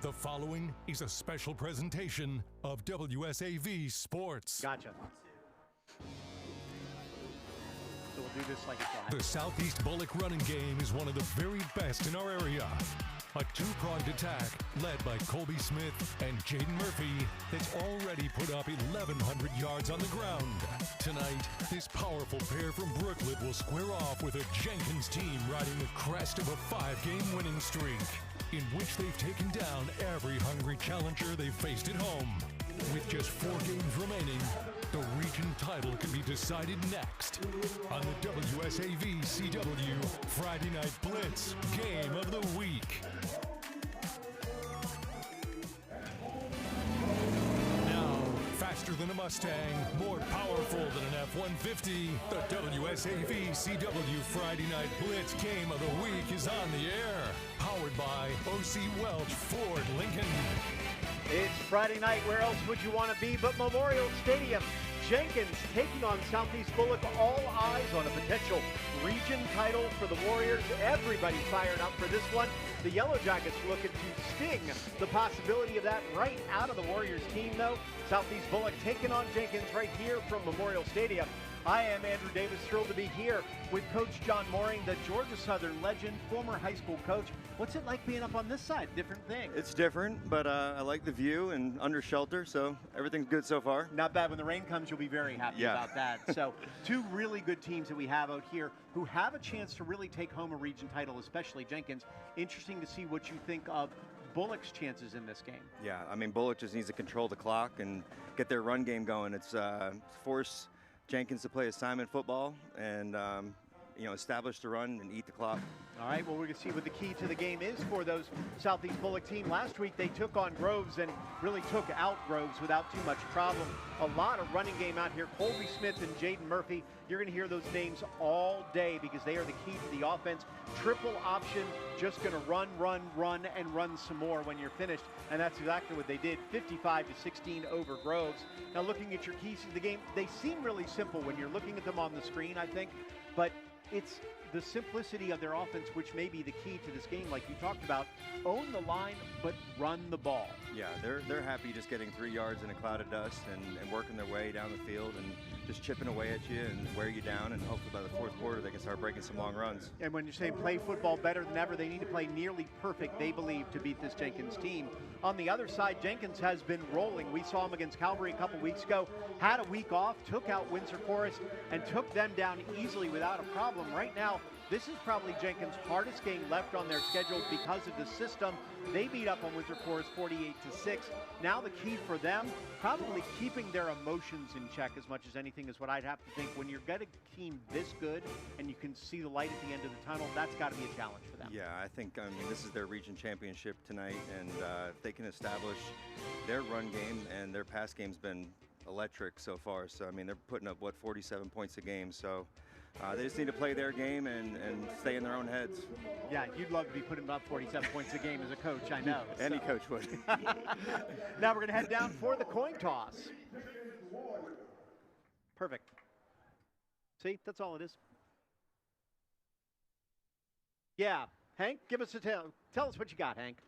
The following is a special presentation of WSAV Sports. Gotcha. So we'll do this like it's live. The Southeast Bulloch running game is one of the very best in our area. A two-pronged attack led by Colby Smith and Jaden Murphy that's already put up 1,100 yards on the ground. Tonight, this powerful pair from Brooklet will square off with a Jenkins team riding the crest of a 5-game winning streak, in which they've taken down every hungry challenger they've faced at home. With just 4 games remaining, the region title can be decided next on the WSAV CW Friday Night Blitz Game of the Week. Now, faster than a Mustang, more powerful than an F-150, the WSAV CW Friday Night Blitz Game of the Week is on the air. Powered by O.C. Welch Ford Lincoln. It's Friday night. Where else would you want to be but Memorial Stadium? Jenkins taking on Southeast Bulloch. All eyes on a potential region title for the Warriors. Everybody fired up for this one. The Yellow Jackets looking to sting the possibility of that right out of the Warriors team, though. Southeast Bulloch taking on Jenkins right here from Memorial Stadium. I am Andrew Davis, thrilled to be here with Coach John Mooring, the Georgia Southern legend, former high school coach. What's it like being up on this side? Different thing. It's different, but I like the view and under shelter, so everything's good so far. Not bad. When the rain comes, you'll be very happy about that. So 2 really good teams that we have out here who have a chance to really take home a region title, especially Jenkins. Interesting to see what you think of Bulloch's chances in this game. Yeah, I mean, Bulloch just needs to control the clock and get their run game going. It's force Jenkins to play assignment football and establish the run and eat the clock. All right, well, we're going to see what the key to the game is for those Southeast Bulloch team. Last week they took on Groves and really took out Groves without too much problem. A lot of running game out here. Colby Smith and Jaden Murphy, you're going to hear those names all day because they are the key to the offense. Triple option, just going to run, and run some more when you're finished. And that's exactly what they did, 55-16 over Groves. Now looking at your keys to the game, they seem really simple when you're looking at them on the screen, I think. But it's the simplicity of their offense which may be the key to this game, like you talked about. Own the line, but run the ball. Yeah, they're happy just getting 3 yards in a cloud of dust and working their way down the field and just chipping away at you and wear you down, and hopefully by the 4th quarter they can start breaking some long runs. And when you're saying play football better than ever, they need to play nearly perfect, they believe, to beat this Jenkins team. On the other side, Jenkins has been rolling. We saw him against Calvary a couple weeks ago, had a week off, took out Windsor Forest, and took them down easily without a problem. Right now, this is probably Jenkins' hardest game left on their schedule because of the system. They beat up on Windsor Forest 48-6. Now the key for them, probably keeping their emotions in check as much as anything is what I'd have to think. When you're getting a team this good and you can see the light at the end of the tunnel, that's got to be a challenge for them. Yeah, I think, this is their region championship tonight, and if they can establish their run game, and their pass game's been electric so far. So, they're putting up, 47 points a game. So they just need to play their game and stay in their own heads. Yeah, you'd love to be putting up 47 points a game as a coach, I know. Any coach would. Now we're going to head down for the coin toss. Perfect. See, that's all it is. Yeah, Hank, give us a tell us what you got, Hank.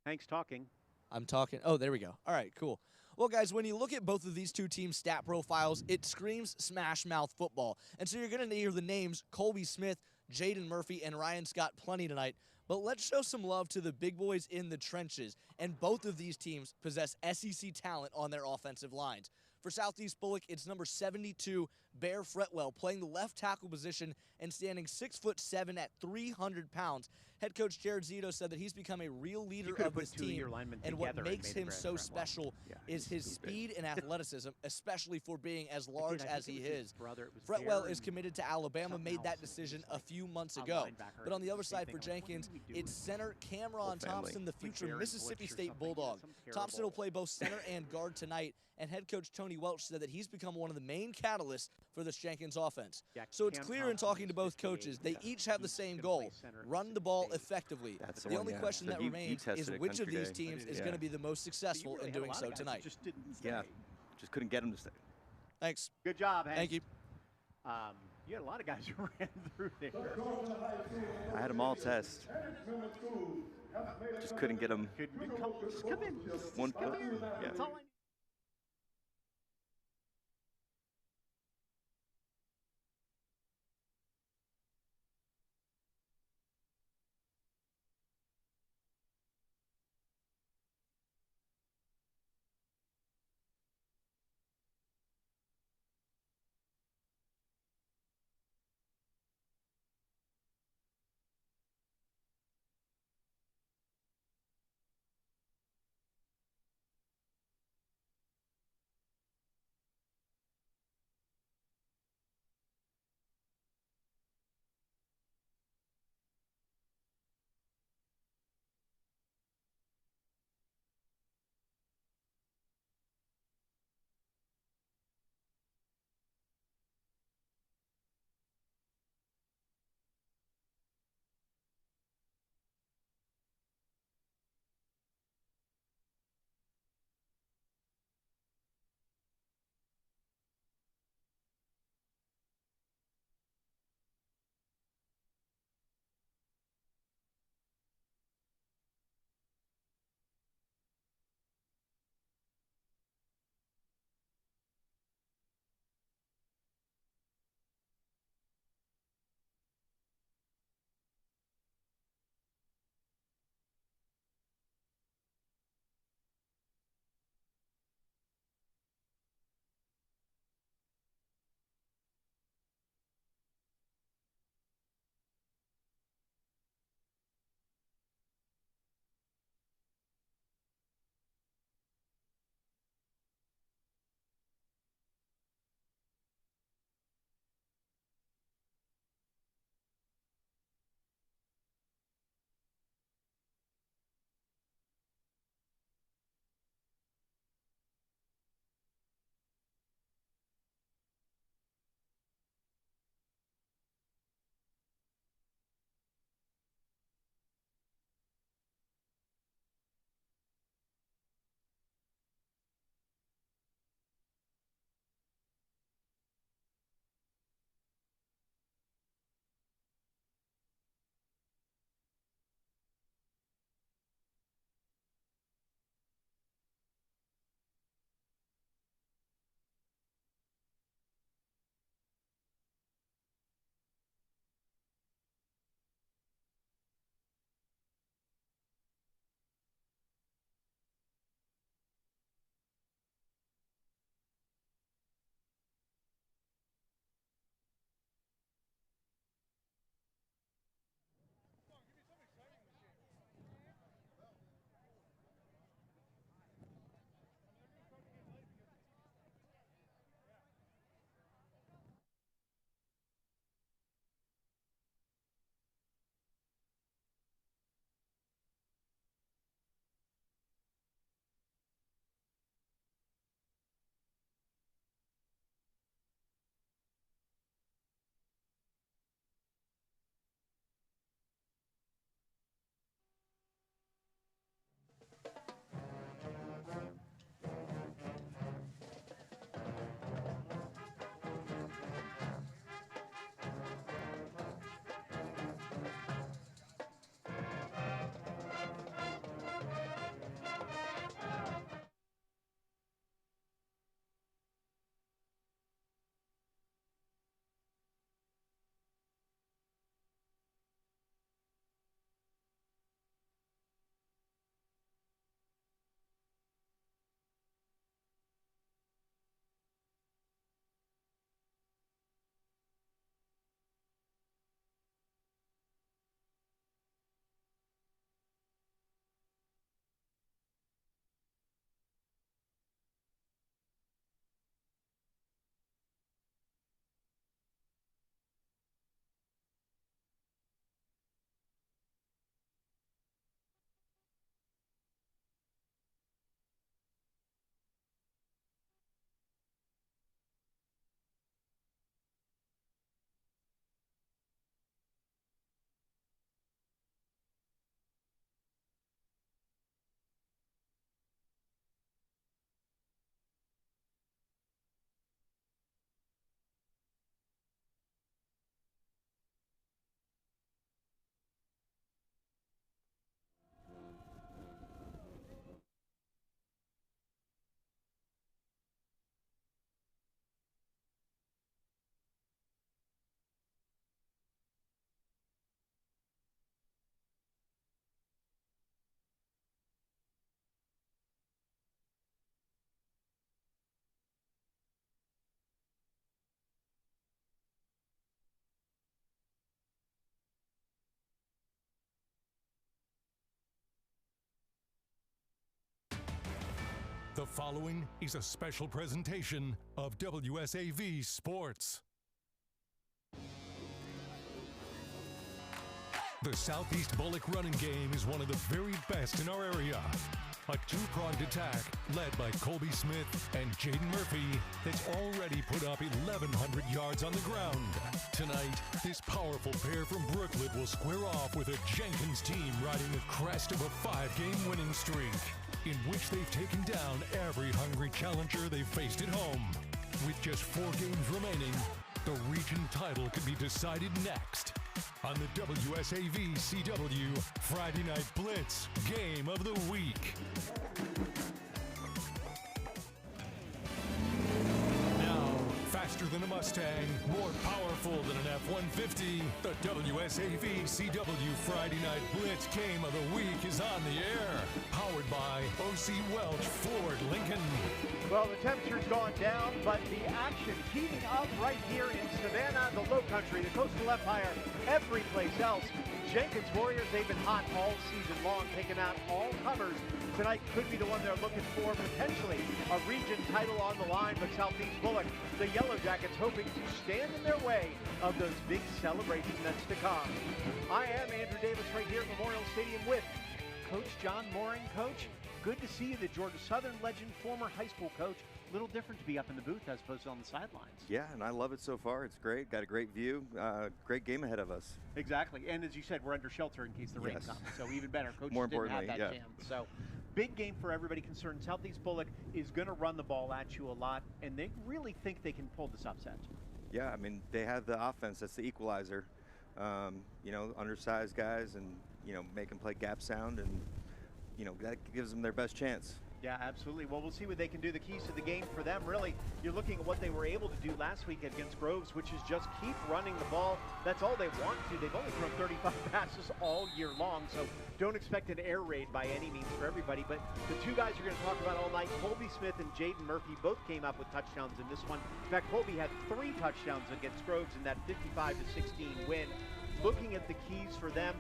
Hank's talking. I'm talking. Oh, there we go. All right, cool. Well, guys, when you look at both of these 2 teams' stat profiles, it screams smash mouth football. And so you're going to hear the names Colby Smith, Jaden Murphy, and Ryan Scott plenty tonight. But let's show some love to the big boys in the trenches. And both of these teams possess SEC talent on their offensive lines. For Southeast Bulloch, it's number 72, Bear Fretwell, playing the left tackle position and standing 6'7" at 300 pounds. Head coach Jared Zito said that he's become a real leader of this team, and what makes him so special is his speed and athleticism, especially for being as large as he is. Fretwell is committed to Alabama, made that decision a few months ago. But on the other side for Jenkins, it's center Cameron Thompson, the future Mississippi State Bulldog. Thompson will play both center and guard tonight, and head coach Tony Welch said that he's become one of the main catalysts for this Jenkins offense. So it's clear in talking to both coaches, they each have the same goal, run the ball effectively. The only question that remains is which of these teams is going to be the most successful in doing so tonight. Yeah, just couldn't get them to stay. Thanks. Good job, Hank. Thank you. You had a lot of guys who ran through there. I had them all test. Just couldn't get them. Just come in. One Come foot. here. Yeah. That's all I need. The following is a special presentation of WSAV Sports. The Southeast Bulloch running game is one of the very best in our area. A two-pronged attack led by Colby Smith and Jaden Murphy that's already put up 1,100 yards on the ground. Tonight, this powerful pair from Brooklet will square off with a Jenkins team riding the crest of a 5-game winning streak, in which they've taken down every hungry challenger they've faced at home. With just 4 games remaining, the region title could be decided next on the WSAV CW Friday Night Blitz Game of the Week. Now, faster than a Mustang, more powerful than an F-150, the WSAV CW Friday Night Blitz Game of the Week is on the air. Powered by O.C. Welch Ford Lincoln. Well, the temperature's gone down, but the action heating up right here in Savannah, the Low Country, the Coastal Empire, every place else. Jenkins Warriors, they've been hot all season long, taking out all comers. Tonight could be the one they're looking for, potentially a region title on the line, but Southeast Bulloch, the Yellow Jackets, hoping to stand in their way of those big celebrations that's to come. I am Andrew Davis right here at Memorial Stadium with Coach John Mooring. Coach, good to see you, the Georgia Southern legend, former high school coach. A little different to be up in the booth as opposed to on the sidelines. Yeah, and I love it so far. It's great. Got a great view. Great game ahead of us. Exactly. And as you said, we're under shelter in case the rain comes. So even better. Coach More didn't have importantly, that chance. So big game for everybody concerned. Southeast Bulloch is going to run the ball at you a lot, and they really think they can pull this upset. Yeah, I mean, they have the offense. That's the equalizer. Undersized guys and, make them play gap sound, and, that gives them their best chance. Yeah, absolutely. Well, we'll see what they can do. The keys to the game for them, really, you're looking at what they were able to do last week against Groves, which is just keep running the ball. That's all they want to. They've only thrown 35 passes all year long, so don't expect an air raid by any means for everybody. But the two guys you're going to talk about all night, Colby Smith and Jaden Murphy, both came up with touchdowns in this one. In fact, Colby had 3 touchdowns against Groves in that 55-16 win. Looking at the keys for them,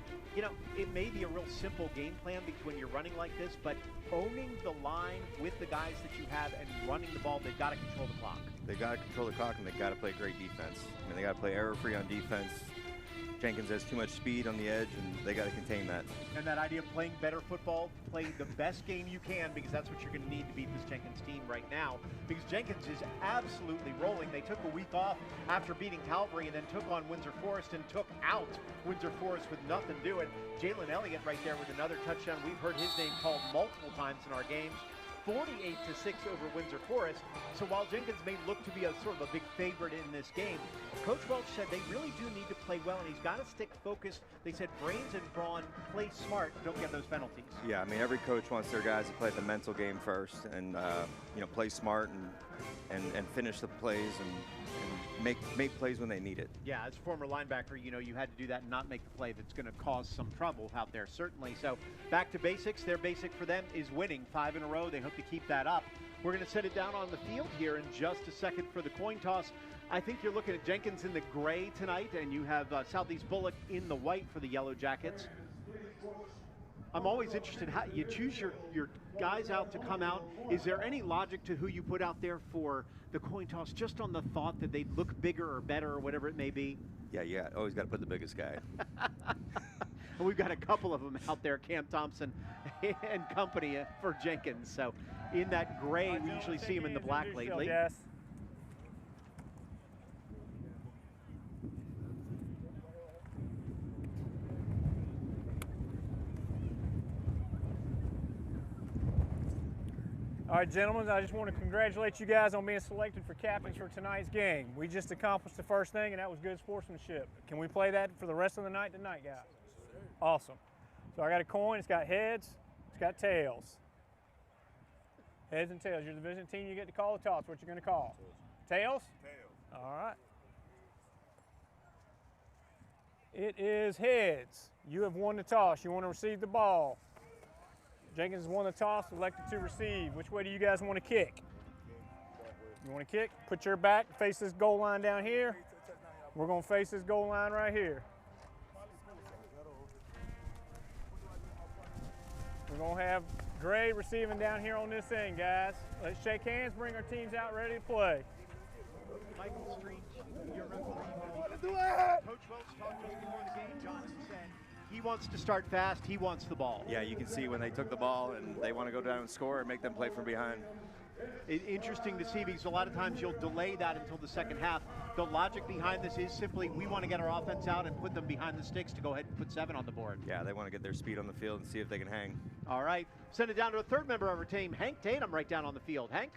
it may be a real simple game plan because when you're running like this, but owning the line with the guys that you have and running the ball, they've got to control the clock. They got to control the clock, and they got to play great defense. I mean, they got to play error-free on defense. Jenkins has too much speed on the edge, and they got to contain that. And that idea of playing better football, playing the best game you can, because that's what you're going to need to beat this Jenkins team right now. Because Jenkins is absolutely rolling. They took a week off after beating Calvary and then took on Windsor Forest and took out Windsor Forest with nothing to do it. Jalen Elliott right there with another touchdown. We've heard his name called multiple times in our games. 48-6 over Windsor Forest. So while Jenkins may look to be a sort of a big favorite in this game, Coach Welch said they really do need to play well, and he's got to stick focused. They said brains and brawn, play smart, don't get those penalties. Yeah, I mean, every coach wants their guys to play the mental game first and, play smart and finish the plays and make plays when they need it. Yeah, as a former linebacker, you had to do that and not make the play that's going to cause some trouble out there, certainly. So back to basics. Their basic for them is winning 5 in a row. They hope to keep that up. We're going to set it down on the field here in just a second for the coin toss. I think you're looking at Jenkins in the gray tonight, and you have Southeast Bulloch in the white for the Yellow Jackets. I'm always interested how you choose your guys out to come out. Is there any logic to who you put out there for the coin toss, just on the thought that they'd look bigger or better or whatever it may be? Yeah, always got to put the biggest guy. We've got a couple of them out there, Cam Thompson and company for Jenkins. So in that gray, we usually see him in the black lately. Yes. All right, gentlemen, I just want to congratulate you guys on being selected for captains for tonight's game. We just accomplished the first thing, and that was good sportsmanship. Can we play that for the rest of the night tonight, guys? Awesome. So I got a coin. It's got heads. It's got tails. Heads and tails. You're the visiting team. You get to call the toss. What you going to call? Tails? Tails. All right. It is heads. You have won the toss. You want to receive the ball. Jenkins won the toss, elected to receive. Which way do you guys want to kick? You want to kick? Put your back, face this goal line down here. We're going to face this goal line right here. We're going to have Great receiving down here on this end, guys. Let's shake hands, bring our teams out ready to play. Michael Street, your referee. Coach Welch talked to us before the game. Johnson said he wants to start fast. He wants the ball. Yeah, you can see when they took the ball and they want to go down and score and make them play from behind. Interesting to see because a lot of times you'll delay that until the second half. The logic behind this is simply we want to get our offense out and put them behind the sticks to go ahead and put 7 on the board. Yeah, they want to get their speed on the field and see if they can hang. All right, send it down to a third member of our team, Hank Tatum, right down on the field. Hank?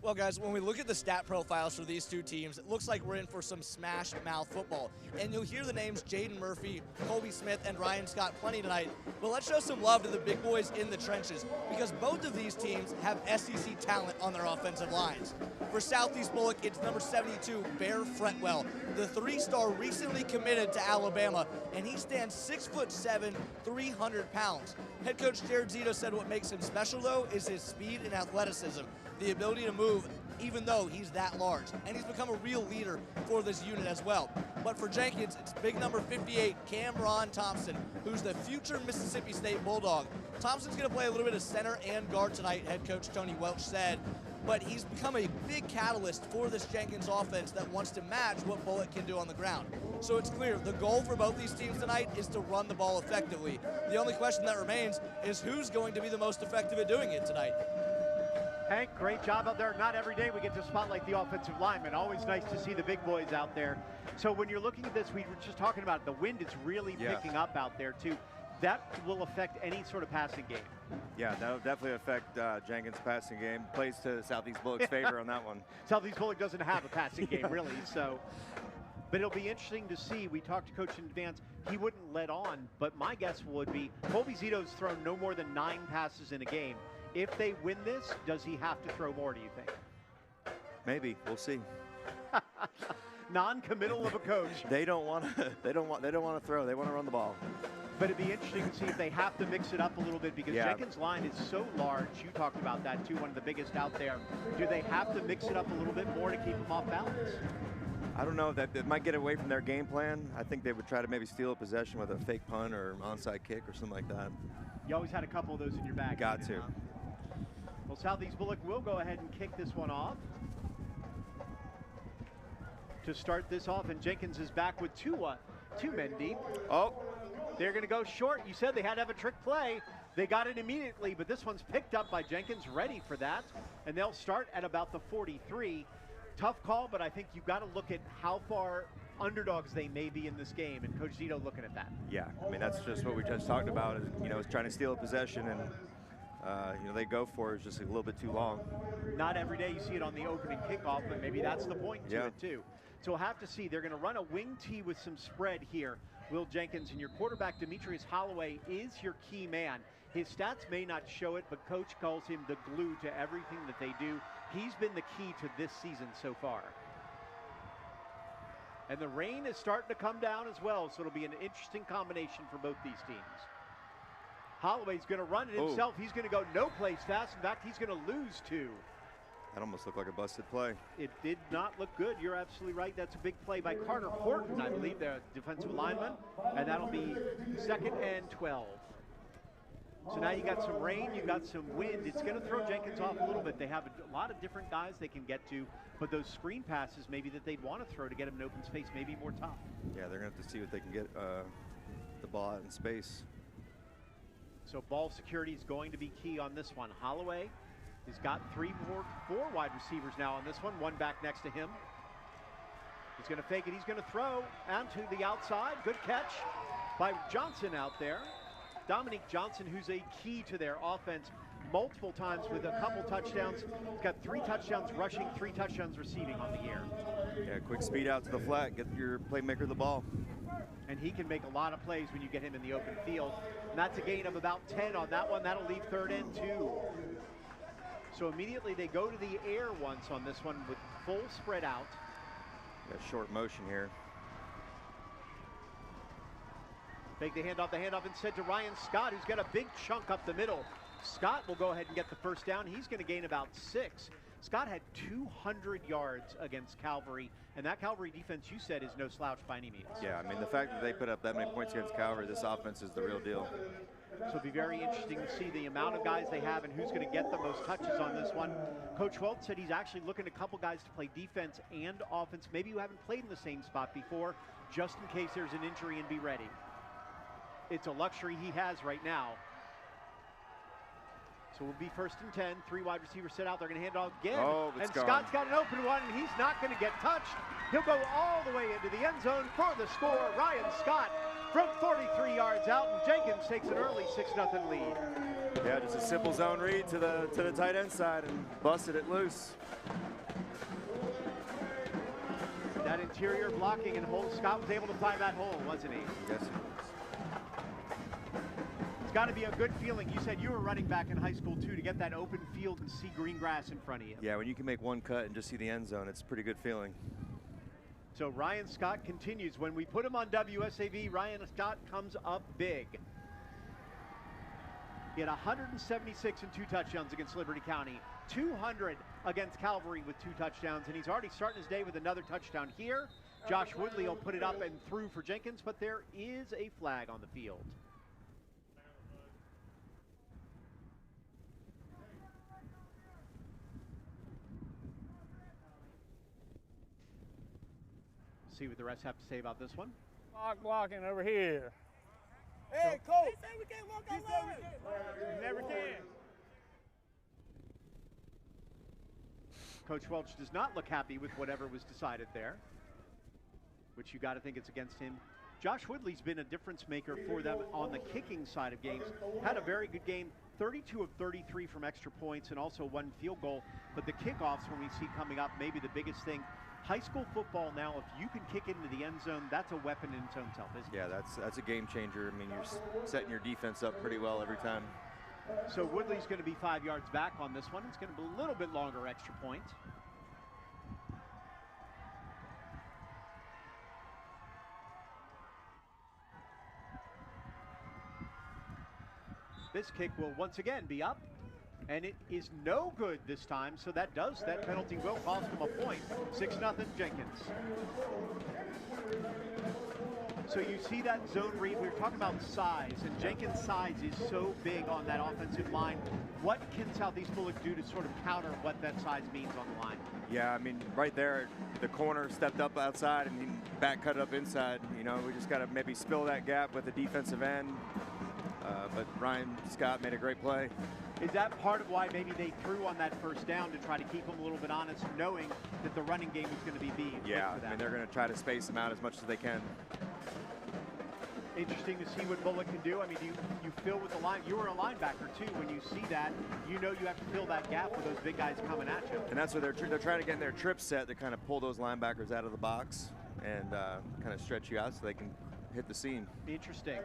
Well, guys, when we look at the stat profiles for these two teams, it looks like we're in for some smash mouth football. And you'll hear the names Jaden Murphy, Colby Smith, and Ryan Scott plenty tonight. But let's show some love to the big boys in the trenches because both of these teams have SEC talent on their offensive lines. For Southeast Bulloch, it's number 72, Bear Fretwell. The 3-star recently committed to Alabama, and he stands 6'7", 300 pounds. Head coach Jared Zito said what makes him special, though, is his speed and athleticism, the ability to move even though he's that large. And he's become a real leader for this unit as well. But for Jenkins, it's big number 58, Cameron Thompson, who's the future Mississippi State Bulldog. Thompson's going to play a little bit of center and guard tonight, head coach Tony Welch said. But he's become a big catalyst for this Jenkins offense that wants to match what Bulloch can do on the ground. So it's clear the goal for both these teams tonight is to run the ball effectively. The only question that remains is who's going to be the most effective at doing it tonight. Hank, great job out there. Not every day we get to spotlight the offensive linemen. Always nice to see the big boys out there. So when you're looking at this, we were just talking about the wind is really picking up out there too. That will affect any sort of passing game. Yeah, that'll definitely affect Jenkins' passing game. Plays to Southeast Bulloch's favor on that one. Southeast Bulloch doesn't have a passing game really, so. But it'll be interesting to see. We talked to Coach in advance. He wouldn't let on, but my guess would be Colby Zito's thrown no more than 9 passes in a game. If they win this, does he have to throw more, do you think? Maybe. We'll see. Non-committal of a coach. They don't want to throw. They want to run the ball. But it'd be interesting to see if they have to mix it up a little bit because Jenkins' line is so large. You talked about that too, one of the biggest out there. Do they have to mix it up a little bit more to keep them off balance? I don't know. That might get away from their game plan. I think they would try to maybe steal a possession with a fake punt or onside kick or something like that. You always had a couple of those in your bag. Got to. Huh? Well, Southeast Bulloch will go ahead and kick this one off to start this off, and Jenkins is back with two men deep. Oh. They're going to go short. You said they had to have a trick play. They got it immediately, but this one's picked up by Jenkins, ready for that, and they'll start at about the 43. Tough call, but I think you've got to look at how far underdogs they may be in this game, and Coach Zito looking at that. Yeah, I mean, that's just what we just talked about, is trying to steal a possession, and they go for it just a little bit too long. Not every day you see it on the opening kickoff, but maybe that's the point to it too. So we'll have to see. They're going to run a wing tee with some spread here, Will Jenkins, and your quarterback, Demetrius Holloway, is your key man. His stats may not show it, but Coach calls him the glue to everything that they do. He's been the key to this season so far. And the rain is starting to come down as well, so it'll be an interesting combination for both these teams. Holloway's going to run it himself. He's going to go no place fast. In fact, he's going to lose 2. That almost looked like a busted play. It did not look good. You're absolutely right. That's a big play by Carter Horton, I believe, the defensive lineman. And that'll be 2nd and 12. So now you got some rain, you got some wind. It's going to throw Jenkins off a little bit. They have a lot of different guys they can get to, but those screen passes maybe that they'd want to throw to get him in open space may be more tough. Yeah, they're going to have to see what they can get the ball out in space. So ball security is going to be key on this one. Holloway has got 4 wide receivers now on this one, one back next to him. He's going to fake it. He's going to throw out to the outside. Good catch by Johnson out there. Dominique Johnson, who's a key to their offense multiple times with a couple touchdowns. He's got 3 touchdowns rushing, 3 touchdowns receiving on the year. Yeah, quick speed out to the flat, get your playmaker the ball. And he can make a lot of plays when you get him in the open field. And that's a gain of about 10 on that one. That'll leave 3rd and 2. So immediately they go to the air once on this one with full spread out. Got short motion here. Take the handoff instead to Ryan Scott, who's got a big chunk up the middle. Scott will go ahead and get the first down. He's going to gain about 6. Scott had 200 yards against Calvary, and that Calvary defense, you said, is no slouch by any means. Yeah, I mean, the fact that they put up that many points against Calvary, this offense is the real deal. So it'll be very interesting to see the amount of guys they have and who's going to get the most touches on this one. Coach Welch said he's actually looking at a couple guys to play defense and offense, maybe who haven't played in the same spot before, just in case there's an injury, and be ready. It's a luxury he has right now. So we'll be 1st and 10. 3 wide receivers set out. They're going to hand it off again. Oh, and gone. Scott's got an open one, and he's not going to get touched. He'll go all the way into the end zone for the score. Ryan Scott from 43 yards out, and Jenkins takes an early 6-0 lead. Yeah, just a simple zone read to the tight end side and busted it loose. That interior blocking and hold. Scott was able to find that hole, wasn't he? Yes, he was. It's got to be a good feeling. You said you were running back in high school too, to get that open field and see green grass in front of you. Yeah, when you can make one cut and just see the end zone, it's a pretty good feeling. So Ryan Scott continues. When we put him on WSAV, Ryan Scott comes up big. He had 176 and 2 touchdowns against Liberty County, 200 against Calvary with 2 touchdowns, and he's already starting his day with another touchdown here. Josh Woodley will put it up and through for Jenkins, but there is a flag on the field. See what the refs have to say about this one. Clock blocking over here. Hey, Coach! He said we can't walk on line. You never can. Coach Welch does not look happy with whatever was decided there, which you got to think it's against him. Josh Woodley's been a difference maker for them on the kicking side of games. Had a very good game, 32 of 33 from extra points and also 1 field goal. But the kickoffs, when we see coming up, maybe the biggest thing. High school football now, if you can kick into the end zone, that's a weapon in its own self, isn't it? Yeah, that's a game changer. I mean, you're setting your defense up pretty well every time. So Woodley's going to be 5 yards back on this one. It's going to be a little bit longer extra point. This kick will once again be up, and it is no good this time, so that penalty will cost him a point. 6-0 Jenkins. So you see that zone read, we were talking about size, and Jenkins' size is so big on that offensive line. What can Southeast Bulloch do to sort of counter what that size means on the line? Yeah, I mean, right there, the corner stepped up outside and he back cut it up inside. You know, we just got to maybe spill that gap with the defensive end. But Ryan Scott made a great play. Is that part of why maybe they threw on that first down to try to keep him a little bit honest, knowing that the running game is going to be beat? Yeah, I mean, they're going to try to space him out as much as they can. Interesting to see what Bulloch can do. I mean, you fill with the line. You were a linebacker too. When you see that, you know you have to fill that gap with those big guys coming at you. And that's what they're trying to get in their trip set to kind of pull those linebackers out of the box and kind of stretch you out so they can hit the seam. Interesting.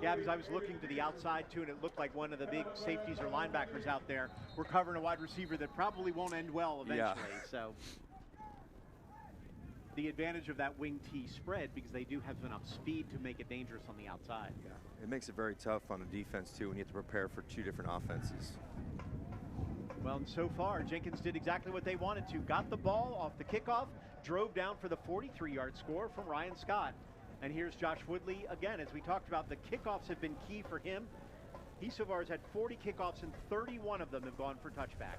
Yeah, because I was looking to the outside too, and it looked like one of the big safeties or linebackers out there were covering a wide receiver that probably won't end well eventually. Yeah. So the advantage of that wing T spread, because they do have enough speed to make it dangerous on the outside. Yeah. It makes it very tough on the defense too when you have to prepare for 2 different offenses. Well, and so far, Jenkins did exactly what they wanted to. Got the ball off the kickoff, drove down for the 43-yard score from Ryan Scott. And here's Josh Woodley again. As we talked about, the kickoffs have been key for him. He so far has had 40 kickoffs, and 31 of them have gone for touchback.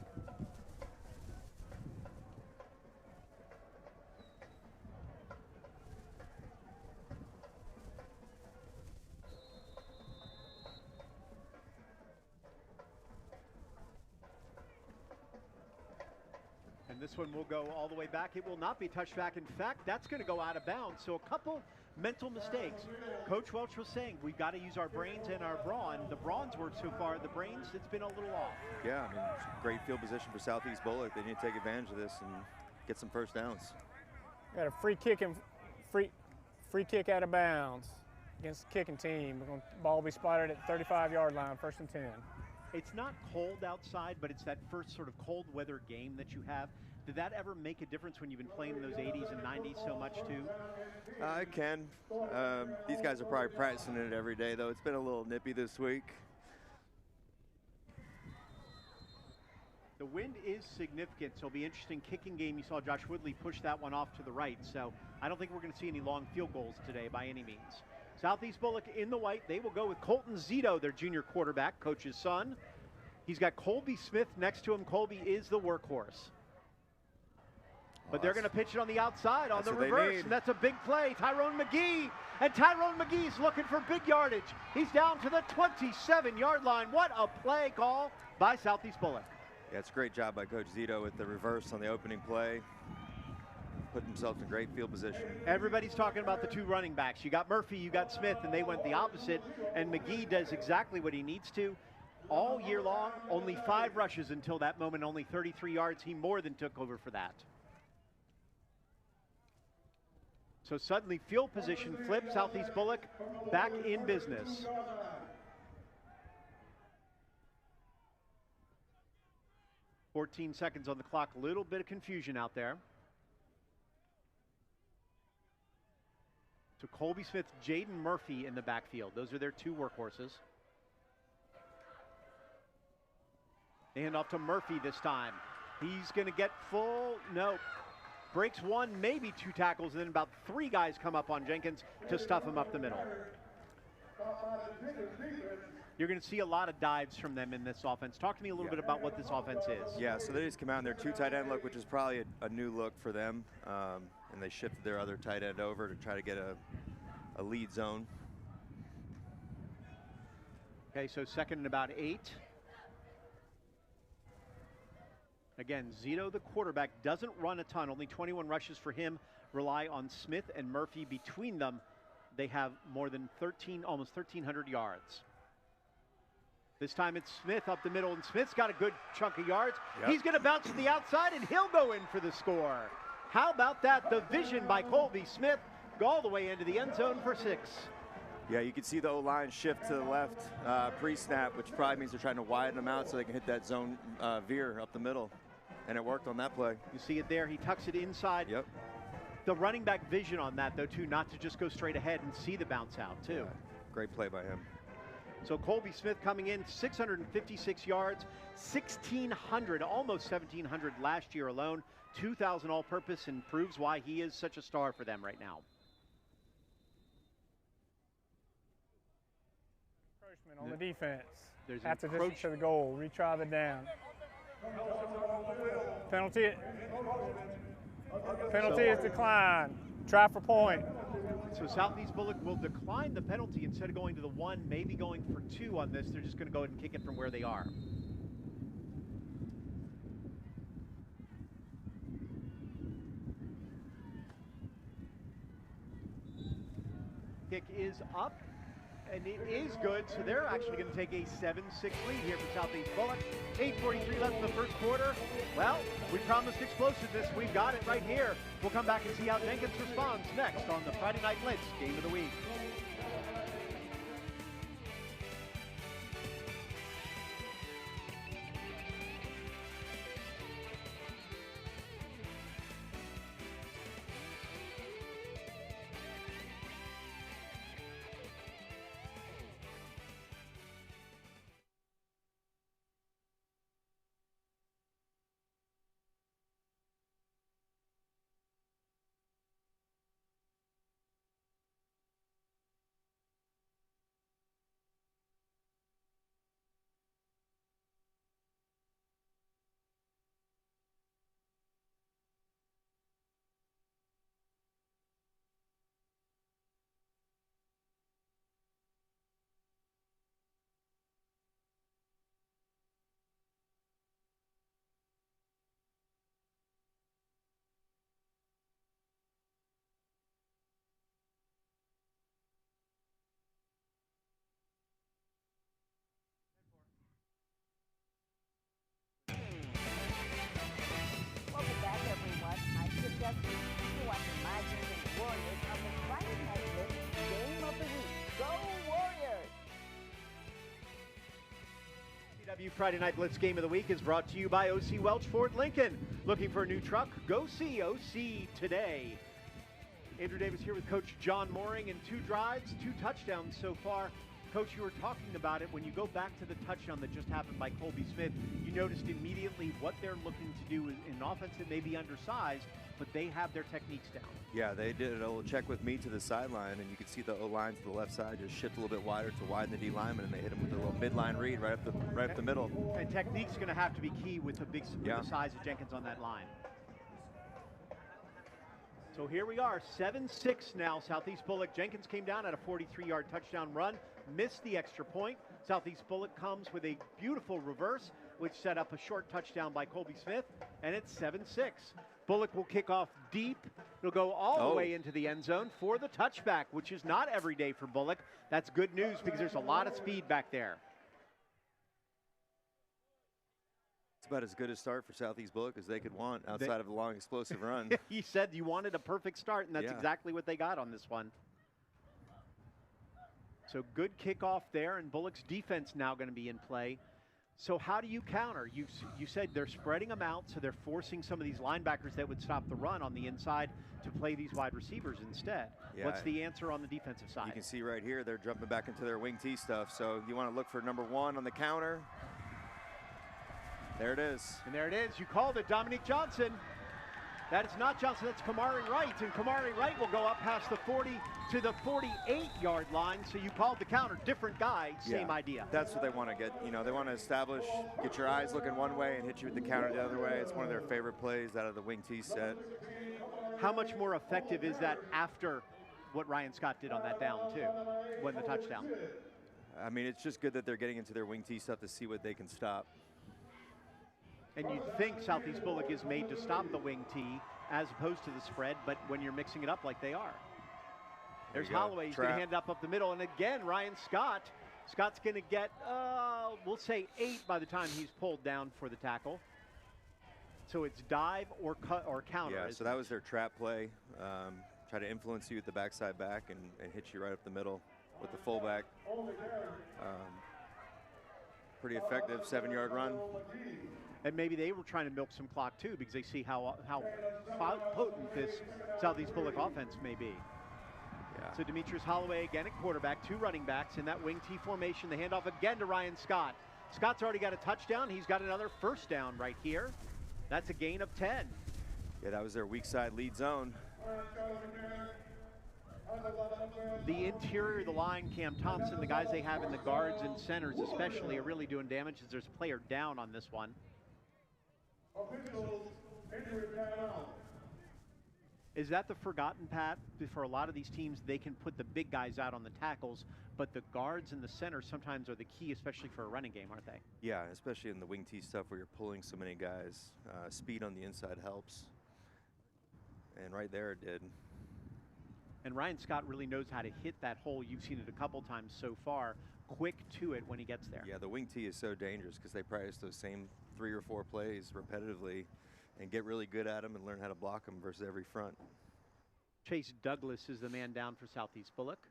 And this one will go all the way back. It will not be touchback. In fact, that's going to go out of bounds. So a couple mental mistakes. Coach Welch was saying we've got to use our brains and our brawn. The brawn's worked so far. The brains, it's been a little off. Yeah, I mean, it's a great field position for Southeast Bulloch. They need to take advantage of this and get some first downs. Got a free kick out of bounds against the kicking team. We're going to ball be spotted at 35-yard line, 1st and 10. It's not cold outside, but it's that first sort of cold weather game that you have. Did that ever make a difference when you've been playing in those 80s and 90s so much too? It can. These guys are probably practicing it every day, though. It's been a little nippy this week. The wind is significant, so it'll be interesting kicking game. You saw Josh Woodley push that one off to the right, so I don't think we're going to see any long field goals today by any means. Southeast Bulloch in the white. They will go with Colton Zito, their junior quarterback, coach's son. He's got Colby Smith next to him. Colby is the workhorse. But they're going to pitch it on the outside on the reverse, and that's a big play. Tyrone McGee, and Tyrone McGee's looking for big yardage. He's down to the 27-yard line. What a play call by Southeast Bulloch. Yeah, it's a great job by Coach Zito with the reverse on the opening play. Put themselves in great field position. Everybody's talking about the two running backs. You got Murphy, you got Smith, and they went the opposite, and McGee does exactly what he needs to. All year long, only 5 rushes until that moment, only 33 yards. He more than took over for that. So suddenly field position flips. Southeast Bulloch back in business. "14 seconds on the clock. A little bit of confusion out there. So Colby Smith, Jaden Murphy in the backfield. Those are their 2 workhorses. They hand off to Murphy this time. He's going to get full. Nope. Breaks 1, maybe 2 tackles, and then about 3 guys come up on Jenkins to stuff him up the middle. You're going to see a lot of dives from them in this offense. Talk to me a little bit about what this offense is. Yeah, so they just come out in their 2 tight end look, which is probably a new look for them. And they shifted their other tight end over to try to get a lead zone. Okay, so second and about 8. Again, Zito, the quarterback, doesn't run a ton. Only 21 rushes for him. Rely on Smith and Murphy. Between them, they have more than almost 1,300 yards. This time it's Smith up the middle, and Smith's got a good chunk of yards. Yep. He's going to bounce to the outside, and he'll go in for the score. How about that? The vision by Colby Smith. Go all the way into the end zone for 6. Yeah, you can see the O-line shift to the left pre-snap, which probably means they're trying to widen them out so they can hit that zone veer up the middle. And it worked on that play. You see it there. He tucks it inside. Yep. The running back vision on that, though, too, not to just go straight ahead and see the bounce out, too. Yeah, great play by him. So Colby Smith coming in, 656 yards, 1,600, almost 1,700 last year alone, 2,000 all-purpose, and proves why he is such a star for them right now. Encroachment on the defense. There's That's a distance to the goal. Retry the down. Penalty is declined. Try for point. So Southeast Bulloch will decline the penalty instead of going to the 1, maybe going for 2 on this. They're just going to go ahead and kick it from where they are. Kick is up, and it is good, so they're actually going to take a 7-6 lead here for Southeast Bulloch. 8:43 left in the first quarter. Well, we promised explosiveness. We've got it right here. We'll come back and see how Jenkins responds next on the Friday Night Blitz Game of the Week. Friday Night Blitz Game of the Week is brought to you by O.C. Welch Ford Lincoln. Looking for a new truck? Go see O.C. today. Andrew Davis here with Coach John Mooring, and 2 drives, 2 touchdowns so far Coach, you were talking about it. When you go back to the touchdown that just happened by Colby Smith, you noticed immediately what they're looking to do in an offense that may be undersized, but they have their techniques down. Yeah, they did a little check with me to the sideline, and you could see the O-line to the left side just shift a little bit wider to widen the D lineman, and they hit him with a little midline read right up the middle. And technique's going to have to be key with the size of Jenkins on that line. So here we are, 7-6 now, Southeast Bulloch. Jenkins came down at a 43-yard touchdown run, missed the extra point. Southeast Bulloch comes with a beautiful reverse, which set up a short touchdown by Colby Smith, and it's 7-6. Bulloch will kick off deep. It'll go all the way into the end zone for the touchback, which is not every day for Bulloch. That's good news because there's a lot of speed back there. It's about as good a start for Southeast Bulloch as they could want outside of the long explosive run. He said you wanted a perfect start, and that's exactly what they got on this one. So good kickoff there, and Bulloch's defense now going to be in play. So how do you counter? You said they're spreading them out, so they're forcing some of these linebackers that would stop the run on the inside to play these wide receivers instead. Yeah. What's the answer on the defensive side? You can see right here they're jumping back into their wing T stuff, so you want to look for number 1 on the counter. There it is. And there it is. You called it, Dominique Johnson. That is not Johnson, that's Kamari Wright. And Kamari Wright will go up past the 40 to the 48-yard line. So you called the counter, different guy, same idea. That's what they want to get. You know, they want to establish, get your eyes looking one way and hit you with the counter the other way. It's one of their favorite plays out of the wing T set. How much more effective is that after what Ryan Scott did on that down too, when the touchdown? I mean, it's just good that they're getting into their wing T stuff to see what they can stop. And you'd think Southeast Bulloch is made to stop the wing T as opposed to the spread, but when you're mixing it up like they are. There's Holloway, he's going to hand it up the middle, and again, Ryan Scott. Scott's going to get, we'll say 8 by the time he's pulled down for the tackle. So it's dive or cut or counter. Yeah, so that was their trap play. Try to influence you with the backside back and hit you right up the middle with the fullback. Pretty effective 7-yard run. And maybe they were trying to milk some clock too because they see how potent this Southeast Bulloch offense may be. Yeah. So Demetrius Holloway again at quarterback, 2 running backs in that wing T formation. The handoff again to Ryan Scott. Scott's already got a touchdown. He's got another first down right here. That's a gain of 10. Yeah, that was their weak side lead zone. The interior of the line, Cam Thompson, the guys they have in the guards and centers especially are really doing damage as there's a player down on this one. Is that the forgotten, Pat? For a lot of these teams, they can put the big guys out on the tackles, but the guards and the centers sometimes are the key, especially for a running game, aren't they? Yeah, especially in the wing T stuff where you're pulling so many guys. Speed on the inside helps. And right there it did. And Ryan Scott really knows how to hit that hole. You've seen it a couple times so far. Quick to it when he gets there. Yeah, the wing T is so dangerous because they practice those same 3 or 4 plays repetitively and get really good at them and learn how to block them versus every front. Chase Douglas is the man down for Southeast Bulloch.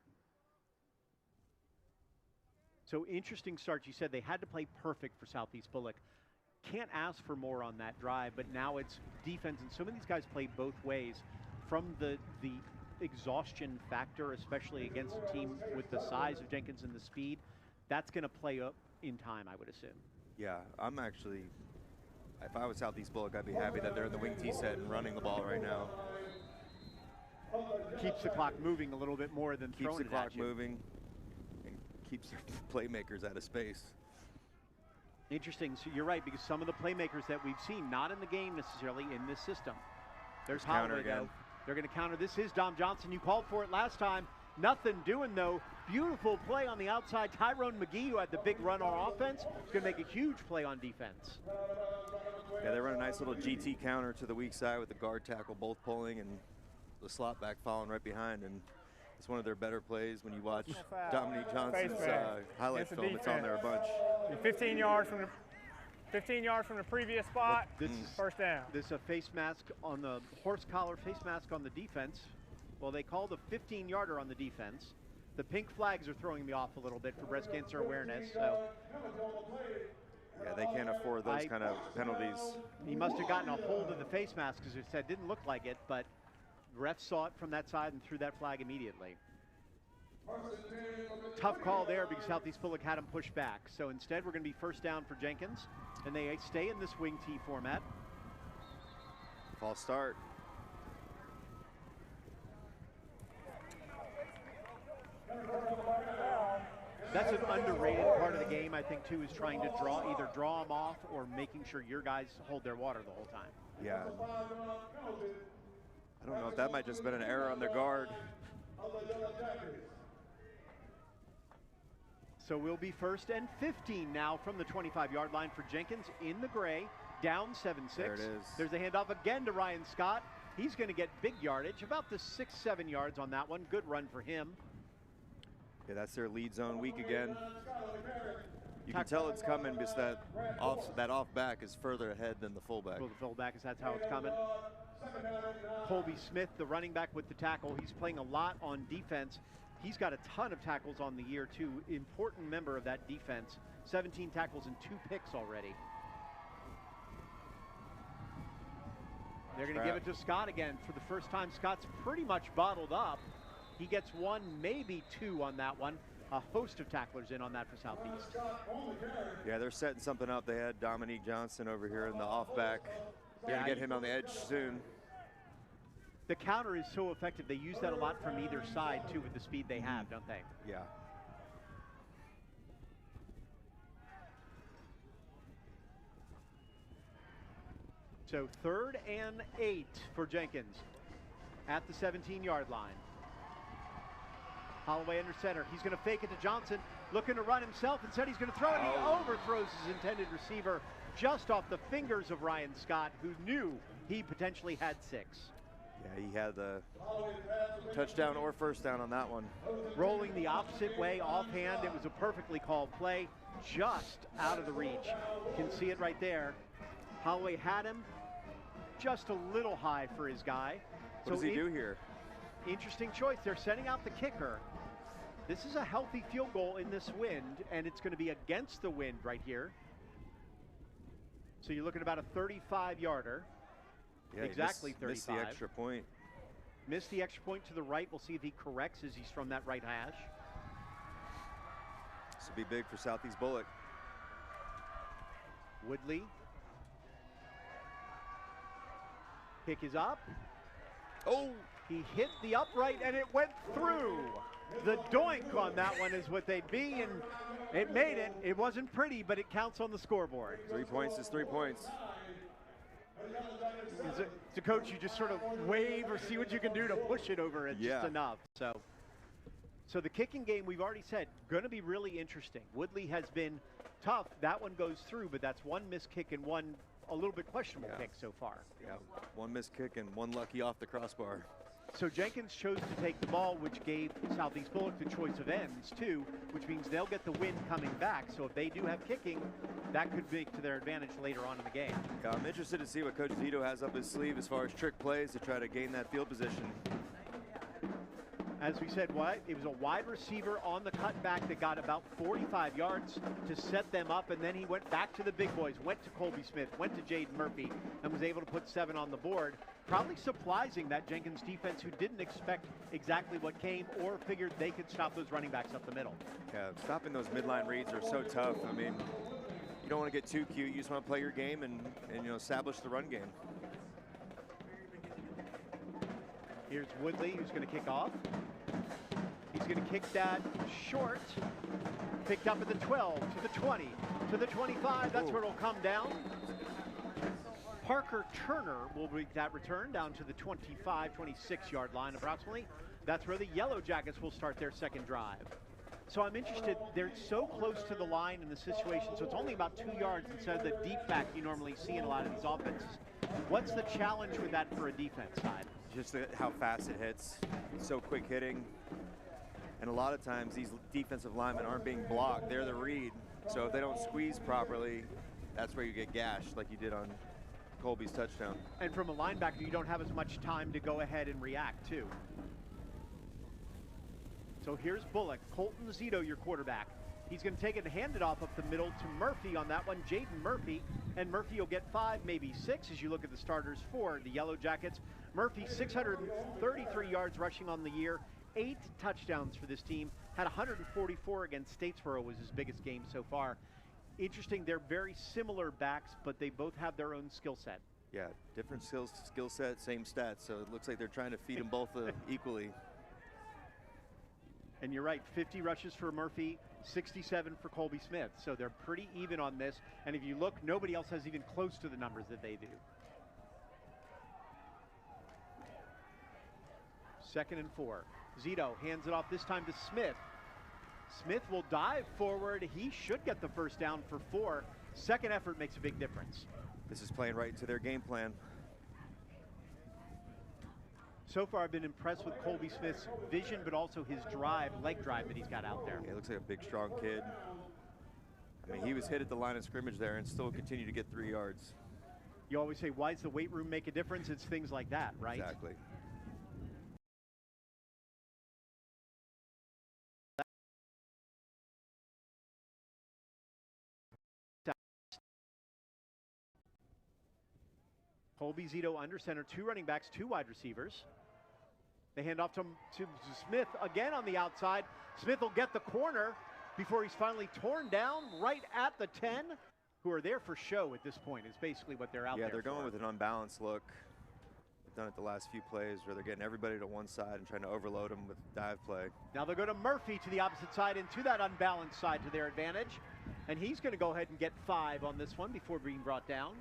So interesting start. You said they had to play perfect for Southeast Bulloch. Can't ask for more on that drive, but now it's defense, and some of these guys play both ways. From the exhaustion factor, especially against a team with the size of Jenkins and the speed, that's going to play up in time, I would assume. Yeah, I'm actually, if I was Southeast Bulloch, I'd be happy that they're in the wing T set and running the ball right now. Keeps the clock moving a little bit more than throwing it at you. Keeps the clock moving and keeps their playmakers out of space. Interesting. So you're right, because some of the playmakers that we've seen, not in the game necessarily, in this system. There's Holloway, though. They're going to counter. This is Dom Johnson. You called for it last time. Nothing doing, though. Beautiful play on the outside. Tyrone McGee, who had the big run on offense, is going to make a huge play on defense. Yeah, they run a nice little GT counter to the weak side with the guard tackle both pulling and the slot back following right behind. And it's one of their better plays when you watch Dominique Johnson's highlight film. It's on there a bunch. 15 yards from the previous spot. This first down. This is a face mask on the horse collar face mask on the defense. Well, they called a 15-yarder on the defense. The pink flags are throwing me off a little bit for breast cancer awareness. So yeah, they can't afford those kind of penalties. He must have gotten a hold of the face mask because it said didn't look like it, but the ref saw it from that side and threw that flag immediately. Tough call there because Southeast Bulloch had him pushed back. So instead, we're going to be first down for Jenkins, and they stay in this wing T format. False start. That's an underrated part of the game, I think, too, is trying to either draw them off or making sure your guys hold their water the whole time. Yeah. I don't know if that might just been an error on their guard. So we'll be first and 15 now from the 25-yard line for Jenkins in the gray, down 7-6. There it is. There's a handoff again to Ryan Scott. He's going to get big yardage, about the 6-7 yards on that one. Good run for him. Yeah, that's their lead zone week again. You can tell it's coming because that off back is further ahead than the fullback. Well, the fullback is that's how it's coming. Colby Smith, the running back with the tackle. He's playing a lot on defense. He's got a ton of tackles on the year, too. Important member of that defense. 17 tackles and 2 picks already. They're going to give it to Scott again. For the first time, Scott's pretty much bottled up. He gets 1, maybe 2 on that one. A host of tacklers in on that for Southeast. Yeah, they're setting something up. They had Dominique Johnson over here in the off back. They're going to get him on the edge soon. The counter is so effective. They use that a lot from either side, too, with the speed they have, don't they? Yeah. So 3rd and 8 for Jenkins at the 17-yard line. Holloway under center. He's going to fake it to Johnson, looking to run himself. Instead, he's going to throw it. He overthrows his intended receiver just off the fingers of Ryan Scott, who knew he potentially had 6. Yeah, he had the touchdown or first down on that one. Rolling the opposite way, offhand. It was a perfectly called play, just out of the reach. You can see it right there. Holloway had him just a little high for his guy. What does he do here? Interesting choice. They're sending out the kicker. This is a healthy field goal in this wind, and it's going to be against the wind right here. So you're looking at about a 35-yarder. Yeah, exactly 35. Missed the extra point. Missed the extra point to the right. We'll see if he corrects as he's from that right hash. This will be big for Southeast Bulloch. Woodley. Kick is up. Oh! He hit the upright and it went through. The doink on that one is what they'd be, and it made it. It wasn't pretty, but it counts on the scoreboard. 3 points is 3 points. As a coach, you just sort of wave or see what you can do to push it over. It's just enough. So the kicking game, we've already said, going to be really interesting. Woodley has been tough. That one goes through, but that's 1 missed kick and 1 a little bit questionable kick so far. Yeah, 1 missed kick and 1 lucky off the crossbar. So Jenkins chose to take the ball, which gave Southeast Bulloch the choice of ends, too, which means they'll get the wind coming back. So if they do have kicking, that could be to their advantage later on in the game. Yeah, I'm interested to see what Coach Zito has up his sleeve as far as trick plays to try to gain that field position. As we said, it was a wide receiver on the cutback that got about 45 yards to set them up, and then he went back to the big boys, went to Colby Smith, went to Jaden Murphy, and was able to put 7 on the board. Probably surprising that Jenkins defense, who didn't expect exactly what came or figured they could stop those running backs up the middle. Yeah, stopping those midline reads are so tough. I mean, you don't want to get too cute. You just want to play your game and establish the run game. Here's Woodley, who's going to kick off. He's going to kick that short. Picked up at the 12, to the 20, to the 25. That's where it'll come down. Parker Turner will make that return down to the 25, 26-yard line approximately. That's where the Yellow Jackets will start their second drive. So I'm interested, they're so close to the line in the situation, so it's only about 2 yards instead of the deep back you normally see in a lot of these offenses. What's the challenge with that for a defense side? Just how fast it hits. It's so quick hitting. And a lot of times these defensive linemen aren't being blocked. They're the read. So if they don't squeeze properly, that's where you get gashed like you did on Colby's touchdown. And from a linebacker, you don't have as much time to go ahead and react too. So here's Bulloch, Colton Zito, your quarterback. He's going to take it and hand it off up the middle to Murphy on that one, Jaden Murphy. And Murphy will get 5, maybe 6 as you look at the starters for the Yellow Jackets. Murphy, 633 yards rushing on the year, 8 touchdowns for this team. Had 144 against Statesboro was his biggest game so far. Interesting, they're very similar backs, but they both have their own skill set. Yeah, different skill set, same stats. So it looks like they're trying to feed them both equally. And you're right, 50 rushes for Murphy, 67 for Colby Smith. So they're pretty even on this. And if you look, nobody else has even close to the numbers that they do. 2nd and 4. Zito hands it off this time to Smith. Smith will dive forward. He should get the first down for 4. Second effort makes a big difference. This is playing right into their game plan. So far, I've been impressed with Colby Smith's vision, but also his drive, leg drive that he's got out there. Yeah, looks like a big, strong kid. I mean, he was hit at the line of scrimmage there and still continued to get 3 yards. You always say, why does the weight room make a difference? It's things like that, right? Exactly. Colby, Zito under center, 2 running backs, 2 wide receivers. They hand off to Smith again on the outside. Smith will get the corner before he's finally torn down right at the 10. Who are there for show at this point is basically what they're out there. Yeah, they're going for. with an unbalanced look. They've done it the last few plays where they're getting everybody to one side and trying to overload them with dive play. Now they'll go to Murphy to the opposite side and to that unbalanced side to their advantage. And he's going to go ahead and get 5 on this one before being brought down.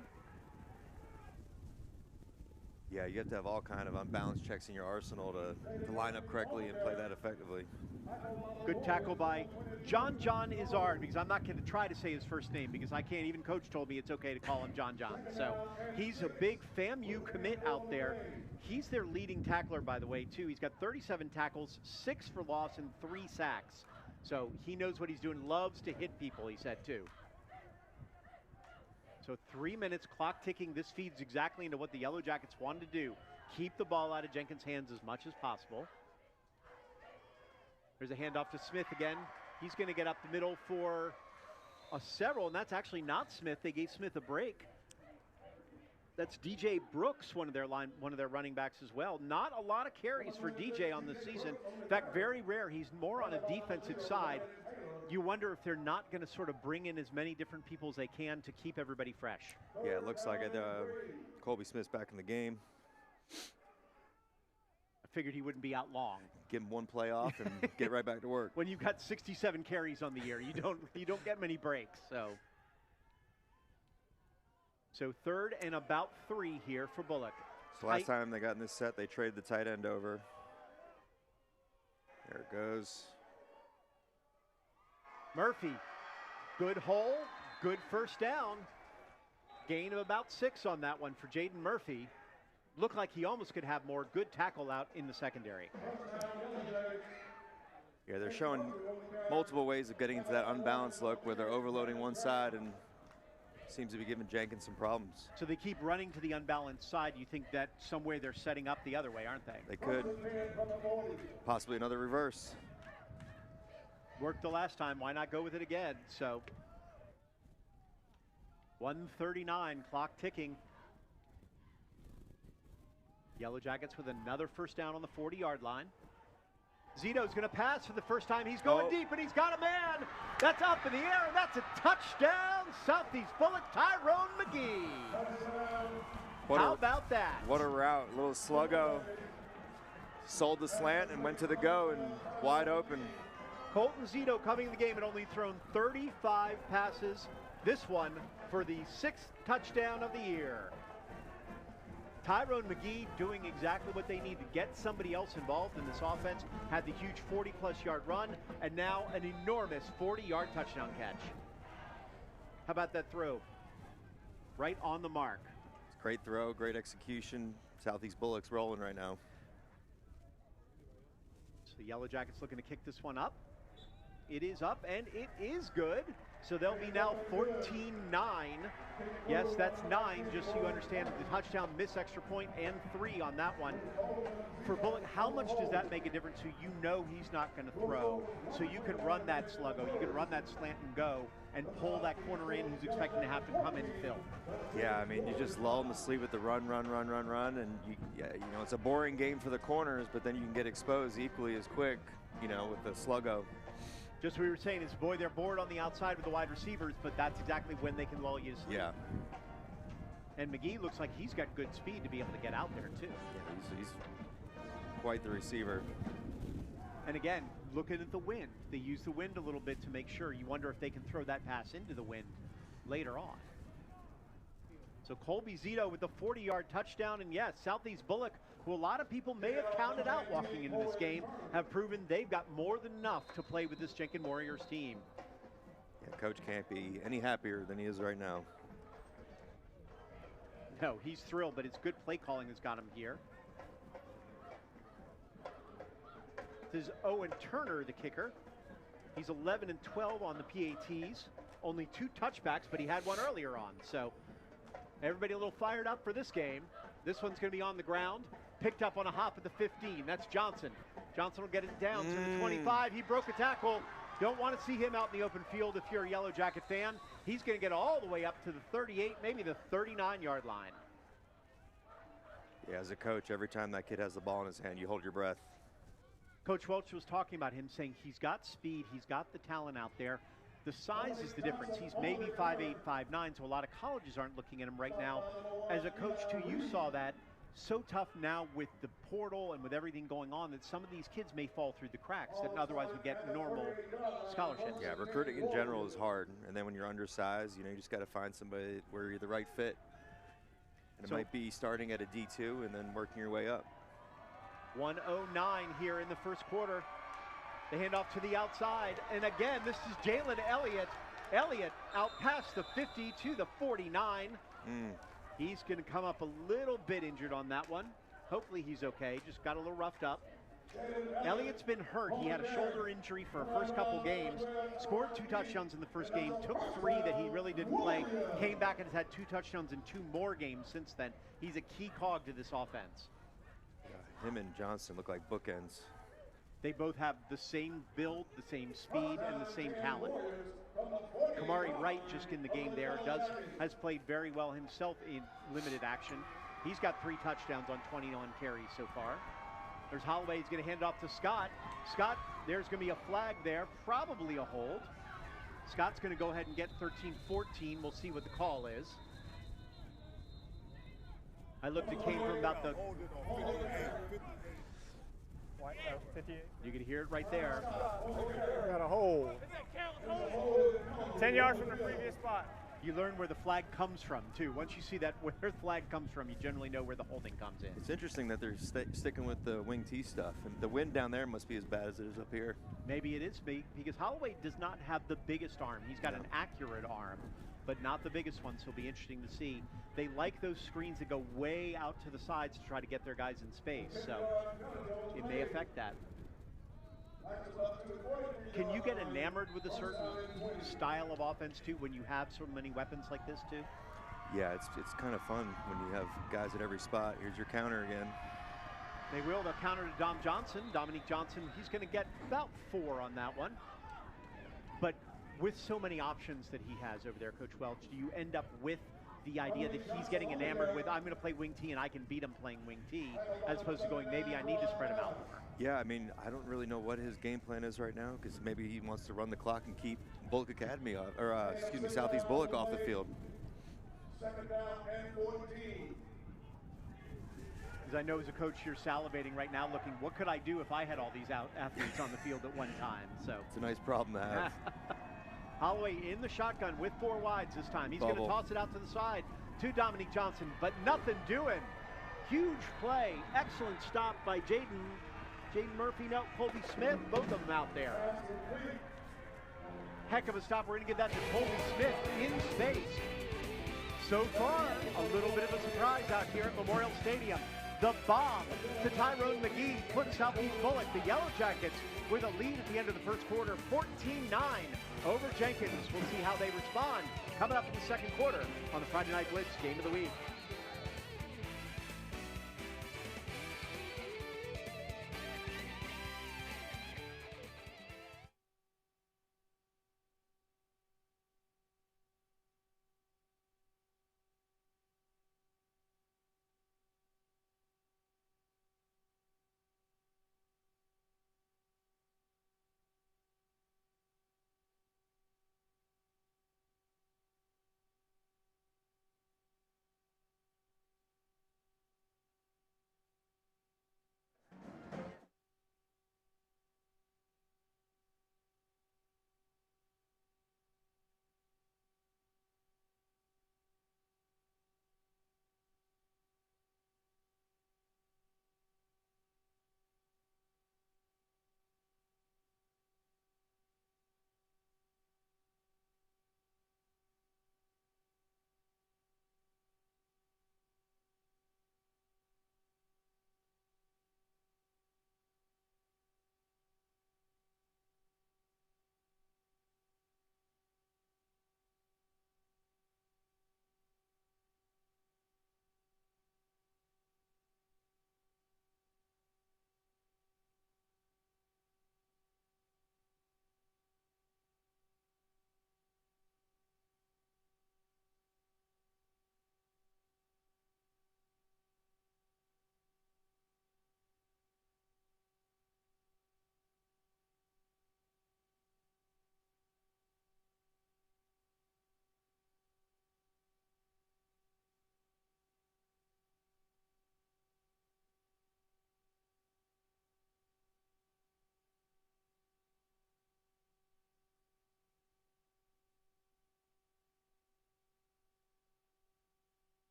Yeah, you have to have all kind of unbalanced checks in your arsenal to line up correctly and play that effectively. Good tackle by John Izzard, because I'm not going to try to say his first name because I can't. Even Coach told me it's okay to call him John. So he's a big FAMU commit out there. He's their leading tackler, by the way, too. He's got 37 tackles, 6 for loss, and 3 sacks. So he knows what he's doing, loves to hit people, he said, too. So 3 minutes, clock ticking. This feeds exactly into what the Yellow Jackets wanted to do. Keep the ball out of Jenkins' hands as much as possible. There's a handoff to Smith again. He's going to get up the middle for several, and that's actually not Smith. They gave Smith a break. That's DJ Brooks, one of their running backs as well. Not a lot of carries for DJ on the season. In fact, very rare. He's more on a defensive side. You wonder if they're not going to sort of bring in as many different people as they can to keep everybody fresh. Yeah, it looks like it. Colby Smith's back in the game. I figured he wouldn't be out long. Give him one play off and get right back to work. When you've got 67 carries on the year, you don't get many breaks. So 3rd and about 3 here for Bulloch. So last time they got in this set, they traded the tight end over. There it goes. Murphy, good hole, good first down. Gain of about 6 on that one for Jaden Murphy. Looked like he almost could have more. Good tackle out in the secondary. Yeah, they're showing multiple ways of getting into that unbalanced look where they're overloading one side and seems to be giving Jenkins some problems. So they keep running to the unbalanced side. You think that somewhere they're setting up the other way, aren't they? They could. Possibly another reverse. Worked the last time. Why not go with it again? So 1:39, clock ticking. Yellow Jackets with another first down on the 40-yard line. Zito's going to pass for the first time. He's going deep, and he's got a man. That's up in the air, and that's a touchdown. Southeast Bulloch, Tyrone McGee. How about that? What a route. A little sluggo. Sold the slant and went to the go and wide open. Colton Zito coming in the game and only thrown 35 passes. This one for the 6th touchdown of the year. Tyrone McGee doing exactly what they need to get somebody else involved in this offense. Had the huge 40-plus yard run, and now an enormous 40-yard touchdown catch. How about that throw? Right on the mark. Great throw, great execution. Southeast Bulloch's rolling right now. So the Yellow Jackets looking to kick this one up. It is up, and it is good. So they'll be now 14-9. Yes, that's 9, just so you understand the touchdown, miss extra point, and 3 on that one. For Bulloch, how much does that make a difference so you know he's not going to throw? So you can run that sluggo, you can run that slant and go, and pull that corner in who's expecting to have to come in and fill. Yeah, I mean, you just lull them to sleep with the run, and you know, it's a boring game for the corners, but then you can get exposed equally as quick, you know, with the sluggo. Just what we were saying is, boy, they're bored on the outside with the wide receivers, but that's exactly when they can lull you to sleep. Yeah. And McGee looks like he's got good speed to be able to get out there, too. Yeah, he's quite the receiver. And again, looking at the wind. They use the wind a little bit to make sure. You wonder if they can throw that pass into the wind later on. So Colby Zito with the 40-yard touchdown. And yes, Southeast Bulloch, who a lot of people may have counted out walking into this game, have proven they've got more than enough to play with this Jenkins Warriors team. Yeah, Coach can't be any happier than he is right now. No, he's thrilled, but it's good play calling that's got him here. This is Owen Turner, the kicker. He's 11 and 12 on the PATs. Only 2 touchbacks, but he had one earlier on. So everybody a little fired up for this game. This one's going to be on the ground. Picked up on a hop at the 15. That's Johnson. Johnson will get it down to the 25. He broke a tackle. Don't want to see him out in the open field if you're a Yellow Jacket fan. He's going to get all the way up to the 38, maybe the 39-yard line. Yeah, as a coach, every time that kid has the ball in his hand, you hold your breath. Coach Welch was talking about him, saying he's got speed, he's got the talent out there. The size is the difference. He's maybe 5'8", 5'9", so a lot of colleges aren't looking at him right now. As a coach, too, you saw that. So tough now with the portal and with everything going on that some of these kids may fall through the cracks that otherwise would get normal scholarships. Yeah, recruiting in general is hard. And then when you're undersized, you know, you just got to find somebody where you're the right fit. And it might be starting at a D2 and then working your way up. 1:09 here in the first quarter. They hand off to the outside. And again, this is Jalen Elliott. Elliott out past the 50 to the 49. He's going to come up a little bit injured on that one. Hopefully he's okay. Just got a little roughed up. Elliott's been hurt. He had a shoulder injury for the first couple games. Scored 2 touchdowns in the first game. Took 3 that he really didn't play. Came back and has had 2 touchdowns in 2 more games since then. He's a key cog to this offense. Yeah, him and Johnson look like bookends. They both have the same build, the same speed, and the same talent. Kamari Wright just in the game there has played very well himself in limited action. He's got 3 touchdowns on 21 carries so far. There's Holloway. He's going to hand it off to Scott. Scott, there's going to be a flag there, probably a hold. Scott's going to go ahead and get 13-14. We'll see what the call is. I looked, it came from about the... 58. You can hear it right there. Got a hold. 10 yards from the previous spot. You learn where the flag comes from, too. Once you see that where the flag comes from, you generally know where the holding comes in. It's interesting that they're sticking with the wing T stuff. And the wind down there must be as bad as it is up here. Maybe it is big, because Holloway does not have the biggest arm. He's got an accurate arm, but not the biggest one, so it'll be interesting to see. They like those screens that go way out to the sides to try to get their guys in space, so it may affect that. Can you get enamored with a certain style of offense, too, when you have so many weapons like this, too? Yeah, it's kind of fun when you have guys at every spot. Here's your counter again. They will. They'll counter to Dom Johnson. Dominique Johnson, he's going to get about 4 on that one. But with so many options that he has over there, Coach Welch, do you end up with the idea that he's getting enamored with, I'm going to play wing T and I can beat him playing wing T, as opposed to going, maybe I need to spread him out more? Yeah, I mean, I don't really know what his game plan is right now, because maybe he wants to run the clock and keep Bulloch Academy off, or Southeast Bulloch off the field. 2nd down and 14. Because I know as a coach you're salivating right now looking, what could I do if I had all these athletes on the field at one time? So it's a nice problem to have. Holloway in the shotgun with 4 wides this time. He's going to toss it out to the side to Dominique Johnson, but nothing doing. Huge play. Excellent stop by Jaden Murphy, no, Colby Smith, both of them out there. Heck of a stop. We're going to give that to Colby Smith in space. So far, a little bit of a surprise out here at Memorial Stadium. The bomb to Tyrone McGee put Southeast Bulloch, the Yellow Jackets, with a lead at the end of the first quarter, 14-9 over Jenkins. We'll see how they respond coming up in the second quarter on the Friday Night Blitz Game of the Week.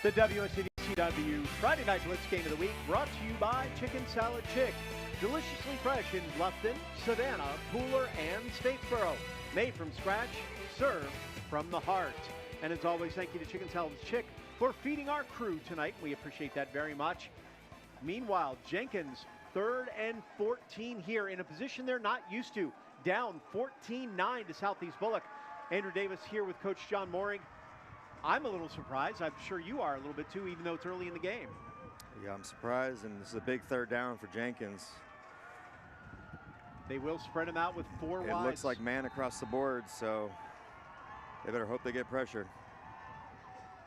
The WSAV CW Friday Night Blitz Game of the Week brought to you by Chicken Salad Chick. Deliciously fresh in Bluffton, Savannah, Pooler, and Statesboro. Made from scratch, served from the heart. And as always, thank you to Chicken Salad Chick for feeding our crew tonight. We appreciate that very much. Meanwhile, Jenkins, 3rd and 14 here in a position they're not used to. Down 14-9 to Southeast Bulloch. Andrew Davis here with Coach John Mooring. I'm a little surprised. I'm sure you are a little bit too, even though it's early in the game. Yeah, I'm surprised, and this is a big 3rd down for Jenkins. They will spread him out with 4 wides. It looks like man across the board, so they better hope they get pressure.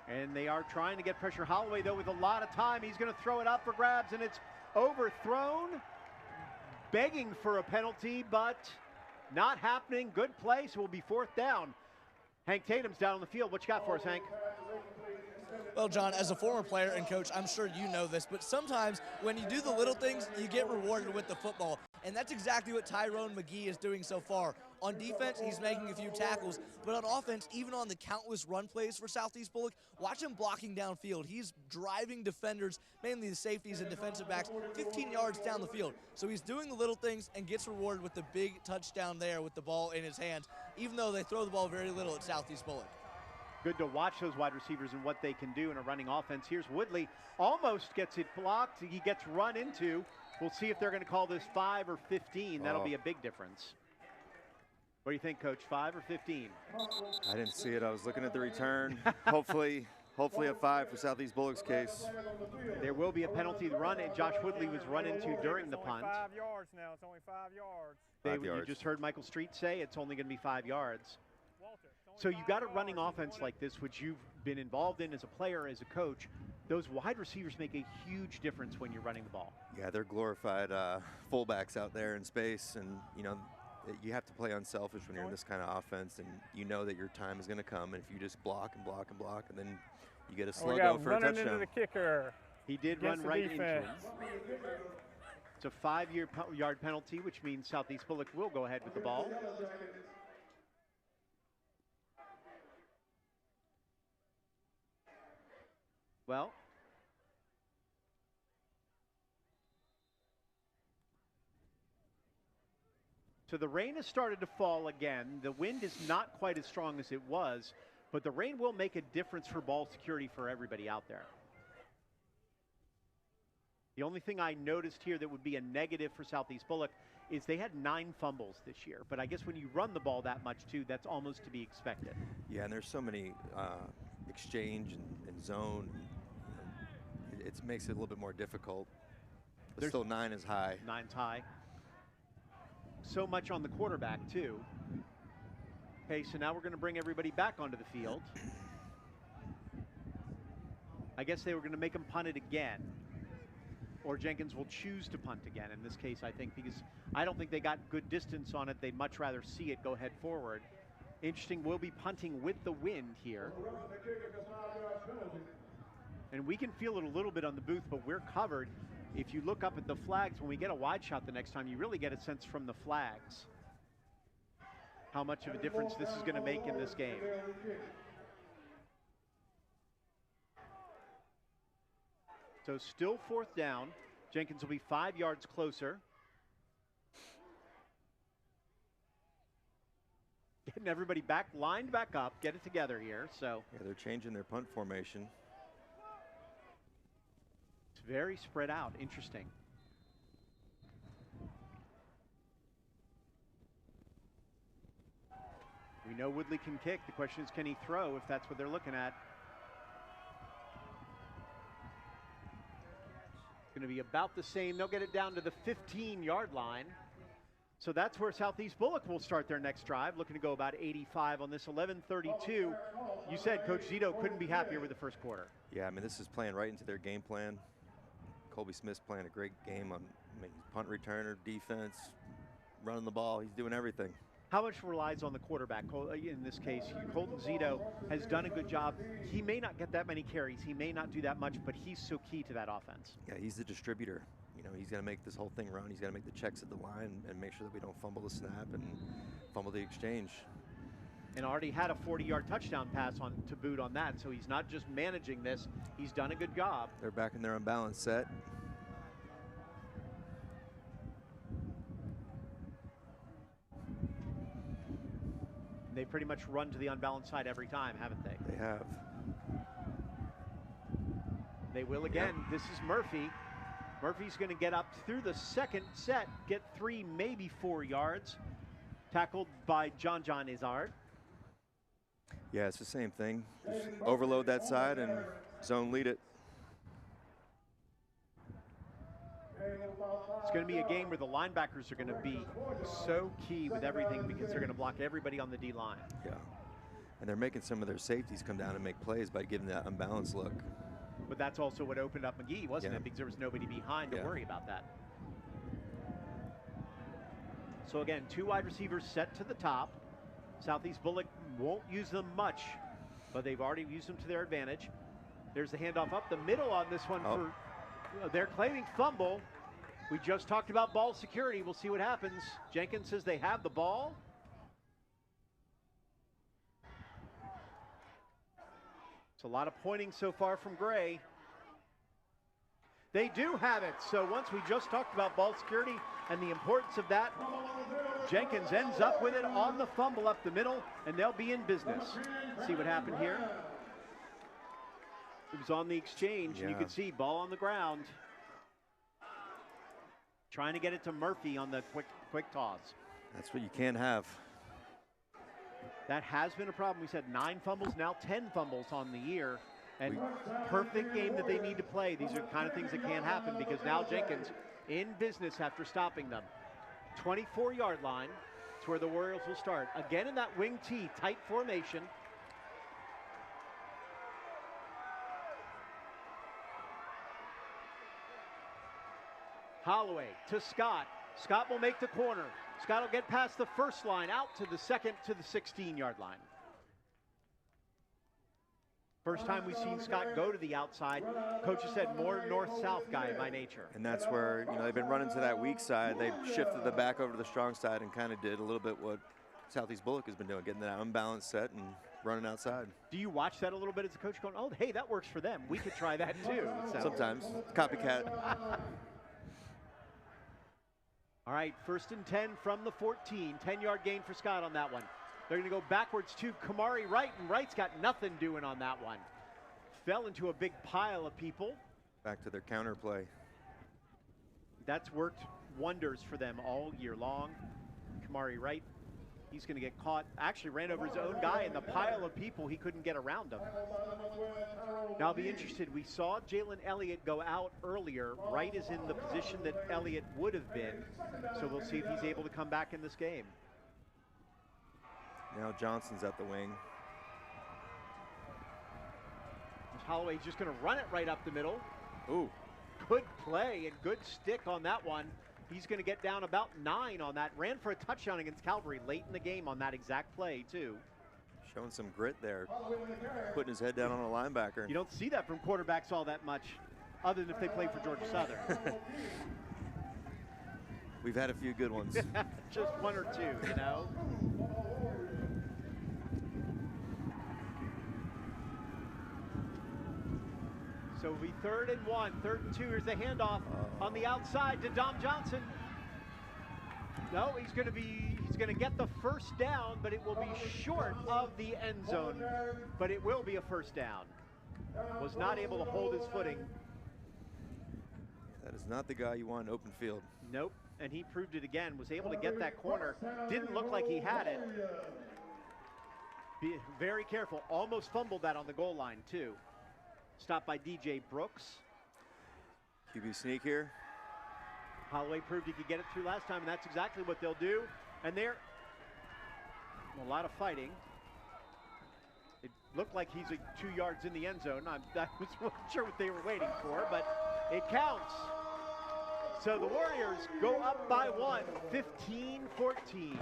And they are trying to get pressure. Holloway, though, with a lot of time. He's going to throw it up for grabs, and it's overthrown. Begging for a penalty, but not happening. Good play, so it will be 4th down. Hank Tatum's down on the field. What you got for us, Hank? Well, John, as a former player and coach, I'm sure you know this, but sometimes when you do the little things, you get rewarded with the football. And that's exactly what Tyrone McGee is doing so far. On defense, he's making a few tackles, but on offense, even on the countless run plays for Southeast Bulloch, watch him blocking downfield. He's driving defenders, mainly the safeties and defensive backs, 15 yards down the field. So he's doing the little things and gets rewarded with the big touchdown there with the ball in his hands, even though they throw the ball very little at Southeast Bulloch. Good to watch those wide receivers and what they can do in a running offense. Here's Woodley, almost gets it blocked. He gets run into. We'll see if they're going to call this 5 or 15. That'll be a big difference. What do you think, Coach, 5 or 15? I didn't see it. I was looking at the return. Hopefully a 5 for Southeast Bulloch's case. There will be a penalty. The run, and Josh Woodley was run into during the punt. 5 yards now. It's only 5 yards. 5 yards. You just heard Michael Street say it's only going to be 5 yards. So you got a running offense like this, which you've been involved in as a player, as a coach. Those wide receivers make a huge difference when you're running the ball. Yeah, they're glorified fullbacks out there in space, and you know you have to play unselfish when you're in this kind of offense, and you know that your time is going to come, and if you just block and block and block, and then you get a slow go for a touchdown. Into the kicker. He did run right into him. It's a 5-yard penalty, which means Southeast Bulloch will go ahead with the ball. Well, So the rain has started to fall again. The wind is not quite as strong as it was, but the rain will make a difference for ball security for everybody out there. The only thing I noticed here that would be a negative for Southeast Bulloch is they had 9 fumbles this year. But I guess when you run the ball that much too, that's almost to be expected. Yeah, and there's so many exchange and zone. It makes it a little bit more difficult. But still 9 is high. 9's high. So much on the quarterback too. Okay, so now we're going to bring everybody back onto the field. I guess they were going to make him punt it again. Or Jenkins will choose to punt again in this case, I think, because I don't think they got good distance on it. They'd much rather see it go head forward. Interesting, we'll be punting with the wind here. And we can feel it a little bit on the booth, but we're covered. If you look up at the flags, when we get a wide shot the next time, you really get a sense from the flags how much of a difference this is going to make in this game. So still 4th down. Jenkins will be 5 yards closer. Getting everybody back, lined back up, get it together here. So yeah, they're changing their punt formation. It's very spread out. Interesting. We know Woodley can kick. The question is, can he throw, if that's what they're looking at? Going to be about the same. They'll get it down to the 15-yard line. So that's where Southeast Bulloch will start their next drive, looking to go about 85 on this 11:32. You said Coach Zito couldn't be happier with the first quarter. Yeah, I mean, this is playing right into their game plan. Colby Smith's playing a great game on punt returner, defense, running the ball. He's doing everything. How much relies on the quarterback? In this case, Colton Zito has done a good job. He may not get that many carries. He may not do that much, but he's so key to that offense. Yeah, he's the distributor. You know, he's got to make this whole thing run. He's got to make the checks at the line and make sure that we don't fumble the snap and fumble the exchange. And already had a 40-yard touchdown pass on to boot on that, so he's not just managing this. He's done a good job. They're back in their unbalanced set. They pretty much run to the unbalanced side every time, haven't they? They have. They will again. Yep. This is Murphy. Murphy's going to get up through the second set, get 3, maybe 4 yards. Tackled by John Izzard. Yeah, it's the same thing. Just overload that side and zone lead it. It's going to be a game where the linebackers are going to be so key with everything because they're going to block everybody on the D-line. Yeah, and they're making some of their safeties come down and make plays by giving that unbalanced look. But that's also what opened up McGee, wasn't it? Because there was nobody behind to worry about that. So again, 2 wide receivers set to the top. Southeast Bulloch won't use them much, but they've already used them to their advantage. There's the handoff up the middle on this one. They're claiming fumble. We just talked about ball security. We'll see what happens. Jenkins says they have the ball. It's a lot of pointing so far from Gray. They do have it. So once we just talked about ball security and the importance of that, Jenkins ends up with it on the fumble up the middle, and they'll be in business. See what happened here. It was on the exchange, and you could see ball on the ground. Trying to get it to Murphy on the quick toss. That's what you can't have. That has been a problem. We said 9 fumbles, now 10 fumbles on the year. And perfect game that they need to play. These are the kind of things that can't happen because now Jenkins in business after stopping them. 24-yard line. It's where the Warriors will start. Again in that wing T, tight formation. Holloway to Scott. Scott will make the corner. Scott will get past the first line, out to the second, to the 16-yard line. First time we've seen Scott go to the outside. Coach has said more north-south guy by nature. And that's where, they've been running to that weak side. They've shifted the back over to the strong side and kind of did a little bit what Southeast Bulloch has been doing, getting that unbalanced set and running outside. Do you watch that a little bit as a coach going, oh, hey, that works for them. We could try that too. Sometimes. Copycat. All right, 1st and 10 from the 14. 10-yard gain for Scott on that one. They're going to go backwards to Kamari Wright, and Wright's got nothing doing on that one. Fell into a big pile of people. Back to their counter play. That's worked wonders for them all year long. Kamari Wright, he's going to get caught. Actually ran over his own guy in the pile of people. He couldn't get around him. Now I'll be interested. We saw Jalen Elliott go out earlier. Wright is in the position that Elliott would have been. So we'll see if he's able to come back in this game. Now Johnson's at the wing. Holloway's just going to run it right up the middle. Ooh. Good play and good stick on that one. He's going to get down about 9 on that. Ran for a touchdown against Calvary late in the game on that exact play, too. Showing some grit there. Putting his head down on a linebacker. You don't see that from quarterbacks all that much, other than if they play for Georgia Southern. We've had a few good ones. Just 1 or 2, you know. So it'll be 3rd and 1, 3rd and 2. Here's the handoff on the outside to Dom Johnson. No, he's going to get the first down, but it will be short of the end zone. But it will be a first down. Was not able to hold his footing. That is not the guy you want in open field. Nope, and he proved it again. Was able to get that corner. Didn't look like he had it. Be very careful. Almost fumbled that on the goal line, too. Stopped by DJ Brooks. QB sneak here. Holloway proved he could get it through last time, and that's exactly what they'll do. And there, a lot of fighting. It looked like he's 2 yards in the end zone. I wasn't sure what they were waiting for, but it counts. So the Warriors go up by 1, 15-14.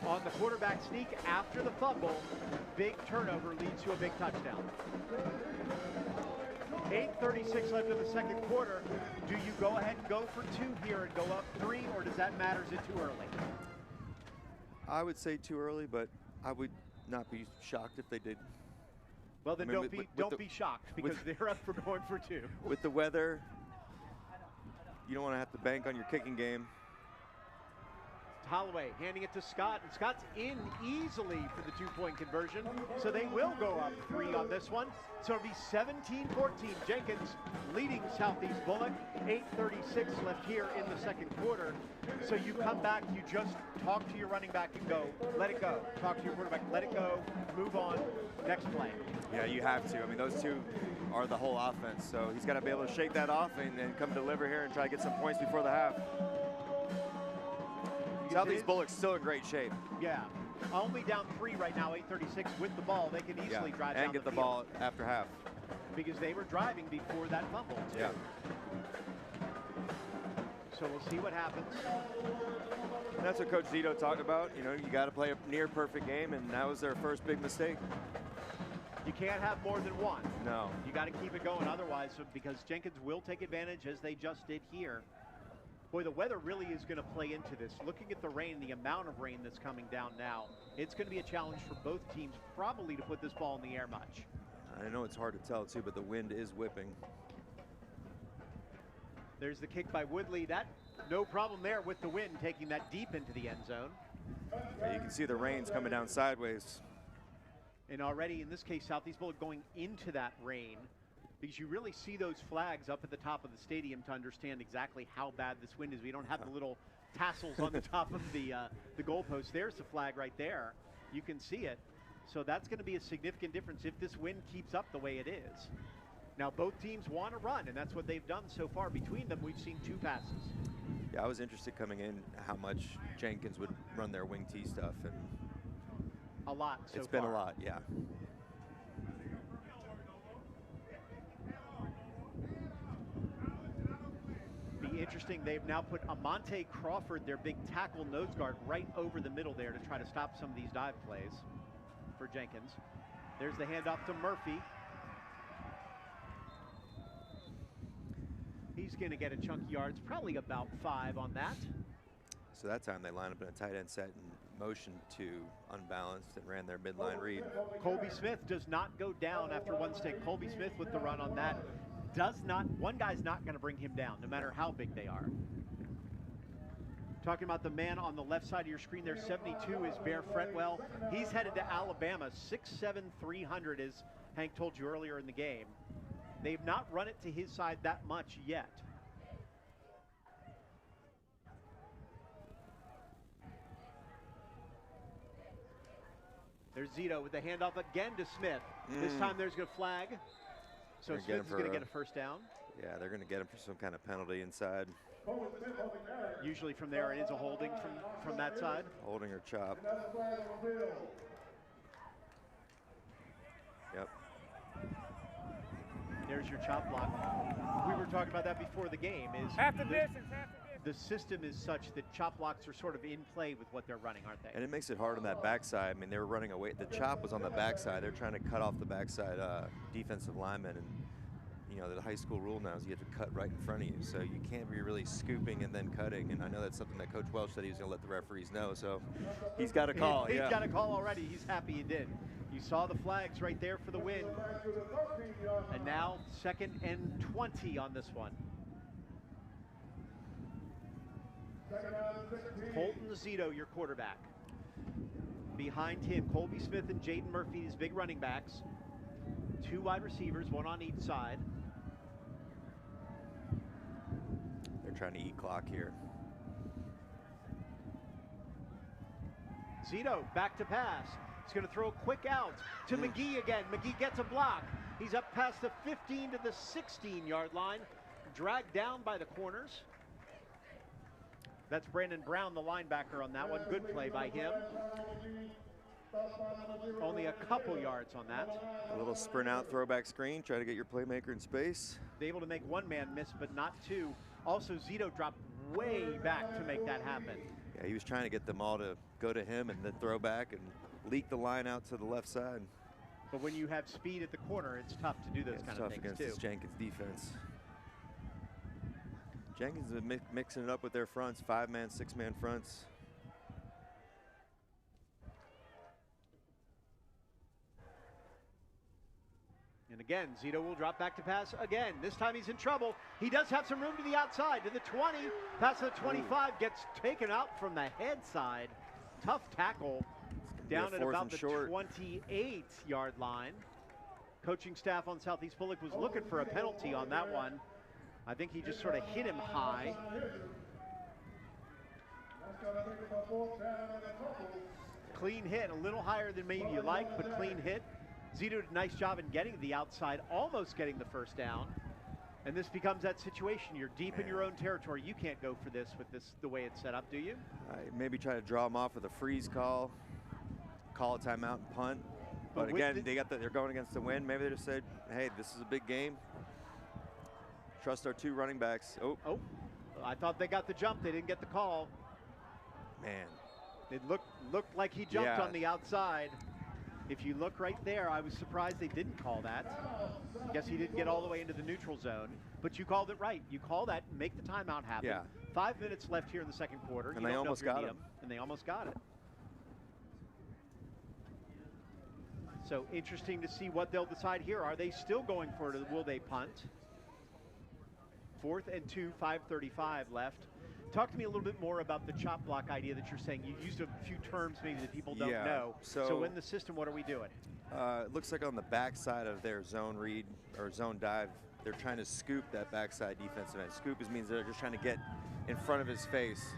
On the quarterback sneak after the fumble, big turnover leads to a big touchdown. 8:36 left in the second quarter. Do you go ahead and go for 2 here and go up 3, or does that matter? Is it too early? I would say too early, but I would not be shocked if they did. Well, then don't be shocked, because they're up for going for 2. With the weather, you don't want to have to bank on your kicking game. Holloway handing it to Scott, and Scott's in easily for the 2-point conversion, so they will go up 3 on this one. So it'll be 17-14. Jenkins leading Southeast Bulloch. 8:36 left here in the second quarter. So you come back, you just talk to your running back and go, let it go. Talk to your quarterback, let it go, move on, next play. Yeah, you have to. I mean, those 2 are the whole offense, so he's got to be able to shake that off and then come deliver here and try to get some points before the half. Southeast Bulloch's still in great shape. Yeah, only down 3 right now, 8:36 with the ball. They can easily drive down and get the field ball after half. because they were driving before that fumble, too. Yeah. So we'll see what happens. That's what Coach Zito talked about. You know, you got to play a near perfect game, and that was their first big mistake. You can't have more than 1. No. You got to keep it going otherwise, because Jenkins will take advantage as they just did here. Boy, the weather really is going to play into this. Looking at the rain, the amount of rain that's coming down now, it's going to be a challenge for both teams probably to put this ball in the air much. I know it's hard to tell, too, but the wind is whipping. There's the kick by Woodley. That, no problem there with the wind taking that deep into the end zone. Yeah, you can see the rain's coming down sideways. And already, in this case, Southeast Bulloch going into that rain, because you really see those flags up at the top of the stadium to understand exactly how bad this wind is. We don't have the little tassels on the top of the goalpost. There's the flag right there. You can see it. So that's going to be a significant difference if this wind keeps up the way it is. Now, both teams want to run, and that's what they've done so far. Between them, we've seen 2 passes. Yeah, I was interested coming in how much Jenkins would run their wing T stuff, and a lot so far. It's been a lot, yeah. Be interesting. They've now put Amante Crawford, their big tackle nose guard, right over the middle there to try to stop some of these dive plays for Jenkins. There's the handoff to Murphy. He's going to get a chunk of yards, probably about 5 on that. So that time they lined up in a tight end set and motioned to unbalanced and ran their midline read. Colby Smith does not go down after 1 stick. Colby Smith with the run on that. Does not, one guy's not going to bring him down, no matter how big they are. Talking about the man on the left side of your screen there, 72 is Bear Fretwell. He's headed to Alabama, 6'7", 300, as Hank told you earlier in the game. They've not run it to his side that much yet. There's Zito with the handoff again to Smith. This time there's a flag. So Smith is going to get a first down. Yeah, they're going to get him for some kind of penalty inside. Usually from there it is a holding from that side. Holding or chop. Yep. There's your chop block. We were talking about that before the game. Is half the distance. The system is such that chop blocks are sort of in play with what they're running, aren't they? And it makes it hard on that backside. I mean, they were running away. The chop was on the backside. They're trying to cut off the backside defensive lineman. And, you know, the high school rule now is you have to cut right in front of you. So you can't be really scooping and then cutting. And I know that's something that Coach Welch said he was going to let the referees know. So he's got a call. He's got a call already. He's happy he did. You saw the flags right there for the win. And now 2nd and 20 on this one. Colton Zito, your quarterback. Behind him, Colby Smith and Jaden Murphy, his big running backs. 2 wide receivers, 1 on each side. They're trying to eat clock here. Zito back to pass. He's going to throw a quick out to McGee again. McGee gets a block. He's up past the 15 to the 16-yard line. Dragged down by the corners. That's Brandon Brown, the linebacker on that one. Good play by him. Only a couple yards on that. A little sprint out throwback screen. Try to get your playmaker in space. They're able to make 1 man miss, but not 2. Also, Zito dropped way back to make that happen. Yeah, he was trying to get them all to go to him and then throw back and leak the line out to the left side. But when you have speed at the corner, it's tough to do those kind of things against too. this Jenkins defense. Jenkins has been mixing it up with their fronts, 5-man, 6-man fronts. And again, Zito will drop back to pass again. This time he's in trouble. He does have some room to the outside, to the 20, past the 25, gets taken out from the head side. Tough tackle down at about the 28-yard line. Coaching staff on Southeast Bulloch was looking for a penalty on that one. I think he just sort of hit him high. Clean hit, a little higher than maybe you like, but clean hit. Zito did a nice job in getting to the outside, almost getting the first down. And this becomes that situation. You're deep in your own territory. You can't go for this with the way it's set up, do you? Maybe try to draw them off with a freeze call a timeout and punt. But again, they're going against the wind. Maybe they just said, hey, this is a big game. Trust our 2 running backs. Oh, I thought they got the jump. They didn't get the call. Man. It looked like he jumped on the outside. If you look right there, I was surprised they didn't call that. I guess he didn't get all the way into the neutral zone. But you called it right. You call that, make the timeout happen. Yeah. 5 minutes left here in the 2nd quarter. And they almost got him. And they almost got it. So interesting to see what they'll decide here. Are they still going for it, or will they punt? 4th and 2, 5:35 left. Talk to me a little bit more about the chop block idea that you're saying. You used a few terms maybe that people don't know. So in the system, what are we doing? It looks like on the backside of their zone read or zone dive, they're trying to scoop that backside defensive end. Scoop means they're just trying to get in front of his face.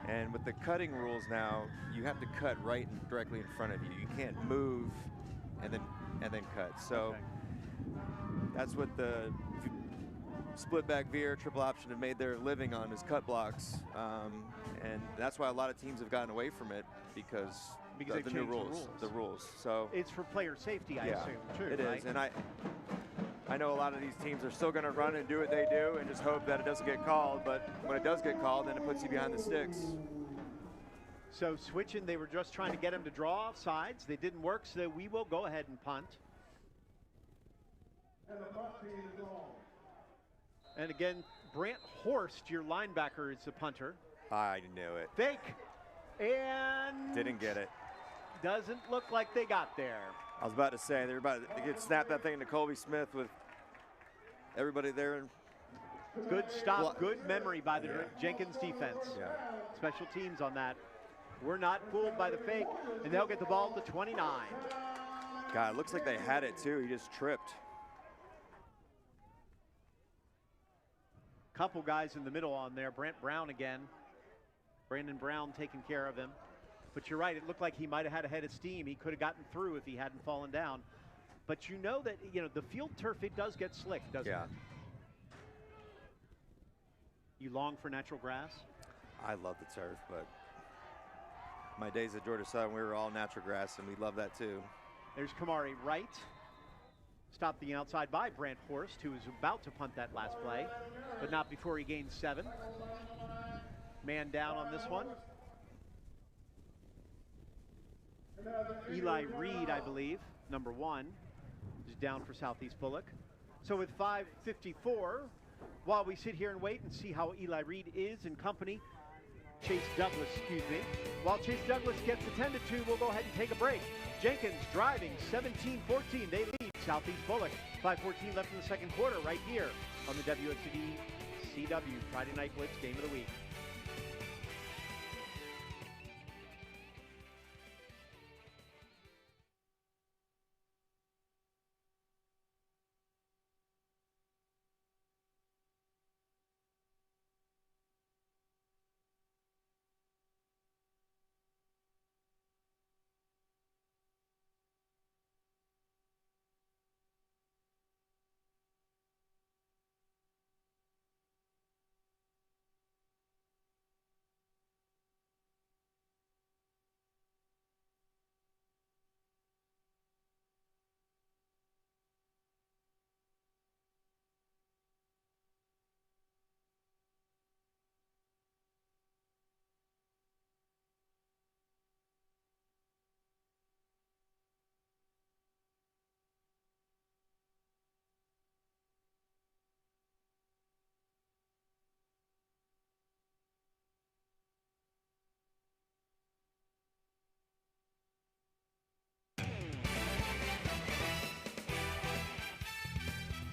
And with the cutting rules now, you have to cut right and directly in front of you. You can't move and then cut. So that's what the split back veer, triple option have made their living on, is cut blocks. And that's why a lot of teams have gotten away from it because of the new rules. The rules. So it's for player safety, I assume, too. It is. And I know a lot of these teams are still going to run and do what they do and just hope that it doesn't get called. But when it does get called, then it puts you behind the sticks. So switching, they were just trying to get him to draw off sides. They didn't work, so we will go ahead and punt. And the punt team is on. And again, Brant Horst, your linebacker, is the punter. I knew it. Fake. And didn't get it. Doesn't look like they got there. I was about to say, they're about to snap that thing to Colby Smith with everybody there Good stop, good memory by the Jenkins defense. Yeah. Special teams on that. We're not fooled by the fake, and they'll get the ball to 29. God, it looks like they had it too. He just tripped. Couple guys in the middle on there. Brent Brown again. Brandon Brown taking care of him. But you're right, it looked like he might have had a head of steam. He could have gotten through if he hadn't fallen down. But you know that, the field turf, it does get slick, doesn't it? You long for natural grass? I love the turf, but my days at Georgia Southern, we were all natural grass, and we love that too. There's Kamari Wright. Stopped the outside by Brant Horst, who was about to punt that last play, but not before he gained 7. Man down on this one. Eli Reed, I believe, number 1, is down for Southeast Bulloch. So with 5:54, while we sit here and wait and see how Eli Reed is in company, Chase Douglas, while Chase Douglas gets attended to, we'll go ahead and take a break. Jenkins driving 17-14. They lead Southeast Bulloch. 5:14 left in the second quarter right here on the WSAV CW Friday Night Blitz Game of the Week.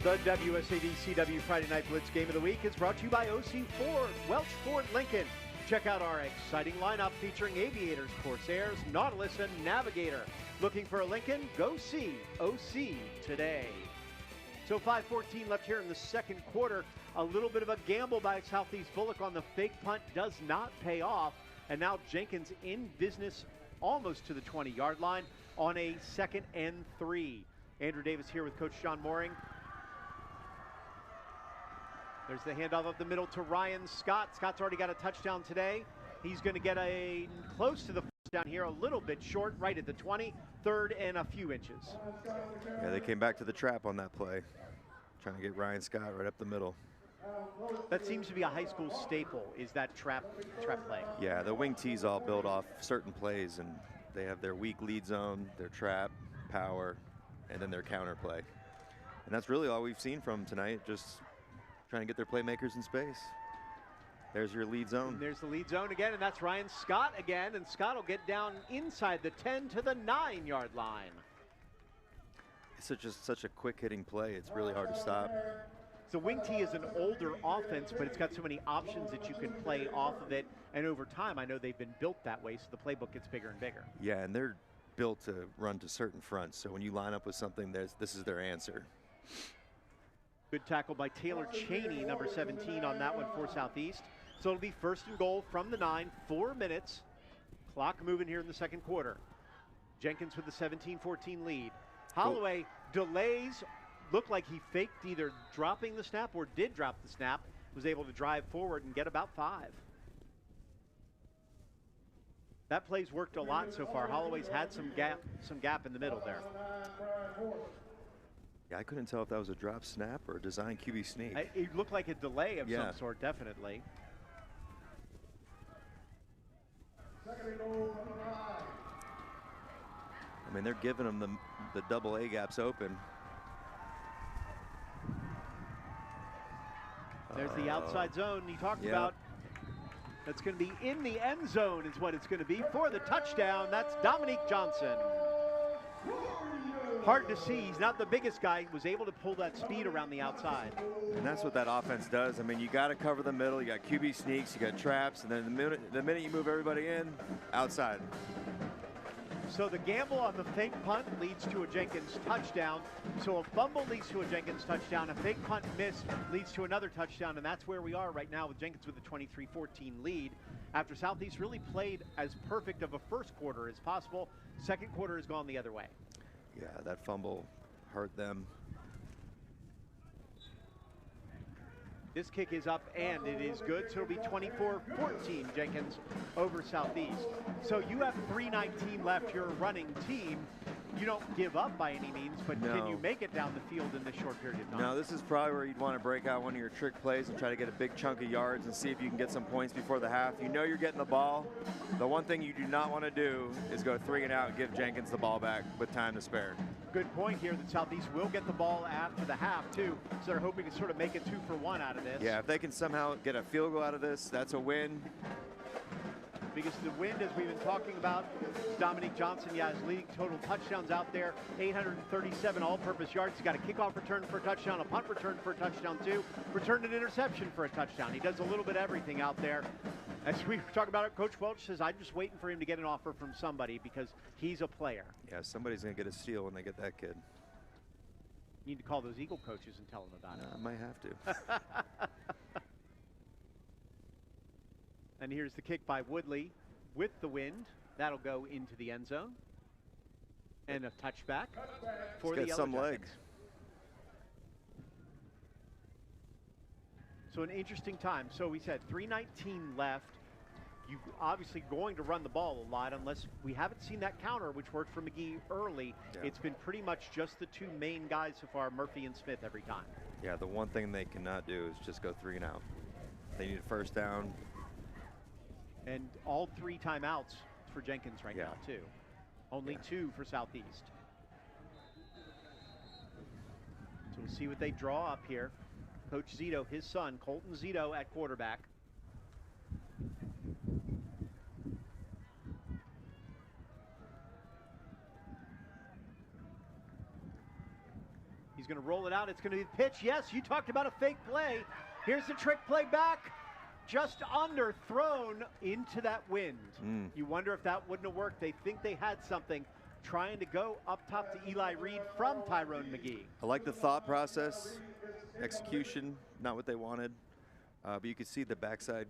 The WSAV CW Friday Night Blitz Game of the Week is brought to you by OC Ford, Welch Ford Lincoln. Check out our exciting lineup featuring Aviators, Corsairs, Nautilus, and Navigator. Looking for a Lincoln? Go see OC today. So 5:14 left here in the second quarter. A little bit of a gamble by Southeast Bulloch on the fake punt does not pay off. And now Jenkins in business almost to the 20-yard line on a 2nd and 3. Andrew Davis here with Coach John Mooring. There's the handoff up the middle to Ryan Scott. Scott's already got a touchdown today. He's going to get a close to the first down here, a little bit short, right at the 20, 3rd and a few inches. Yeah, they came back to the trap on that play, trying to get Ryan Scott right up the middle. That seems to be a high school staple, is that trap play. Yeah, the wing tees all build off certain plays, and they have their weak lead zone, their trap, power, and then their counter play. And that's really all we've seen from tonight, just trying to get their playmakers in space. There's your lead zone. And there's the lead zone again, and that's Ryan Scott again, and Scott will get down inside the 10 to the 9-yard line. It's such a quick hitting play. It's really hard to stop. So wing tee is an older offense, but it's got so many options that you can play off of it. And over time, I know they've been built that way, so the playbook gets bigger and bigger. Yeah, and they're built to run to certain fronts. So when you line up with something, this is their answer. Good tackle by Taylor Cheney, number 17 on that one for Southeast. So it'll be 1st and goal from the 9, 4 minutes. Clock moving here in the second quarter. Jenkins with the 17-14 lead. Holloway delays, looked like he faked either dropping the snap or did drop the snap. Was able to drive forward and get about 5. That play's worked a lot so far. Holloway's had some gap in the middle there. Yeah, I couldn't tell if that was a drop snap or a design QB sneak. It looked like a delay of some sort, definitely. I mean, they're giving them the double A gaps open. There's the outside zone you talked about. That's going to be in the end zone is what it's going to be for the touchdown. That's Dominique Johnson. hard to see. He's not the biggest guy. He was able to pull that speed around the outside. And that's what that offense does. I mean, you got to cover the middle. You got QB sneaks, you got traps, and then the minute you move everybody in, outside. So the gamble on the fake punt leads to a Jenkins touchdown. So a fumble leads to a Jenkins touchdown. A fake punt miss leads to another touchdown. And that's where we are right now with Jenkins with a 23-14 lead. After Southeast really played as perfect of a first quarter as possible, second quarter has gone the other way. Yeah, that fumble hurt them. This kick is up and it is good, so it'll be 24-14 Jenkins over Southeast. So you have 3:19 left, you're a running team. You don't give up by any means, but No. can you make it down the field in this short period of time? No, this is probably where you'd want to break out one of your trick plays and try to get a big chunk of yards and see if you can get some points before the half. You know you're getting the ball. The one thing you do not want to do is go 3 and out and give Jenkins the ball back with time to spare. Good point here that Southeast will get the ball after the half too, so they're hoping to sort of make it 2 for 1 out of this. Yeah, if they can somehow get a field goal out of this, that's a win. Because the wind, as we've been talking about, Dominique Johnson, yeah, is leading total touchdowns out there, 837 all-purpose yards. He's got a kickoff return for a touchdown, a punt return for a touchdown too, returned an interception for a touchdown. He does a little bit of everything out there. As we were talking about it, Coach Welch says, I'm just waiting for him to get an offer from somebody because he's a player. Yeah, somebody's going to get a steal when they get that kid. You need to call those Eagle coaches and tell them about it. I might have to. And here's the kick by Woodley with the wind. That'll go into the end zone. And a touchback for the He's got some Yellow leg. Jackets. So an interesting time. So we said 3:19 left. You obviously going to run the ball a lot unless we haven't seen that counter, which worked for McGee early. Yeah. It's been pretty much just the 2 main guys so far, Murphy and Smith, every time. Yeah, the one thing they cannot do is just go 3 and out. They need a first down. And all 3 timeouts for Jenkins right Yeah. now, too. Only 2 for Southeast. So we'll see what they draw up here. Coach Zito, his son, Colton Zito at quarterback. He's going to roll it out. It's going to be the pitch. Yes, you talked about a fake play. Here's the trick play back. Just underthrown into that wind. You wonder if that wouldn't have worked. They think they had something trying to go up top to Eli Reed from Tyrone McGee. I like the thought process, execution, not what they wanted. But you could see the backside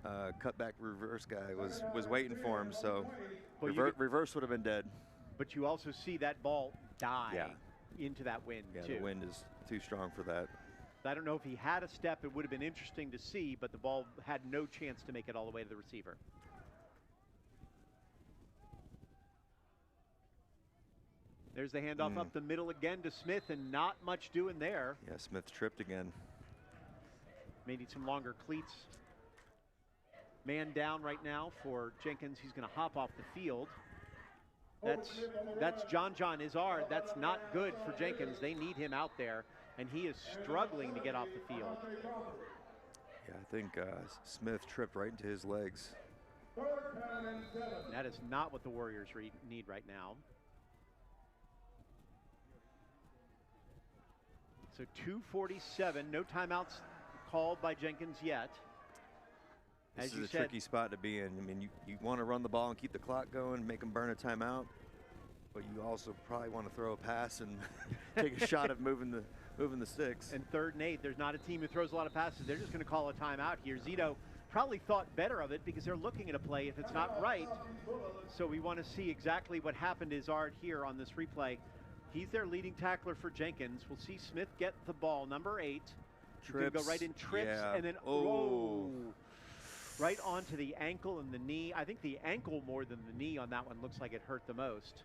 cutback reverse guy was waiting for him, so Well, reverse would have been dead. But you also see that ball die into that wind, Yeah, too. the wind is too strong for that. I don't know if he had a step. It would have been interesting to see, but the ball had no chance to make it all the way to the receiver. There's the handoff up the middle again to Smith, and not much doing there. Yeah, Smith tripped again. May need some longer cleats. Man down right now for Jenkins. He's going to hop off the field. That's John Izzard. That's not good for Jenkins. They need him out there, and he is struggling to get off the field. Yeah, I think Smith tripped right into his legs. That is not what the Warriors need right now. So 2:47, no timeouts called by Jenkins yet. This is a tricky spot to be in. I mean, you want to run the ball and keep the clock going, make them burn a timeout, but you also probably want to throw a pass and take a shot at moving the sticks. And 3rd and 8, there's not a team who throws a lot of passes. They're just going to call a timeout here. Zito probably thought better of it because they're looking at a play if it's not right. So we want to see exactly what happened to Izzard here on this replay. He's their leading tackler for Jenkins. We'll see Smith get the ball, number 8. He's going to go right in trips, and then right onto the ankle and the knee. I think the ankle more than the knee on that one looks like it hurt the most.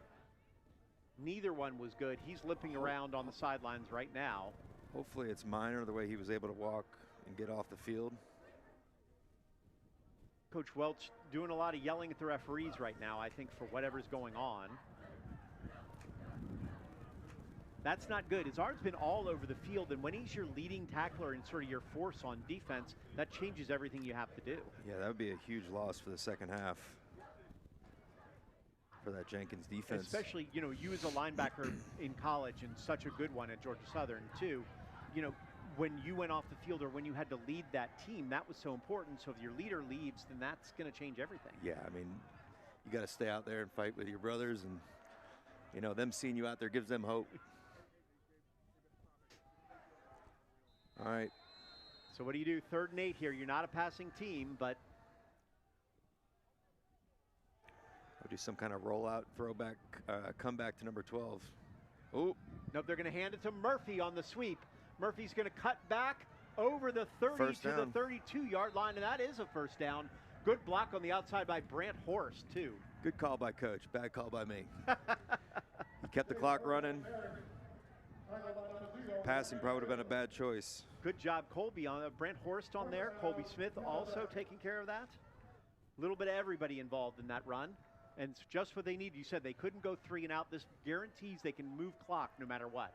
Neither one was good. He's limping around on the sidelines right now. Hopefully it's minor the way he was able to walk and get off the field. Coach Welch doing a lot of yelling at the referees right now, I think, for whatever's going on. That's not good. Izzard's been all over the field, and when he's your leading tackler and sort of your force on defense, that changes everything you have to do. Yeah, that would be a huge loss for the second half. for that Jenkins defense. Especially, you know, you as a linebacker in college and such a good one at Georgia Southern too, you know, when you went off the field or when you had to lead that team, that was so important. So if your leader leaves, then that's going to change everything. Yeah, I mean, you got to stay out there and fight with your brothers, and, you know, them seeing you out there gives them hope. All right. So what do you do? 3rd and 8 here. You're not a passing team, but I'll do some kind of rollout, throwback, comeback to number 12. Oh. nope, they're going to hand it to Murphy on the sweep. Murphy's going to cut back over the 30 to the 32-yard line, and that is a first down. Good block on the outside by Brant Horst, too. Good call by Coach. Bad call by me. He kept the clock running. Passing probably would have been a bad choice. Good job, Colby, on Brant Horst on there. Colby Smith also taking care of that. A little bit of everybody involved in that run, and it's just what they need. You said they couldn't go 3 and out. This guarantees they can move clock no matter what.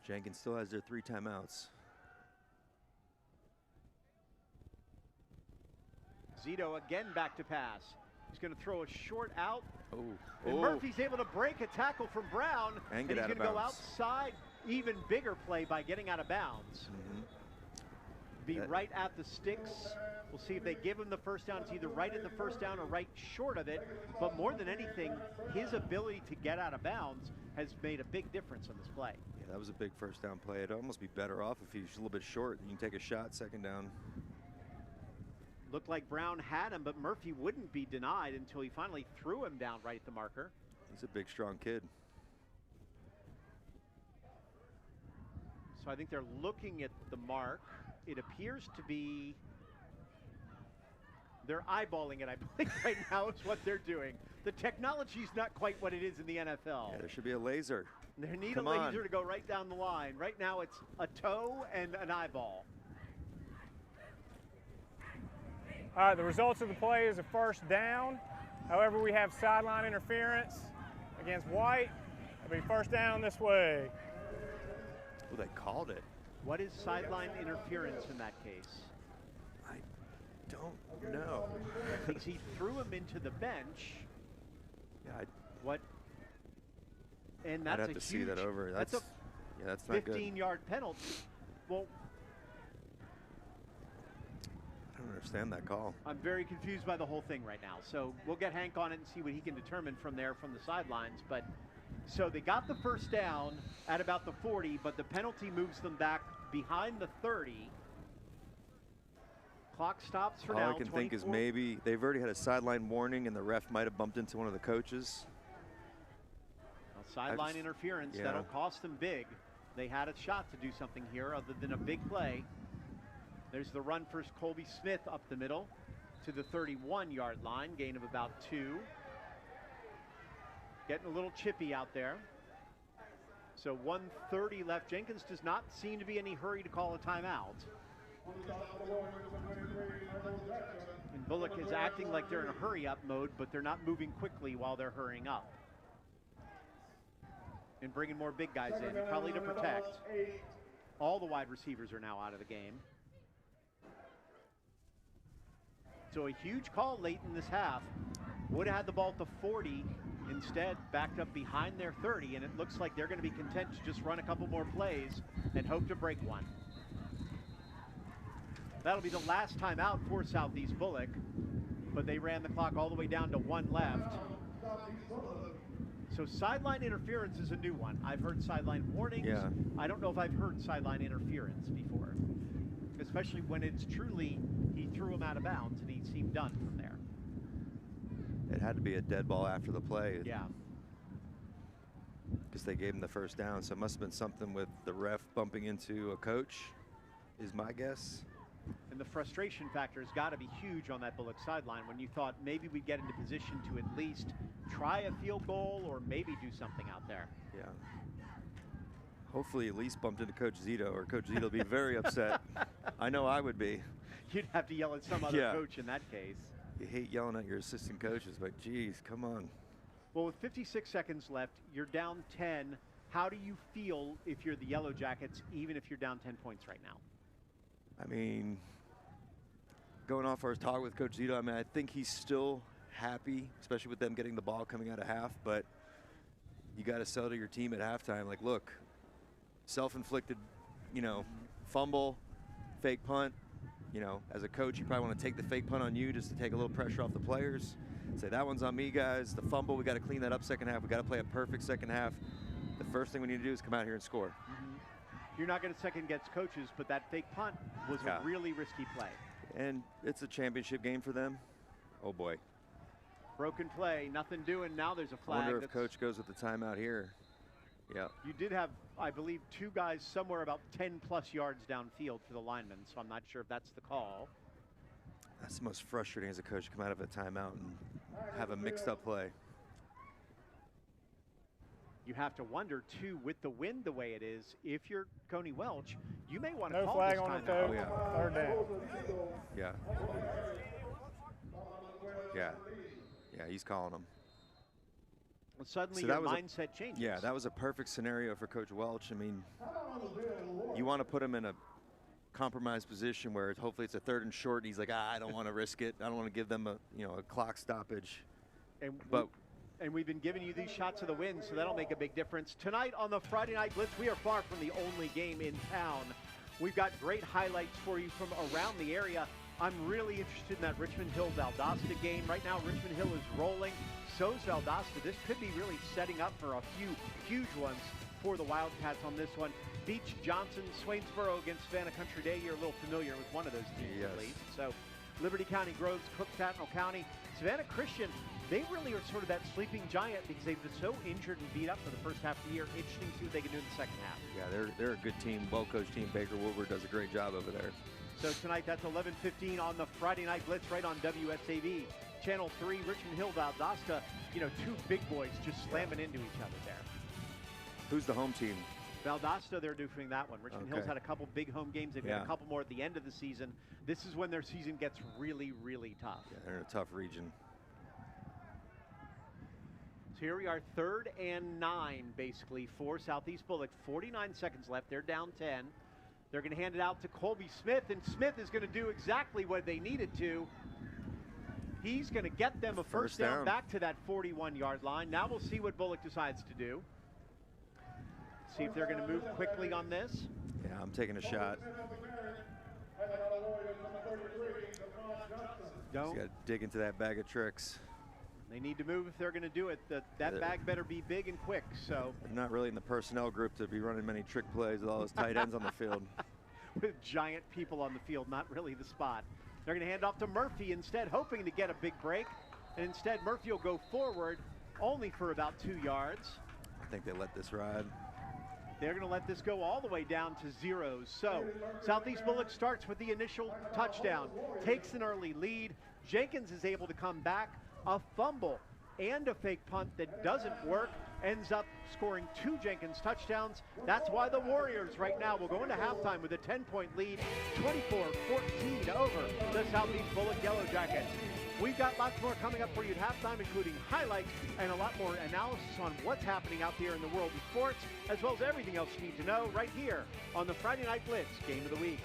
Jenkins still has their 3 timeouts. Zito again back to pass. He's going to throw a short out. Oh, And Murphy's able to break a tackle from Brown. And he's get out going of to go bounds. outside. Even bigger play by getting out of bounds. Be right at the sticks. We'll see if they give him the first down. It's either right at the first down or right short of it. But more than anything, his ability to get out of bounds has made a big difference on this play. Yeah, that was a big first down play. It'd almost be better off if he's a little bit short. You can take a shot, 2nd down. Looked like Brown had him, but Murphy wouldn't be denied until he finally threw him down right at the marker. He's a big, strong kid. So I think they're looking at the mark. It appears to be, they're eyeballing it, I believe, right now is what they're doing. The technology's not quite what it is in the NFL. Yeah, there should be a laser. They need Come a laser on. to go right down the line. Right now it's a toe and an eyeball. All right, the results of the play is a first down. However, we have sideline interference against White. It'll be first down this way. Oh, they called it. What is sideline interference in that case? I don't know. Because he threw him into the bench. Yeah, What? And I'd that's have a to huge, see that over. That's a yeah, that's not good. 15-yard penalty. Well, I don't understand that call. I'm very confused by the whole thing right now. So we'll get Hank on it and see what he can determine from there from the sidelines. But so they got the first down at about the 40, but the penalty moves them back behind the 30. Clock stops for now. All I can think is maybe they've already had a sideline warning and the ref might have bumped into one of the coaches. Well, sideline interference, yeah. that'll cost them big. They had a shot to do something here other than a big play. There's the run for Colby Smith up the middle to the 31-yard line, gain of about 2. Getting a little chippy out there. So 1:30 left. Jenkins does not seem to be in any hurry to call a timeout. And Bulloch is acting like they're in a hurry-up mode, but they're not moving quickly while they're hurrying up. And bringing more big guys in, probably to protect. All the wide receivers are now out of the game. So a huge call late in this half. Would have had the ball at the 40, instead backed up behind their 30, and it looks like they're going to be content to just run a couple more plays and hope to break one. That'll be the last time out for Southeast Bulloch, but they ran the clock all the way down to 1 left. So sideline interference is a new one. I've heard sideline warnings. Yeah. I don't know if I've heard sideline interference before, especially when it's truly he threw him out of bounds and he seemed done from there. It had to be a dead ball after the play. Yeah. Because they gave him the first down, so it must have been something with the ref bumping into a coach, is my guess. And the frustration factor has got to be huge on that Bulloch sideline when you thought maybe we'd get into position to at least try a field goal or maybe do something out there. Yeah. Hopefully at least bumped into Coach Zito, or Coach Zito will be very upset. I know I would be. You'd have to yell at some other Yeah. coach in that case. You hate yelling at your assistant coaches, but geez, come on. Well, with 56 seconds left, you're down 10. How do you feel if you're the Yellow Jackets, even if you're down 10 points right now? I mean, going off our talk with Coach Zito, I mean, I think he's still happy, especially with them getting the ball coming out of half, but you got to sell to your team at halftime. Like, look, self-inflicted, you know, fumble, fake punt. You know, as a coach, you probably want to take the fake punt on you just to take a little pressure off the players. Say, that one's on me, guys. The fumble, we got to clean that up second half. We got to play a perfect second half. The first thing we need to do is come out here and score. You're not going to second-guess coaches, but that fake punt was a really risky play. And it's a championship game for them. Oh, boy. Broken play, nothing doing. Now there's a flag. I wonder if Coach goes with the timeout here. Yeah. You did have, I believe, 2 guys somewhere about 10-plus yards downfield for the linemen, so I'm not sure if that's the call. That's the most frustrating as a coach to come out of a timeout and have a mixed-up play. You have to wonder, too, with the wind the way it is, if you're Coney Welch, you may want to No call flag this on timeout. the toe. Oh, yeah. Third down. Yeah. Yeah. Yeah, he's calling them. Well, suddenly So your that was mindset changes. Yeah, that was a perfect scenario for Coach Welch. I mean, you want to put him in a compromised position where hopefully it's a 3rd and short, and he's like, I don't want to risk it. I don't want to give them a clock stoppage. And we've been giving you these shots of the wind, so that'll make a big difference. Tonight on the Friday Night Blitz, we are far from the only game in town. We've got great highlights for you from around the area. I'm really interested in that Richmond Hill-Valdosta game. Right now, Richmond Hill is rolling. So's Valdosta. This could be really setting up for a few huge ones for the Wildcats on this one. Beach, Johnson, Swainsboro against Savannah Country Day. You're a little familiar with one of those teams at least. So Liberty County, Groves, Cook, Tattnall County. Savannah Christian, they really are sort of that sleeping giant because they've been so injured and beat up for the first half of the year. Interesting to see what they can do in the second half. Yeah, they're a good team, well-coached team. Baker Woodward does a great job over there. So tonight, that's 11:15 on the Friday Night Blitz right on WSAV. Channel 3, Richmond Hill, Valdosta. You know, 2 big boys just slamming into each other there. Who's the home team? Valdosta, they're doing that one. Richmond Hill's had a couple big home games. They've got a couple more at the end of the season. This is when their season gets really, really tough. Yeah, they're in a tough region. So here we are, 3rd and 9, basically, for Southeast Bulloch. 49 seconds left. They're down 10. They're going to hand it out to Colby Smith, and Smith is going to do exactly what they needed to. He's going to get them a first down back to that 41-yard line. Now we'll see what Bulloch decides to do. See if they're going to move quickly on this. Yeah, I'm taking a shot. Don't. He's got to dig into that bag of tricks. They need to move if they're going to do it. That bag better be big and quick. So they're not really in the personnel group to be running many trick plays with all those tight ends on the field. With giant people on the field, not really the spot. They're going to hand off to Murphy instead, hoping to get a big break. And instead, Murphy will go forward only for about 2 yards. I think they let this ride. They're going to let this go all the way down to 0. So Southeast Bulloch starts with the initial touchdown, takes an early lead. Jenkins is able to come back. A fumble and a fake punt that doesn't work ends up scoring 2 Jenkins touchdowns. That's why the Warriors right now will go into halftime with a 10-point lead, 24-14 over the Southeast Bulloch Yellow Jackets. We've got lots more coming up for you at halftime, including highlights and a lot more analysis on what's happening out there in the world of sports, as well as everything else you need to know right here on the Friday Night Blitz Game of the Week.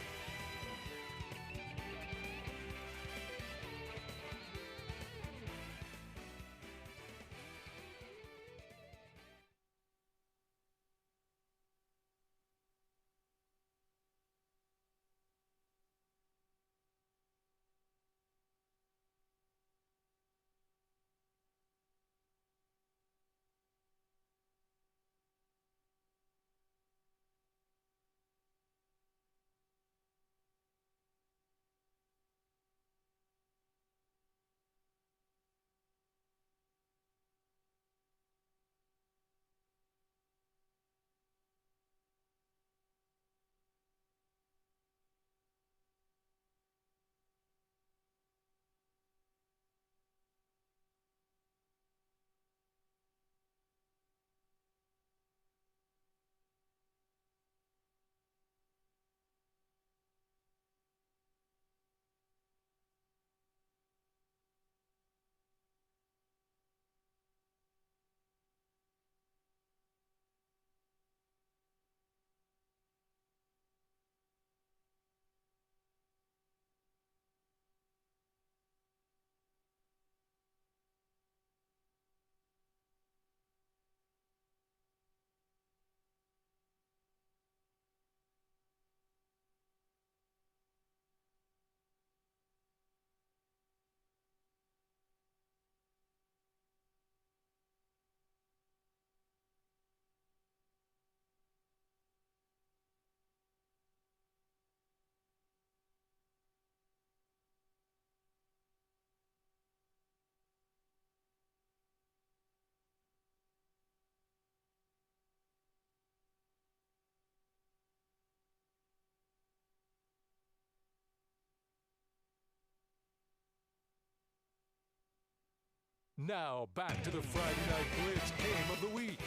Now back to the Friday Night Blitz Game of the Week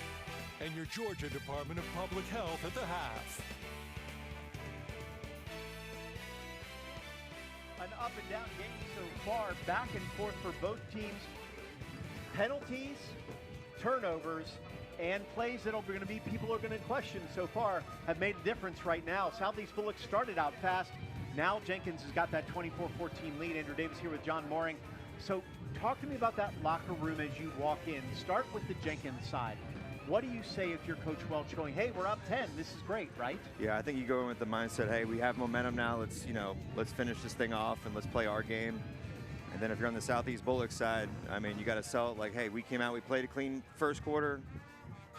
and your Georgia Department of Public Health at the half. An up and down game so far, back and forth for both teams. Penalties, turnovers, and plays that are going to be people are going to question so far have made a difference right now. Southeast Bulloch started out fast. Now Jenkins has got that 24-14 lead. Andrew Davis here with John Mooring. So talk to me about that locker room as you walk in. Start with the Jenkins side. What do you say if you're Coach Welch going, hey, we're up 10, this is great, right? Yeah, I think you go in with the mindset, hey, we have momentum now. Let's finish this thing off and let's play our game. And then if you're on the Southeast Bulloch side, I mean, you got to sell it like, hey, we came out, we played a clean first quarter,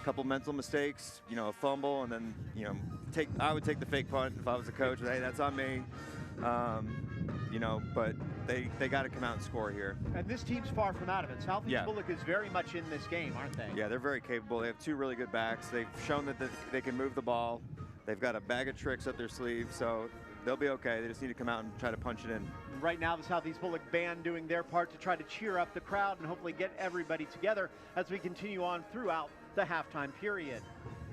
a couple mental mistakes, a fumble, and then, I would take the fake punt if I was the coach. Hey, that's on me. But they got to come out and score here. And this team's far from out of it. Southeast Bulloch is very much in this game, aren't they? Yeah, they're very capable. They have two really good backs. They've shown that they can move the ball. They've got a bag of tricks up their sleeve, so they'll be okay. They just need to come out and try to punch it in. Right now, the Southeast Bulloch band doing their part to try to cheer up the crowd and hopefully get everybody together as we continue on throughout the halftime period.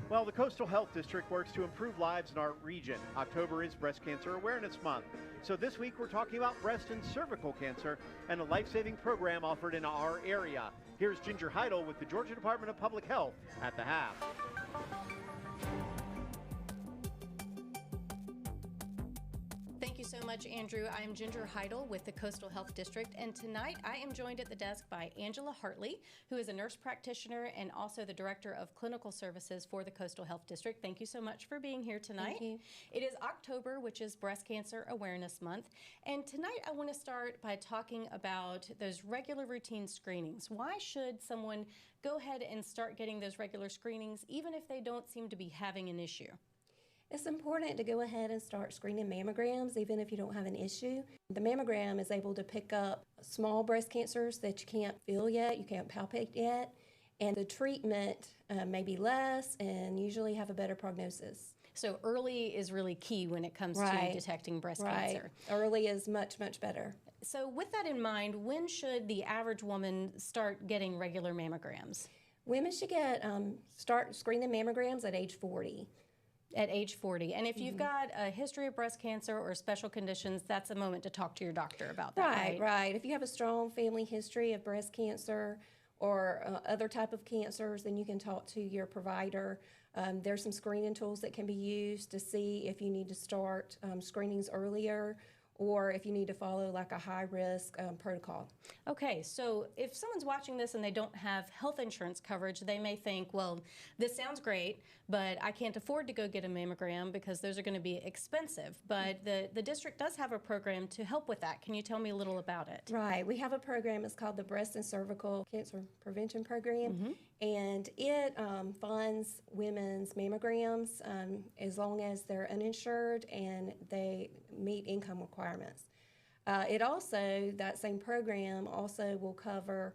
Well, the Coastal Health District works to improve lives in our region. October is Breast Cancer Awareness Month. So this week we're talking about breast and cervical cancer and a life-saving program offered in our area. Here's Ginger Heidel with the Georgia Department of Public Health at the half. Thank you so much, Andrew. I am Ginger Heidel with the Coastal Health District, and tonight I am joined at the desk by Angela Hartley, who is a nurse practitioner and also the Director of Clinical Services for the Coastal Health District. Thank you so much for being here tonight. Thank you. It is October, which is Breast Cancer Awareness Month, and tonight I want to start by talking about those regular routine screenings. Why should someone go ahead and start getting those regular screenings even if they don't seem to be having an issue? It's important to go ahead and start screening mammograms even if you don't have an issue. The mammogram is able to pick up small breast cancers that you can't feel yet, you can't palpate yet, and the treatment may be less and usually have a better prognosis. So early is really key when it comes to detecting breast cancer. Early is much, much better. So with that in mind, when should the average woman start getting regular mammograms? Women should start screening mammograms at age 40. At age 40. And if you've got a history of breast cancer or special conditions, that's a moment to talk to your doctor about that, right? Right. If you have a strong family history of breast cancer or other type of cancers, then you can talk to your provider. There's some screening tools that can be used to see if you need to start screenings earlier or if you need to follow like a high-risk protocol. Okay, so if someone's watching this and they don't have health insurance coverage, they may think, well, this sounds great, but I can't afford to go get a mammogram because those are going to be expensive. But the district does have a program to help with that. Can you tell me a little about it? Right, we have a program, it's called the Breast and Cervical Cancer Prevention Program, and it funds women's mammograms as long as they're uninsured and they meet income requirements. It also, that same program also will cover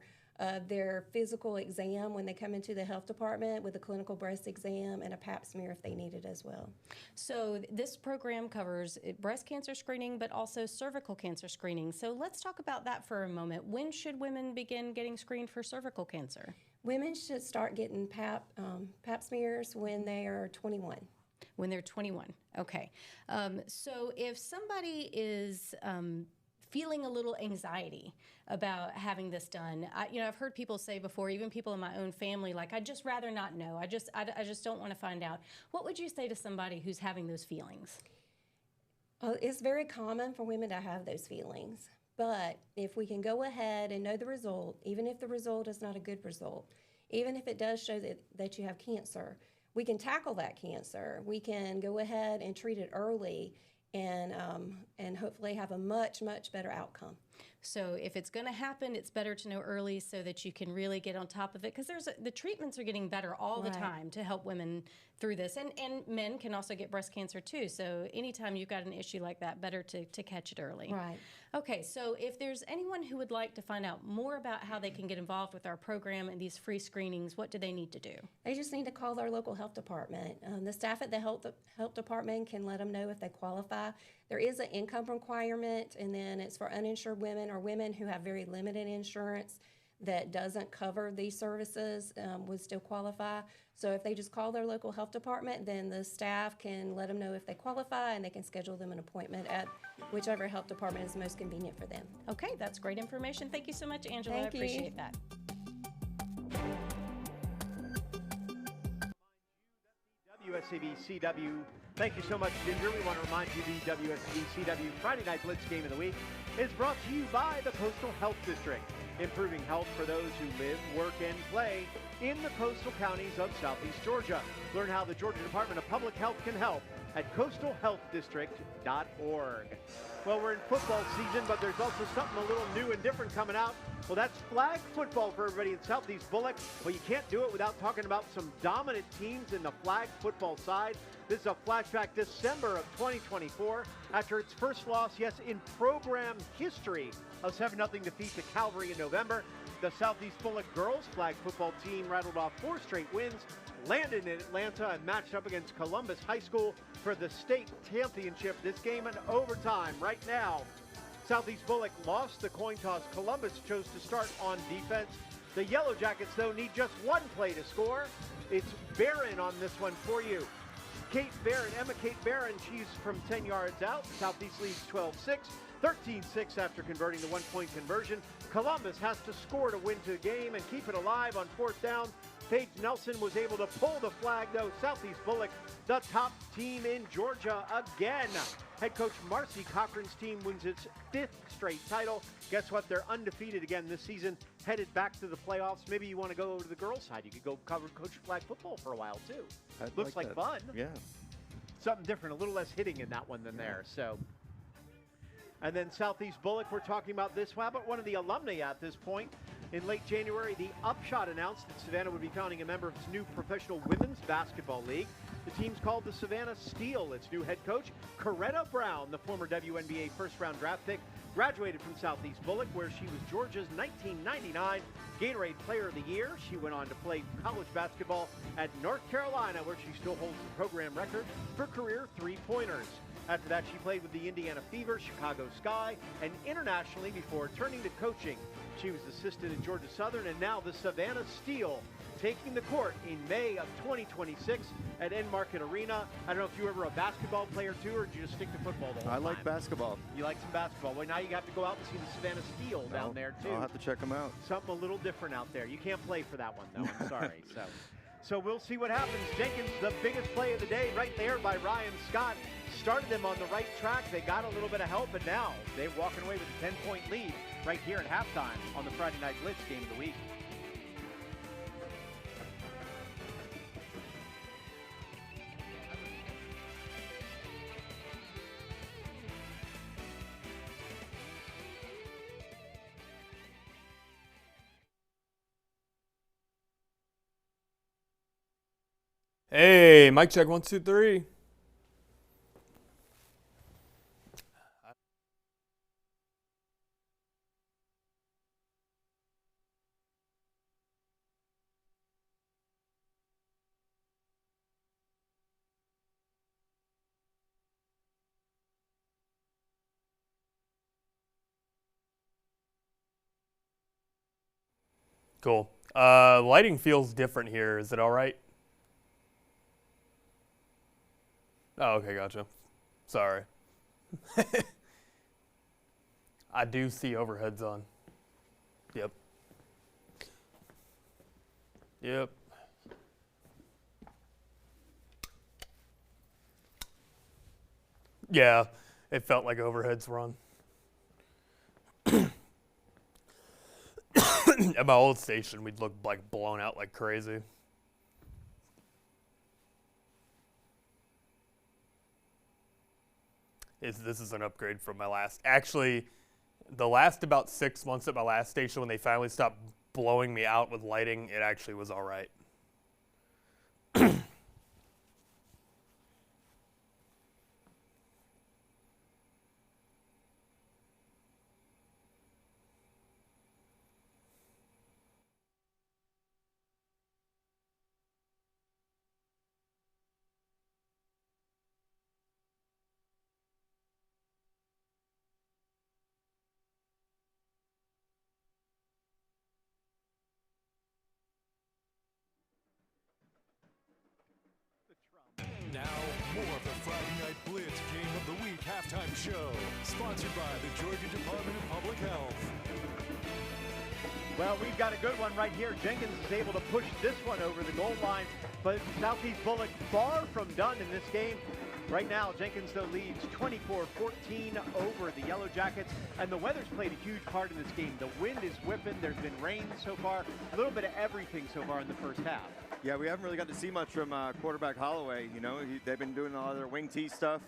their physical exam when they come into the health department with a clinical breast exam and a pap smear if they need it as well. So this program covers breast cancer screening but also cervical cancer screening. So let's talk about that for a moment. When should women begin getting screened for cervical cancer? Women should start getting pap smears when they are 21. When they're 21, okay. So if somebody is feeling a little anxiety about having this done, I've heard people say before, even people in my own family, like, I'd just rather not know. I just don't want to find out. What would you say to somebody who's having those feelings? It's very common for women to have those feelings. But if we can go ahead and know the result, even if the result is not a good result, even if it does show that you have cancer, we can tackle that cancer. We can go ahead and treat it early and hopefully have a much, much better outcome. So if it's going to happen, it's better to know early so that you can really get on top of it, because the treatments are getting better all the time to help women through this. And men can also get breast cancer too. So anytime you've got an issue like that, better to catch it early. Right. Okay, so if there's anyone who would like to find out more about how they can get involved with our program and these free screenings, what do they need to do? They just need to call their local health department. The staff at the health department can let them know if they qualify. There is an income requirement, and then it's for uninsured women or women who have very limited insurance. that doesn't cover these services would still qualify. So if they just call their local health department, then the staff can let them know if they qualify, and they can schedule them an appointment at whichever health department is most convenient for them. Okay, that's great information. Thank you so much, Angela. Thank I you. appreciate that. WSAV CW. Thank you so much, Ginger. We want to remind you the WSAV CW Friday Night Blitz Game of the Week is brought to you by the Coastal Health District, improving health for those who live, work, and play in the coastal counties of Southeast Georgia. Learn how the Georgia Department of Public Health can help at coastalhealthdistrict.org. Well, we're in football season, but there's also something a little new and different coming out. Well, that's flag football for everybody in Southeast Bulloch. Well, you can't do it without talking about some dominant teams in the flag football side. This is a flashback December of 2024 after its first loss, yes, in program history, a 7-0 defeat to Calvary in November. The Southeast Bulloch girls flag football team rattled off 4 straight wins, landed in Atlanta, and matched up against Columbus High School for the state championship. This game in overtime right now. Southeast Bulloch lost the coin toss. Columbus chose to start on defense. The Yellow Jackets, though, need just one play to score. It's Barron on this one for you. Emma Kate Barron, she's from 10 yards out. Southeast leads 12-6, 13-6 after converting the 1-point conversion. Columbus has to score to win the game and keep it alive on 4th down. Paige Nelson was able to pull the flag, though. Southeast Bulloch, the top team in Georgia again. Head coach Marcy Cochran's team wins its 5th straight title. Guess what? They're undefeated again this season, headed back to the playoffs. Maybe you want to go to the girls' side. You could go coach flag football for a while, too. Looks like fun. Yeah. Something different, a little less hitting in that one than there. So, and then Southeast Bulloch, we're talking about this. How about one of the alumni at this point? In late January, the Upshot announced that Savannah would be founding a member of its new professional women's basketball league. The team's called the Savannah Steel. Its new head coach, Coretta Brown, the former WNBA first-round draft pick, graduated from Southeast Bulloch, where she was Georgia's 1999 Gatorade Player of the Year. She went on to play college basketball at North Carolina, where she still holds the program record for career three-pointers. After that, she played with the Indiana Fever, Chicago Sky, and internationally before turning to coaching. She was assistant at Georgia Southern and now the Savannah Steel, taking the court in May of 2026 at End Market Arena. I don't know if you were ever a basketball player too, or did you just stick to football the whole time? I like basketball. You like some basketball. Well, now you have to go out and see the Savannah Steel down there too. I'll have to check them out. Something a little different out there. You can't play for that one though, I'm sorry. So we'll see what happens. Jenkins, the biggest play of the day right there by Ryan Scott. Started them on the right track. They got a little bit of help, and now they're walking away with a 10-point lead right here at halftime on the Friday Night Blitz Game of the Week. Hey, mic check, 1, 2, 3. Cool. Lighting feels different here. Is it all right? Oh, okay, gotcha. Sorry. I do see overheads on. Yep. Yep. Yeah, it felt like overheads were on. At my old station, we'd look like blown out like crazy. This is an upgrade from my last. Actually, the last about 6 months at my last station, when they finally stopped blowing me out with lighting, it actually was all right. halftime show, sponsored by the Georgia Department of Public Health. Well, we've got a good one right here. Jenkins is able to push this one over the goal line, but Southeast Bulloch far from done in this game. Right now, Jenkins, though, leads 24-14 over the Yellow Jackets, and the weather's played a huge part in this game. The wind is whipping. There's been rain so far, a little bit of everything so far in the first half. Yeah, we haven't really got to see much from quarterback Holloway. You know, they've been doing a lot of their wing tee stuff,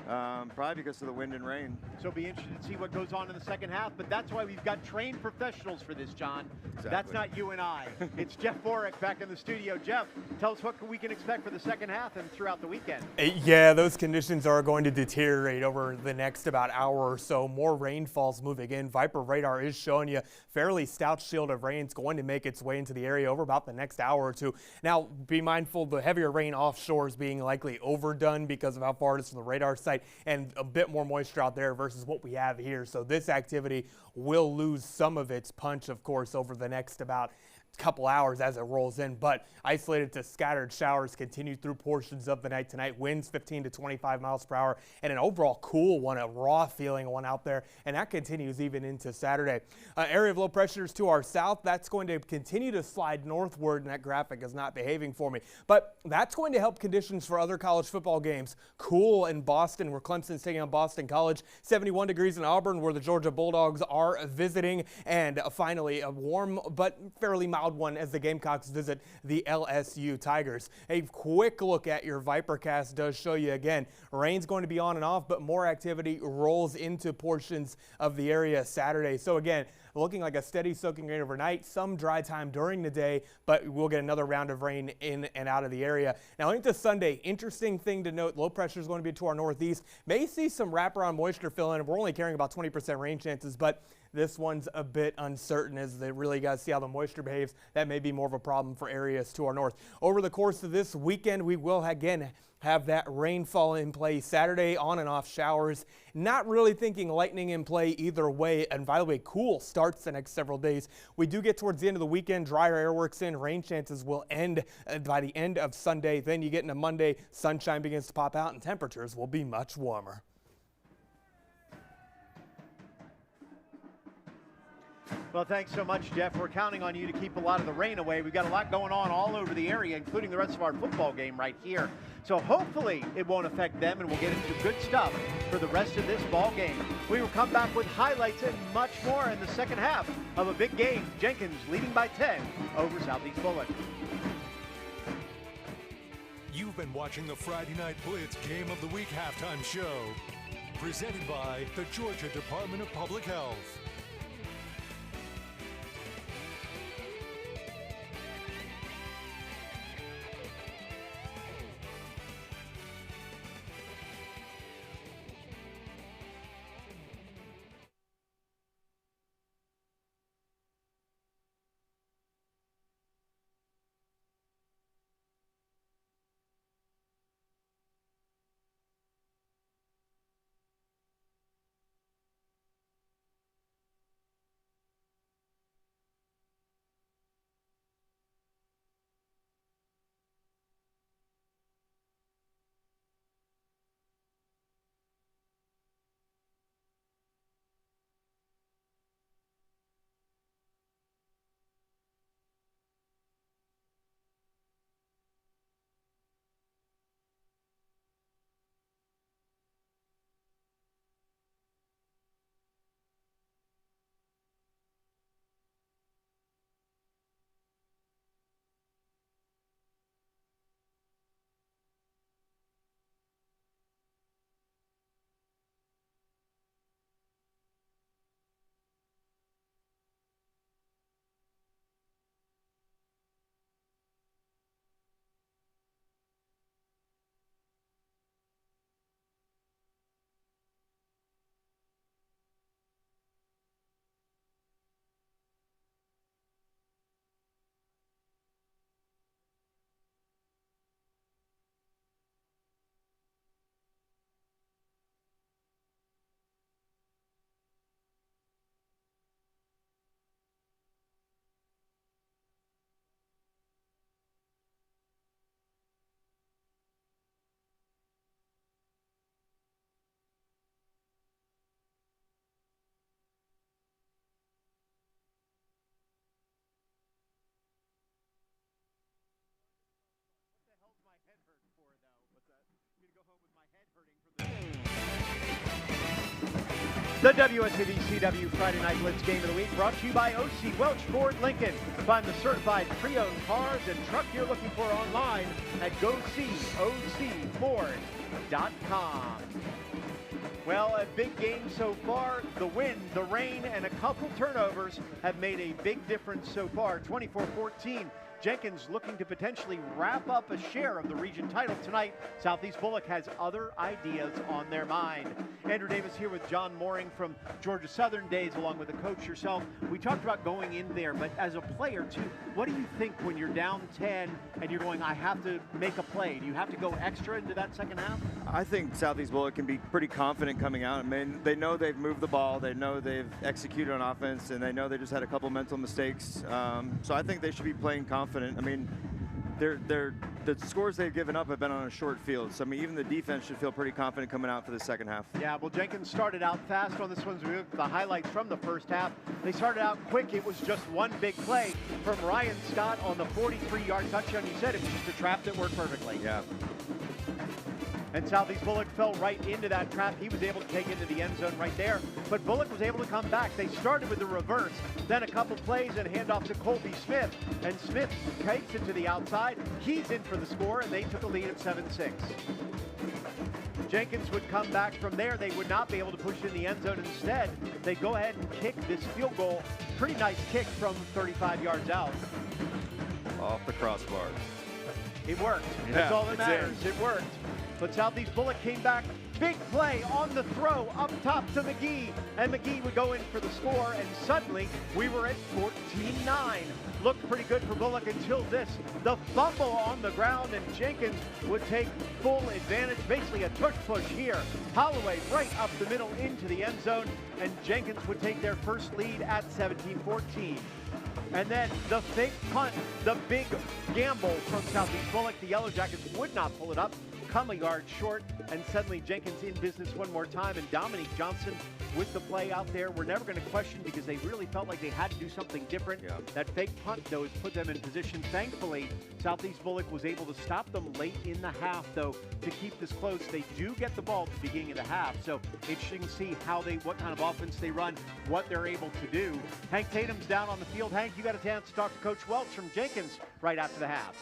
probably because of the wind and rain. So be interested to see what goes on in the second half, but that's why we've got trained professionals for this, John. Exactly. That's not you and I. It's Jeff Borick back in the studio. Jeff, tell us what we can expect for the second half and throughout the weekend. Yeah, those conditions are going to deteriorate over the next about hour or so. More rainfalls moving in. Viper radar is showing you fairly stout shield of rain is going to make its way into the area over about the next hour or two. Now, be mindful the heavier rain offshore is being likely overdone because of how far it is from the radar site and a bit more moisture out there versus what we have here. So this activity will lose some of its punch, of course, over the next about couple hours as it rolls in, but isolated to scattered showers continue through portions of the night tonight. Winds 15 to 25 miles per hour and an overall cool one, a raw feeling one out there, and that continues even into Saturday. Area of low pressures to our south, that's going to continue to slide northward, and that graphic is not behaving for me, but that's going to help conditions for other college football games. Cool in Boston, where Clemson's taking on Boston College, 71 degrees in Auburn, where the Georgia Bulldogs are visiting, and finally a warm but fairly mild one as the Gamecocks visit the LSU Tigers. A quick look at your Vipercast does show you again, rain's going to be on and off, but more activity rolls into portions of the area Saturday. So again, looking like a steady soaking rain overnight, some dry time during the day, but we'll get another round of rain in and out of the area. Now into Sunday, interesting thing to note, low pressure is going to be to our northeast. May see some wraparound moisture fill in. We're only carrying about 20% rain chances, but this one's a bit uncertain as they really got to see how the moisture behaves. That may be more of a problem for areas to our north. Over the course of this weekend, we will again have that rainfall in play Saturday, on and off showers. Not really thinking lightning in play either way. And by the way, cool starts the next several days. We do get towards the end of the weekend, drier air works in, rain chances will end by the end of Sunday. Then you get into Monday, sunshine begins to pop out and temperatures will be much warmer. Well, thanks so much, Jeff. We're counting on you to keep a lot of the rain away. We've got a lot going on all over the area, including the rest of our football game right here. So hopefully it won't affect them, and we'll get into good stuff for the rest of this ball game. We will come back with highlights and much more in the second half of a big game. Jenkins leading by 10 over Southeast Bulloch. You've been watching the Friday Night Blitz Game of the Week halftime show, presented by the Georgia Department of Public Health. The WSAV CW Friday Night Blitz Game of the Week brought to you by OC Welch Ford Lincoln. Find the certified pre-owned cars and truck you're looking for online at GoSeeOCFord.com. Well, a big game so far. The wind, the rain, and a couple turnovers have made a big difference so far. 24-14. Jenkins looking to potentially wrap up a share of the region title tonight. Southeast Bulloch has other ideas on their mind. Andrew Davis here with John Mooring from Georgia Southern days, along with the coach yourself. We talked about going in there, but as a player too, what do you think when you're down 10 and you're going, I have to make a play? Do you have to go extra into that second half? I think Southeast Bulloch can be pretty confident coming out. I mean, they know they've moved the ball, they know they've executed on offense, and they know they just had a couple mental mistakes. So I think they should be playing confident. I mean, the scores they've given up have been on a short field. So, I mean, even the defense should feel pretty confident coming out for the second half. Yeah, well, Jenkins started out fast on this one. The highlights from the first half. They started out quick. It was just one big play from Ryan Scott on the 43-yard touchdown. You said it was just a trap that worked perfectly. Yeah. And Southeast Bulloch fell right into that trap. He was able to take into the end zone right there. But Bulloch was able to come back. They started with the reverse, then a couple plays and handoff to Colby Smith. And Smith takes it to the outside. He's in for the score, and they took a lead of 7-6. Jenkins would come back from there. They would not be able to push in the end zone. Instead, they go ahead and kick this field goal. Pretty nice kick from 35 yards out. Off the crossbar. It worked. Yeah, that's all that matters. It worked. But Southeast Bulloch came back. Big play on the throw up top to McGee. And McGee would go in for the score. And suddenly we were at 14-9. Looked pretty good for Bulloch until this. The fumble on the ground. And Jenkins would take full advantage. Basically a tush push here. Holloway right up the middle into the end zone. And Jenkins would take their first lead at 17-14. And then the fake punt, the big gamble from Southeast Bulloch. The Yellow Jackets would not pull it up, come a yard short, and suddenly Jenkins in business one more time, and Dominique Johnson with the play out there. We're never going to question because they really felt like they had to do something different. Yeah. That fake punt, though, has put them in position. Thankfully, Southeast Bulloch was able to stop them late in the half, though, to keep this close. They do get the ball at the beginning of the half, so interesting to see what kind of offense they run, what they're able to do. Hank Tatum's down on the field. Hank, you got a chance to talk to Coach Welch from Jenkins right after the half.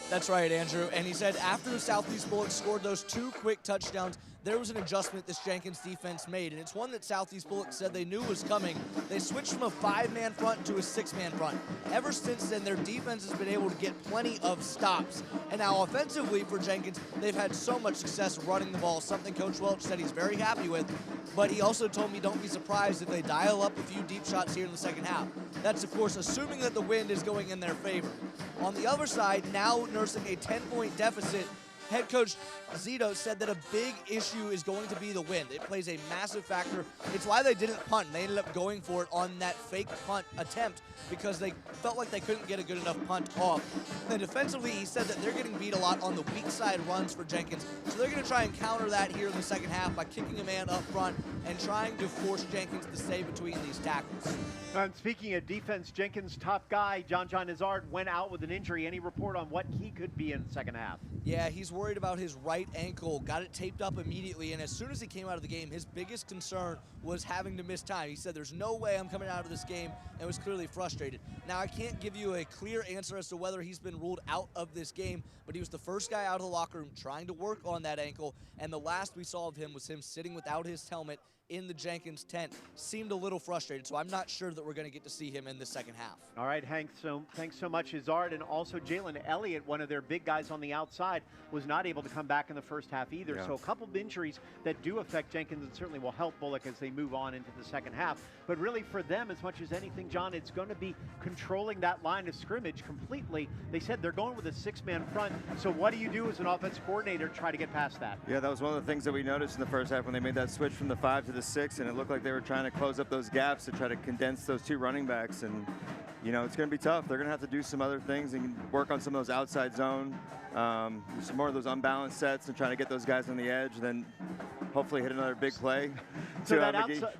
That's right, Andrew. And he said after Southeast Bulloch scored those two quick touchdowns, there was an adjustment this Jenkins defense made, and it's one that Southeast Bulloch said they knew was coming. They switched from a 5-man front to a 6-man front. Ever since then, their defense has been able to get plenty of stops. And now offensively for Jenkins, they've had so much success running the ball, something Coach Welch said he's very happy with. But he also told me don't be surprised if they dial up a few deep shots here in the second half. That's, of course, assuming that the wind is going in their favor. On the other side, now nursing a 10-point deficit, head coach Zito said that a big issue is going to be the wind. It plays a massive factor. It's why they didn't punt. They ended up going for it on that fake punt attempt because they felt like they couldn't get a good enough punt off. Then defensively, he said that they're getting beat a lot on the weak side runs for Jenkins. So they're going to try and counter that here in the second half by kicking a man up front and trying to force Jenkins to stay between these tackles. And speaking of defense, Jenkins' top guy, John Nazard, went out with an injury. Any report on what he could be in the second half? Yeah, he's worried about his right ankle, got it taped up immediately, and as soon as he came out of the game, his biggest concern was having to miss time. He said, there's no way I'm coming out of this game, and was clearly frustrated. Now, I can't give you a clear answer as to whether he's been ruled out of this game, but he was the first guy out of the locker room trying to work on that ankle, and the last we saw of him was him sitting without his helmet in the Jenkins tent. Seemed a little frustrated, so I'm not sure that we're going to get to see him in the second half. All right, Hank, so thanks so much, Izard. And also Jalen Elliott, one of their big guys on the outside, was not able to come back in the first half either. Yeah. So a couple of injuries that do affect Jenkins and certainly will help Bulloch as they move on into the second half. But really for them, as much as anything, John, it's going to be controlling that line of scrimmage completely. They said they're going with a 6-man front. So what do you do as an offensive coordinator to try to get past that? Yeah, that was one of the things that we noticed in the first half when they made that switch from the 5 to the 6, and it looked like they were trying to close up those gaps to try to condense those two running backs. And, you know, it's going to be tough. They're going to have to do some other things and work on some of those outside zone, some more of those unbalanced sets and trying to get those guys on the edge. Then hopefully hit another big play. So that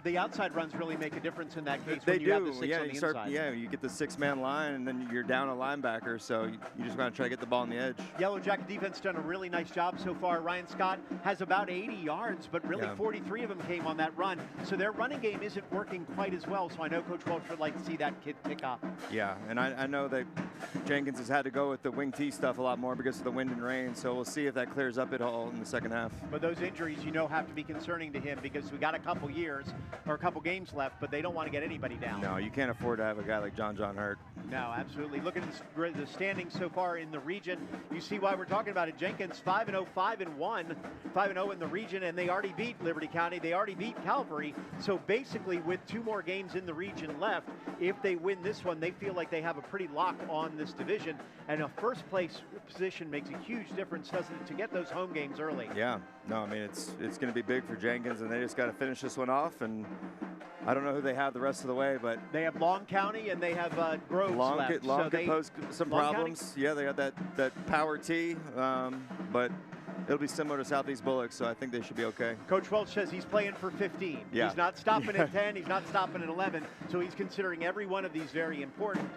the outside runs really make a difference in that case. They when you do. have the six Yeah, on the you start. inside. Yeah, you get the 6-man line, and then you're down a linebacker. So you just want to try to get the ball on the edge. Yellow Jacket defense done a really nice job so far. Ryan Scott has about 80 yards, but really 43 of them came on that run. So their running game isn't working quite as well. So I know Coach Welch would like to see that kid pick up. Yeah, and I know that Jenkins has had to go with the wing T stuff a lot more because of the wind and rain. So we'll see if that clears up at all in the second half. But those injuries, have to be concerning to him because we got a couple years or a couple games left, but they don't want to get anybody down. No, you can't afford to have a guy like John hurt. No, absolutely. Look at the standings so far in the region. You see why we're talking about it. Jenkins 5-0, 5-1, 5-0 in the region, and they already beat Liberty County. They already beat Calvary. So basically, with 2 more games in the region left, if they win this one, they feel like they have a pretty lock on this division. And a first place position makes a huge difference, doesn't it, to get those home games early? Yeah. No, I mean, it's going to be big for Jenkins, and they just got to finish this one off. And I don't know who they have the rest of the way, but they have Long County and they have Groves left. Long could pose some problems. County? Yeah, they got that power T, but it'll be similar to Southeast Bulloch, so I think they should be okay. Coach Welch says he's playing for 15. Yeah. He's not stopping at 10. He's not stopping at 11. So he's considering every one of these very important.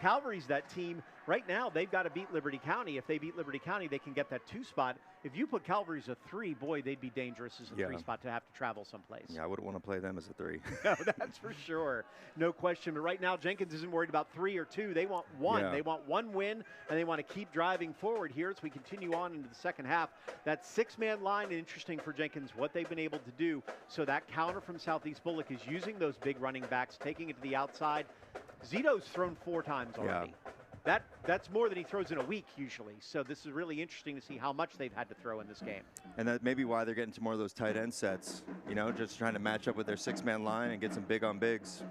Calvary's that team. Right now, they've got to beat Liberty County. If they beat Liberty County, they can get that 2 spot. If you put Calvary as a 3, boy, they'd be dangerous as a 3 spot to have to travel someplace. Yeah, I wouldn't want to play them as a 3. No, that's for sure. No question. But right now, Jenkins isn't worried about 3 or 2. They want 1. Yeah. They want 1 win, and they want to keep driving forward here as we continue on into the second half. That 6-man line, interesting for Jenkins, what they've been able to do. So that counter from Southeast Bulloch is using those big running backs, taking it to the outside. Zito's thrown 4 times already. Yeah. That's more than he throws in a week usually. So this is really interesting to see how much they've had to throw in this game. And that may be why they're getting to more of those tight end sets, just trying to match up with their 6-man line and get some big on bigs.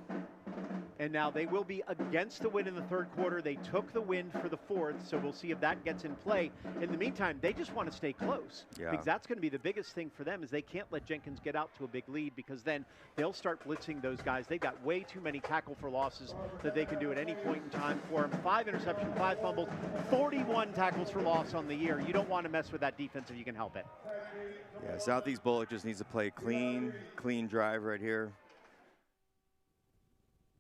And now they will be against the win in the third quarter. They took the win for the fourth, so we'll see if that gets in play. In the meantime, they just want to stay close. Yeah. Because that's going to be the biggest thing for them is they can't let Jenkins get out to a big lead because then they'll start blitzing those guys. They've got way too many tackle for losses that they can do at any point in time for them. 5 interceptions, 5 fumbles, 41 tackles for loss on the year. You don't want to mess with that defense if you can help it. Yeah, Southeast Bulloch just needs to play clean drive right here.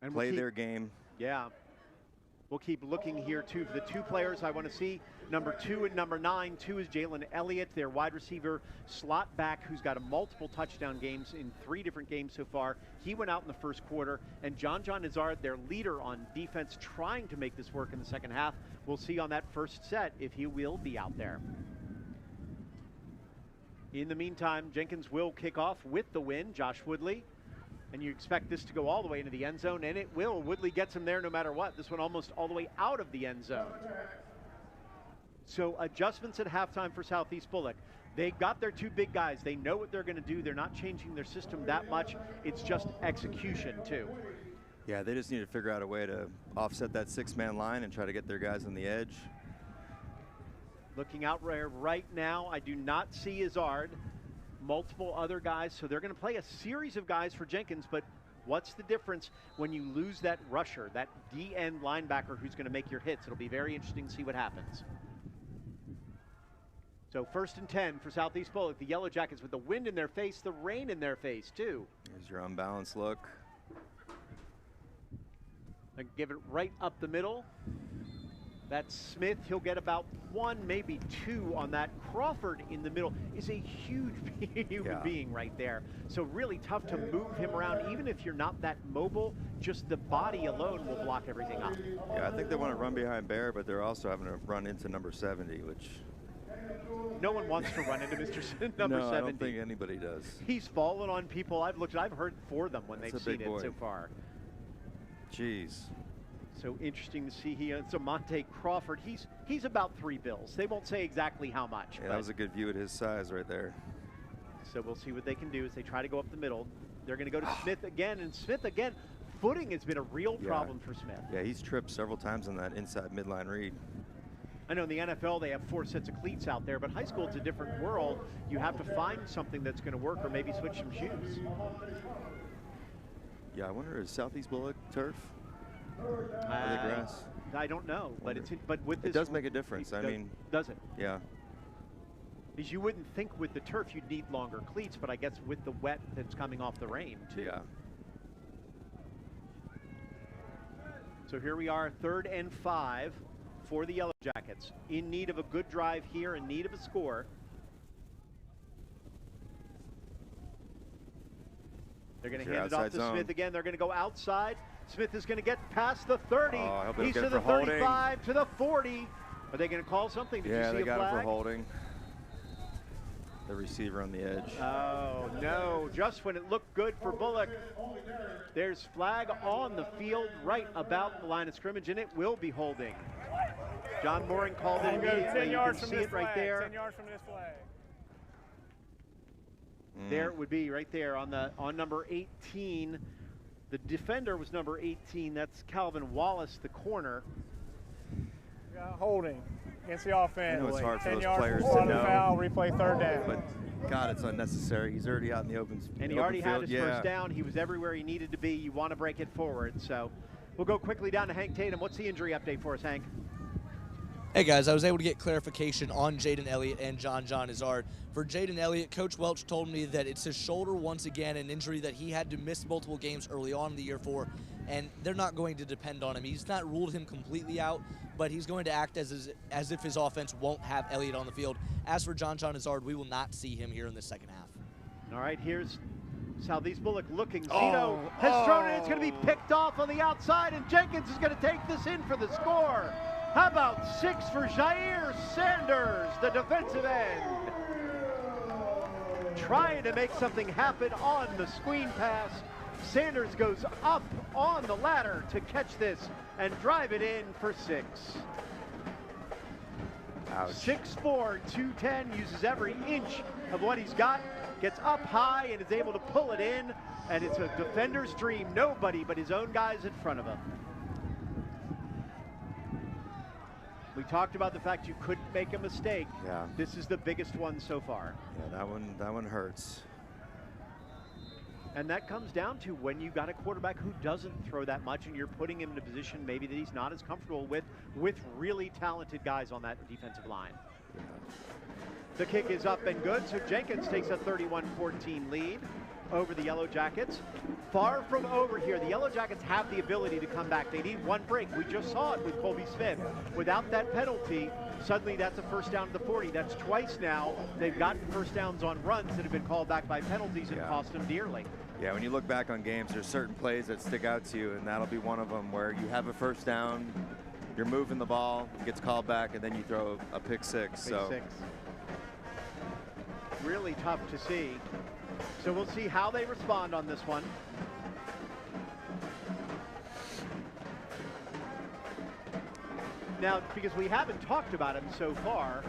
And play their game. Yeah. We'll keep looking here, too, for the 2 players I want to see. Number 2 and number 9. 2 is Jalen Elliott, their wide receiver slot back, who's got multiple touchdown games in 3 different games so far. He went out in the first quarter. And John Nazard, their leader on defense, trying to make this work in the second half. We'll see on that first set if he will be out there. In the meantime, Jenkins will kick off with the win. Josh Woodley. And you expect this to go all the way into the end zone, and it will. Woodley gets him there no matter what. This one almost all the way out of the end zone. So adjustments at halftime for Southeast Bulloch. They got their 2 big guys. They know what they're going to do. They're not changing their system that much. It's just execution, too. Yeah, they just need to figure out a way to offset that 6-man line and try to get their guys on the edge. Looking out right now, I do not see Izard. Multiple other guys, so they're going to play a series of guys for Jenkins, but what's the difference when you lose that rusher, that D-end linebacker who's going to make your hits? It'll be very interesting to see what happens. So 1st and 10 for Southeast Bulloch. The Yellow Jackets with the wind in their face, the rain in their face, too. Here's your unbalanced look. They give it right up the middle. That's Smith. He'll get about 1, maybe 2 on that. Crawford in the middle is a huge human being right there. So really tough to move him around. Even if you're not that mobile, just the body alone will block everything up. Yeah, I think they want to run behind Bear, but they're also having to run into number 70, which... No one wants to run into Mr. number 70. No, I don't think anybody does. He's fallen on people. I've heard 4 of them when they've seen it so far. Jeez. So interesting to see. So Monte Crawford, he's about 3 bills. They won't say exactly how much. Yeah, that was a good view at his size right there. So we'll see what they can do as they try to go up the middle. They're going to go to Smith again, and Smith again. Footing has been a real problem for Smith. Yeah, he's tripped several times on that inside midline read. I know in the NFL they have 4 sets of cleats out there, but high school it's a different world. You have to find something that's going to work, or maybe switch some shoes. Yeah, I wonder, is Southeast Bulloch turf? Grass? I don't know, but with this, it does make a difference. I mean, does it? Yeah. is you wouldn't think with the turf you'd need longer cleats, but I guess with the wet that's coming off the rain too. Yeah. So here we are, 3rd and 5 for the Yellow Jackets. In need of a good drive here, in need of a score. They're going to hand it off to zone. Smith again. They're going to go outside. Smith is going to get past the 30. He's to the 35, to the 40. Are they going to call something? Did you see a flag? Yeah, they got him for holding. The receiver on the edge. Oh, no. Just when it looked good for Bulloch, there's flag on the field right about the line of scrimmage, and it will be holding. John Mooring called it immediately. 10 yards from see this it right flag. there. 10 yards from this flag. There it would be right there on number 18. The defender was number 18. That's Calvin Wallace, the corner. Holding against the offense. I know it's hard for 10 those yards players from to know. Foul, replay 3rd down. But God, it's unnecessary. He's already out in the open field. And he already had his first down. He was everywhere he needed to be. You want to break it forward. So we'll go quickly down to Hank Tatum. What's the injury update for us, Hank? Hey guys, I was able to get clarification on Jaden Elliott and John Izzard. For Jaden Elliott, Coach Welch told me that it's his shoulder once again, an injury that he had to miss multiple games early on in the year for, and they're not going to depend on him. He's not ruled him completely out, but he's going to act as if his offense won't have Elliott on the field. As for John Izzard, we will not see him here in the second half. All right, here's Southeast Bulloch looking. Zito has thrown it. It's going to be picked off on the outside, and Jenkins is going to take this in for the score. How about 6 for Jair Sanders, the defensive end? Trying to make something happen on the screen pass. Sanders goes up on the ladder to catch this and drive it in for 6. Ouch. 6'4", 210, uses every inch of what he's got, gets up high and is able to pull it in, and it's a defender's dream. Nobody but his own guys in front of him. We talked about the fact you couldn't make a mistake. Yeah. This is the biggest one so far. Yeah, that one hurts. And that comes down to when you got a quarterback who doesn't throw that much and you're putting him in a position maybe that he's not as comfortable with really talented guys on that defensive line. Yeah. The kick is up and good, so Jenkins takes a 31-14 lead over the Yellow Jackets. Far from over here. The Yellow Jackets have the ability to come back. They need one break. We just saw it with Colby Smith. Without that penalty, suddenly that's a first down to the 40. That's twice now they've gotten first downs on runs that have been called back by penalties and cost them dearly. Yeah, when you look back on games, there's certain plays that stick out to you, and that'll be one of them where you have a first down, you're moving the ball, it gets called back, and then you throw a pick six. Really tough to see. So we'll see how they respond on this one. Now, because we haven't talked about him so far,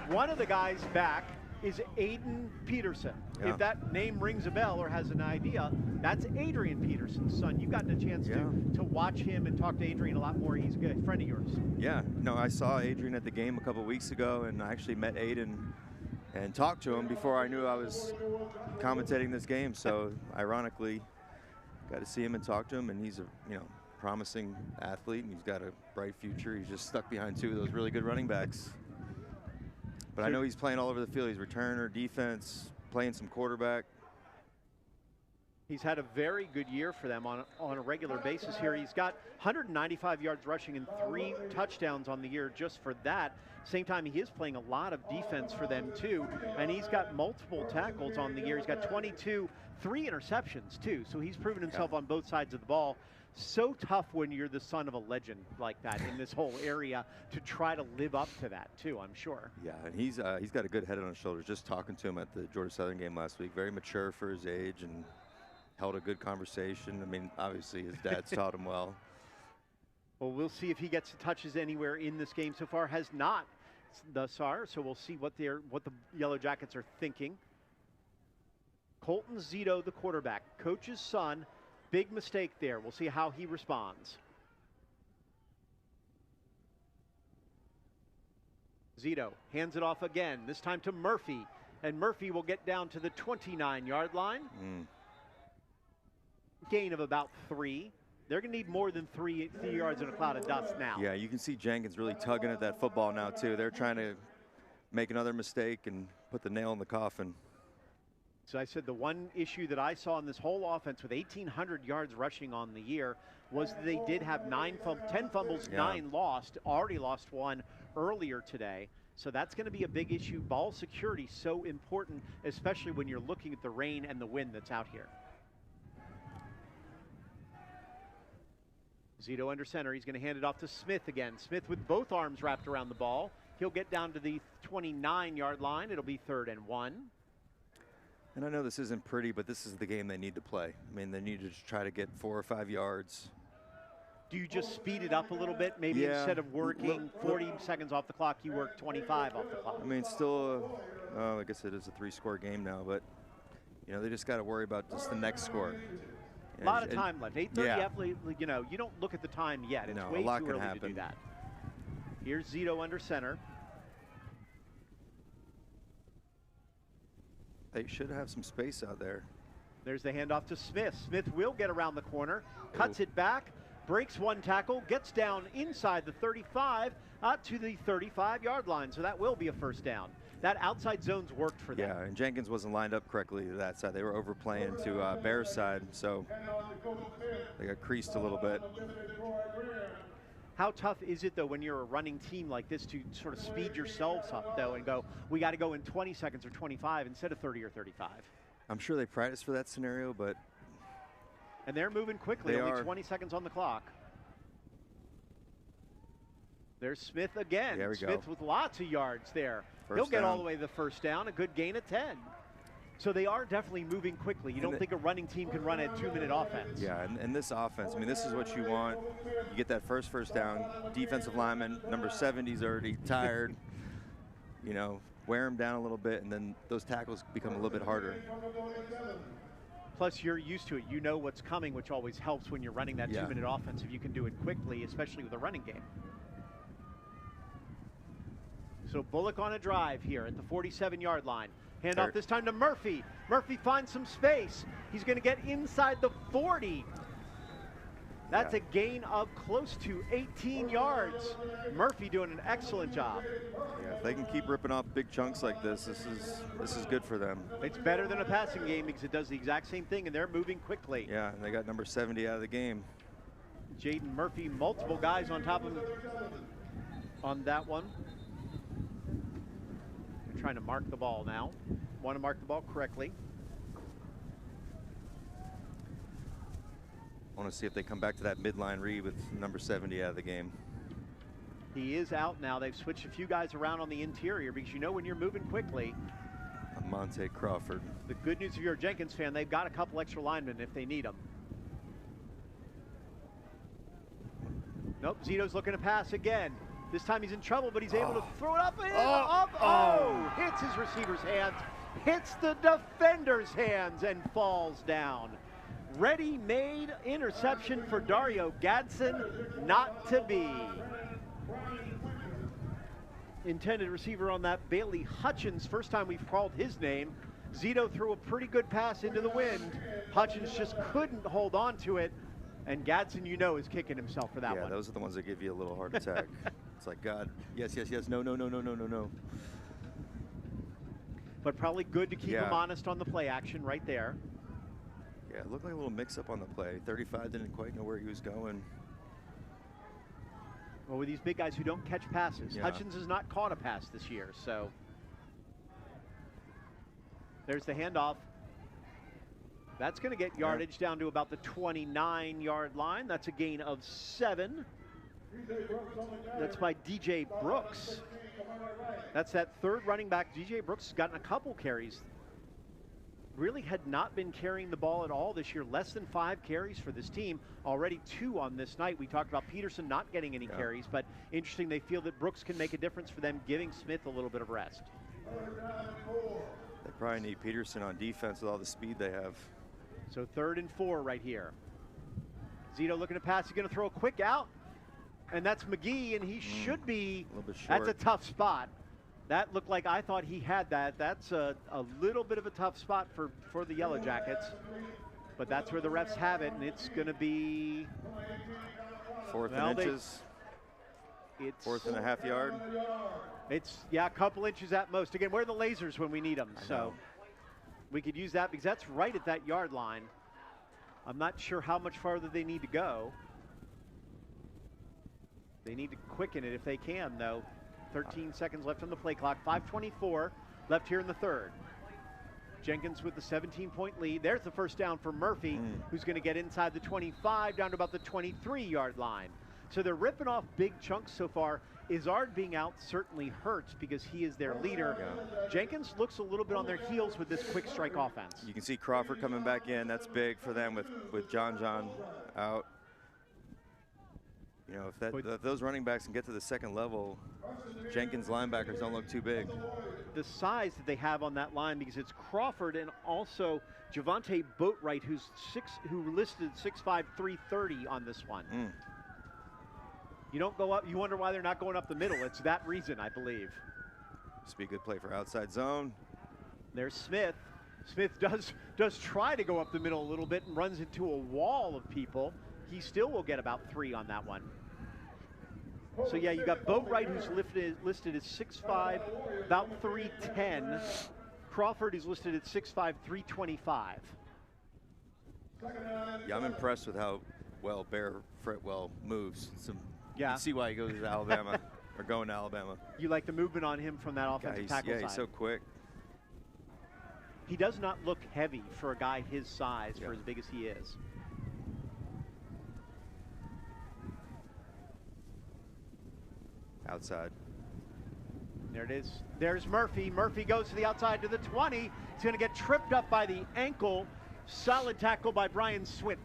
one of the guys back is Aiden Peterson. Yeah. If that name rings a bell or has an idea, that's Adrian Peterson's son. You've gotten a chance to watch him and talk to Adrian a lot more. He's a good friend of yours. Yeah, no, I saw Adrian at the game a couple weeks ago, and I actually met Aiden and talked to him before I knew I was commentating this game. So ironically, got to see him and talk to him, and he's a promising athlete, and he's got a bright future. He's just stuck behind 2 of those really good running backs. But I know he's playing all over the field. He's returner, defense, playing some quarterback. He's had a very good year for them on a regular basis here. He's got 195 yards rushing and 3 touchdowns on the year just for that. Same time, he is playing a lot of defense for them too, and he's got multiple tackles on the year. He's got 22, 3 interceptions too, so he's proven himself on both sides of the ball. So tough when you're the son of a legend like that in this whole area to try to live up to that too, I'm sure. Yeah, and he's got a good head on his shoulders. Just talking to him at the Georgia Southern game last week, very mature for his age and held a good conversation. I mean, obviously his dad's taught him well. Well, we'll see if he gets touches anywhere in this game. So far has not thus far, so we'll see what the Yellow Jackets are thinking. Colton Zito, the quarterback, coach's son. Big mistake there. We'll see how he responds. Zito hands it off again, this time to Murphy, and Murphy will get down to the 29-yard line. Gain of about 3. They're going to need more than 3 yards in a cloud of dust now. Yeah, you can see Jenkins really tugging at that football now too. They're trying to make another mistake and put the nail in the coffin. So I said the one issue that I saw in this whole offense with 1,800 yards rushing on the year was they did have 10 fumbles, 9 lost, already lost 1 earlier today. So that's going to be a big issue. Ball security so important, especially when you're looking at the rain and the wind that's out here. Zito under center. He's going to hand it off to Smith again. Smith with both arms wrapped around the ball. He'll get down to the 29-yard line. It'll be 3rd and 1. And I know this isn't pretty, but this is the game they need to play. I mean, they need to just try to get 4 or 5 yards. Do you just speed it up a little bit? Maybe instead of working 40 seconds off the clock, you work 25 off the clock. I mean, still, I guess it is a 3-score game now, but, you know, they just got to worry about just the next score. A lot of time left. 8:30, you know, you don't look at the time yet. It's way too early to do that. Here's Zito under center. They should have some space out there. There's the handoff to Smith. Smith will get around the corner, cuts it back, breaks 1 tackle, gets down inside the 35 to the 35-yard line. So that will be a 1st down. That outside zone's worked for them. Yeah, and Jenkins wasn't lined up correctly to that side. They were overplaying to Bears side, so they got creased a little bit. How tough is it, though, when you're a running team like this to sort of speed yourselves up, though, and go, we got to go in 20 seconds or 25 instead of 30 or 35? I'm sure they practice for that scenario, but... And they're moving quickly, only 20 seconds on the clock. There's Smith again. There we Smith go. with lots of yards there. First He'll get down. all the way to the 1st down, a good gain of 10. So they are definitely moving quickly. You don't think a running team can run a 2-minute offense. Yeah, and this offense, I mean, this is what you want. You get that first down. Defensive lineman, number 70's already tired. You know, wear him down a little bit, and then those tackles become a little bit harder. Plus, you're used to it. You know what's coming, which always helps when you're running that 2-minute offense if you can do it quickly, especially with a running game. So Bulloch on a drive here at the 47-yard line. Handoff this time to Murphy. Murphy finds some space. He's going to get inside the 40. That's a gain of close to 18 yards. Murphy doing an excellent job. Yeah, if they can keep ripping off big chunks like this, this is good for them. It's better than a passing game because it does the exact same thing, and they're moving quickly. Yeah, and they got number 70 out of the game. Jaden Murphy, multiple guys on top of him on that one. They're trying to mark the ball now. Want to mark the ball correctly. I want to see if they come back to that midline read with number 70 out of the game. He is out now. They've switched a few guys around on the interior because you know when you're moving quickly. Monte Crawford. The good news if you're a Jenkins fan, they've got a couple extra linemen if they need them. Nope, Zito's looking to pass again. This time he's in trouble, but he's able to throw it up and up. Hits his receiver's hands, hits the defender's hands, and falls down. Ready-made interception for Dario Gadsden, not to be. Intended receiver on that, Bailey Hutchins. First time we've called his name. Zito threw a pretty good pass into the wind. Hutchins just couldn't hold on to it. And Gadsden, you know, is kicking himself for that one. Yeah, those are the ones that give you a little heart attack. It's like, God, yes, yes, yes, no, no, no, no, no, no, no. But probably good to keep him honest on the play action right there. Yeah, it looked like a little mix-up on the play. 35 didn't quite know where he was going. Well, with these big guys who don't catch passes. Hutchins has not caught a pass this year, so. There's the handoff. That's going to get yardage down to about the 29-yard line. That's a gain of 7. That's by DJ Brooks. That's that third running back. DJ Brooks has gotten a couple carries. Really had not been carrying the ball at all this year. Less than 5 carries for this team. Already 2 on this night. We talked about Peterson not getting any carries, but interesting they feel that Brooks can make a difference for them, giving Smith a little bit of rest. They probably need Peterson on defense with all the speed they have. So 3rd and 4 right here. Zito looking to pass. He's going to throw a quick out. And that's McGee, and he should be. A little bit short. That's a tough spot. That looked like I thought he had that. That's a little bit of a tough spot for the Yellow Jackets. But that's where the refs have it, and it's going to be 4th and inches. It's 4th and a half yard. It's, yeah, a couple inches at most. Again, where are the lasers when we need them? So we could use that because that's right at that yard line. I'm not sure how much farther they need to go. They need to quicken it if they can, though. 13 seconds left on the play clock. 5:24 left here in the third. Jenkins with the 17-point lead. There's the first down for Murphy, who's going to get inside the 25 down to about the 23-yard line. So they're ripping off big chunks so far. Izzard being out certainly hurts because he is their leader. Yeah. Jenkins looks a little bit on their heels with this quick strike offense. You can see Crawford coming back in. That's big for them with John out. You know, if those running backs can get to the second level, Jenkins linebackers don't look too big. The size that they have on that line, because it's Crawford and also Javante Boatwright, who listed 6'5", 330 on this one. You don't go up. You wonder why they're not going up the middle. It's that reason, I believe. This would be a good play for outside zone. There's Smith. Smith does try to go up the middle a little bit and runs into a wall of people. He still will get about 3 on that one. So yeah, you got Boatwright, who's listed as 6'5", about 310. Crawford is listed at 6'5", 325. Yeah, I'm impressed with how well Bear Fretwell moves. Yeah. You can see why he goes to Alabama, or going to Alabama. You like the movement on him from that offensive tackle side. Yeah, he's so quick. He does not look heavy for a guy his size, for as big as he is. Outside. There it is. There's Murphy. Murphy goes to the outside to the 20. He's going to get tripped up by the ankle. Solid tackle by Brian Swinton.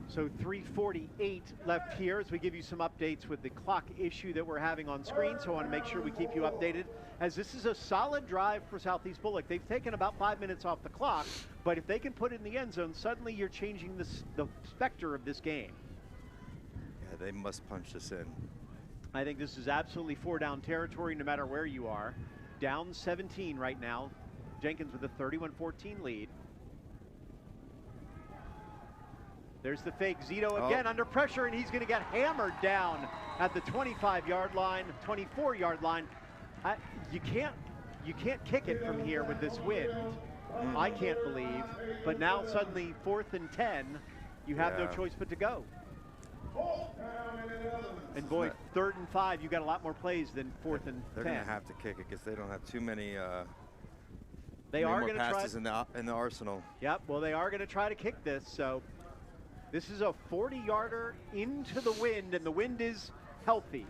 So 3:48 left here as we give you some updates with the clock issue that we're having on screen. So I want to make sure we keep you updated, as this is a solid drive for Southeast Bulloch. They've taken about 5 minutes off the clock, but if they can put it in the end zone, suddenly you're changing the specter of this game. Yeah, they must punch this in. I think this is absolutely 4-down territory no matter where you are. Down 17 right now. Jenkins with a 31-14 lead. There's the fake. Zito again under pressure, and he's going to get hammered down at the 25-yard line, 24-yard line. You can't kick it from here with this wind. I can't believe. But now suddenly 4th and 10, you have no choice but to go. And boy, 3rd and 5, you got a lot more plays than 4th and 10. They're going to have to kick it because they don't have too many. They are going to try passes in the arsenal. Yep. Well, they are going to try to kick this. So this is a 40-yarder into the wind, and the wind is healthy.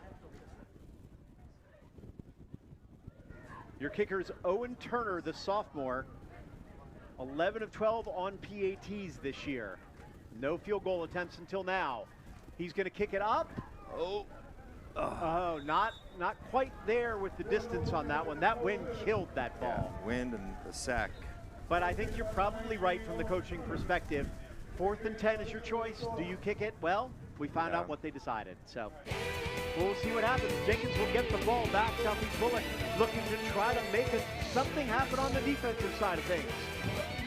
Your kicker is Owen Turner, the sophomore. 11 of 12 on PATs this year. No field goal attempts until now. He's going to kick it up. Oh, not quite there with the distance on that one. That wind killed that ball. Yeah, wind and the sack. But I think you're probably right from the coaching perspective. 4th and 10 is your choice. Do you kick it? Well, we found out what they decided. So we'll see what happens. Jenkins will get the ball back. Southeast Bulloch looking to try to make something happen on the defensive side of things.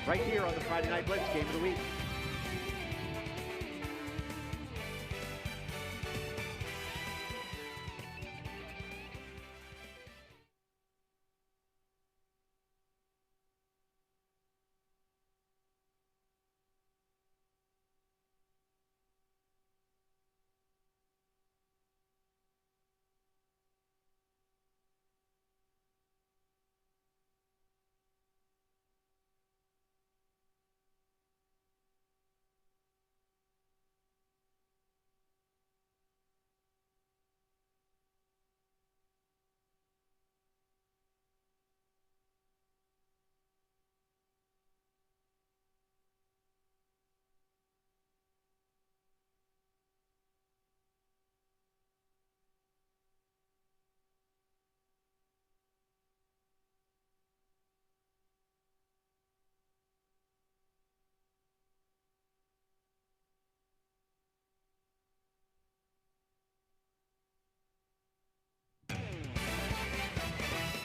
Right here on the Friday Night Blitz Game of the Week.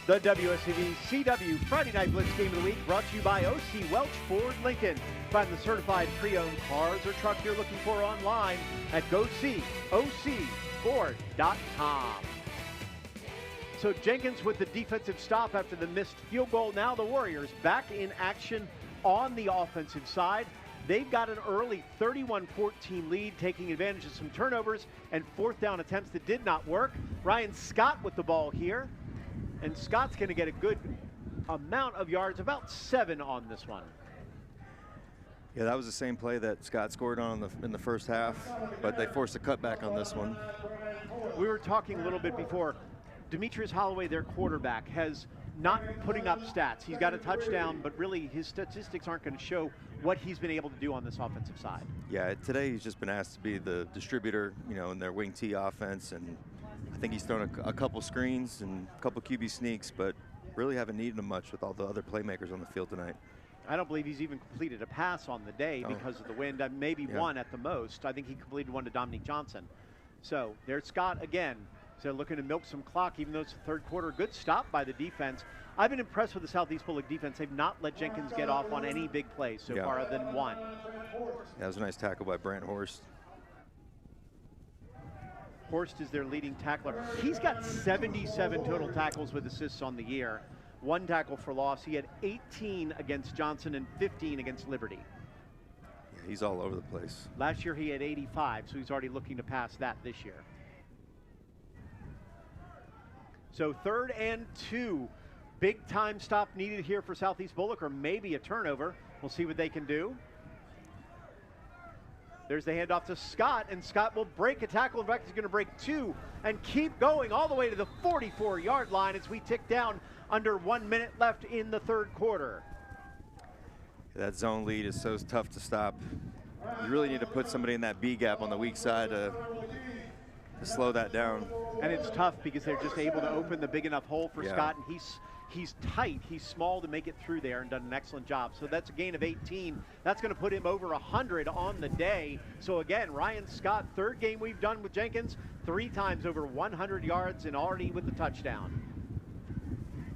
The WSAV CW Friday Night Blitz Game of the Week brought to you by O.C. Welch Ford Lincoln. Find the certified pre-owned cars or truck you're looking for online at GoSeeOCFord.com. So Jenkins with the defensive stop after the missed field goal. Now the Warriors back in action on the offensive side. They've got an early 31-14 lead, taking advantage of some turnovers and fourth down attempts that did not work. Ryan Scott with the ball here. And Scott's going to get a good amount of yards, about 7 on this one. Yeah, that was the same play that Scott scored on in the first half, but they forced a cutback on this one. We were talking a little bit before. Demetrius Holloway, their quarterback, has not putting up stats. He's got a touchdown, but really his statistics aren't going to show what he's been able to do on this offensive side. Yeah, today he's just been asked to be the distributor, in their wing T offense, and I think he's thrown a couple screens and a couple QB sneaks, but really haven't needed him much with all the other playmakers on the field tonight. I don't believe he's even completed a pass on the day because of the wind. Maybe one at the most. I think he completed one to Dominique Johnson. So there's Scott again. So looking to milk some clock, even though it's the third quarter. Good stop by the defense. I've been impressed with the Southeast Bulloch defense. They've not let Jenkins get off on any big plays so far other than one. That was a nice tackle by Brant Horst. Horst is their leading tackler. He's got 77 total tackles with assists on the year. 1 tackle for loss. He had 18 against Johnson and 15 against Liberty. Yeah, he's all over the place. Last year he had 85, so he's already looking to pass that this year. So 3rd and 2. Big time stop needed here for Southeast Bulloch, or maybe a turnover. We'll see what they can do. There's the handoff to Scott, and Scott will break a tackle. In fact, he's going to break 2 and keep going all the way to the 44-yard line as we tick down under 1 minute left in the third quarter. That zone lead is so tough to stop. You really need to put somebody in that B gap on the weak side to slow that down. And it's tough because they're just able to open the big enough hole for Scott, and he's tight, he's small to make it through there, and done an excellent job. So that's a gain of 18. That's going to put him over 100 on the day. So again, Ryan Scott, 3rd game we've done with Jenkins, 3 times over 100 yards and already with the touchdown.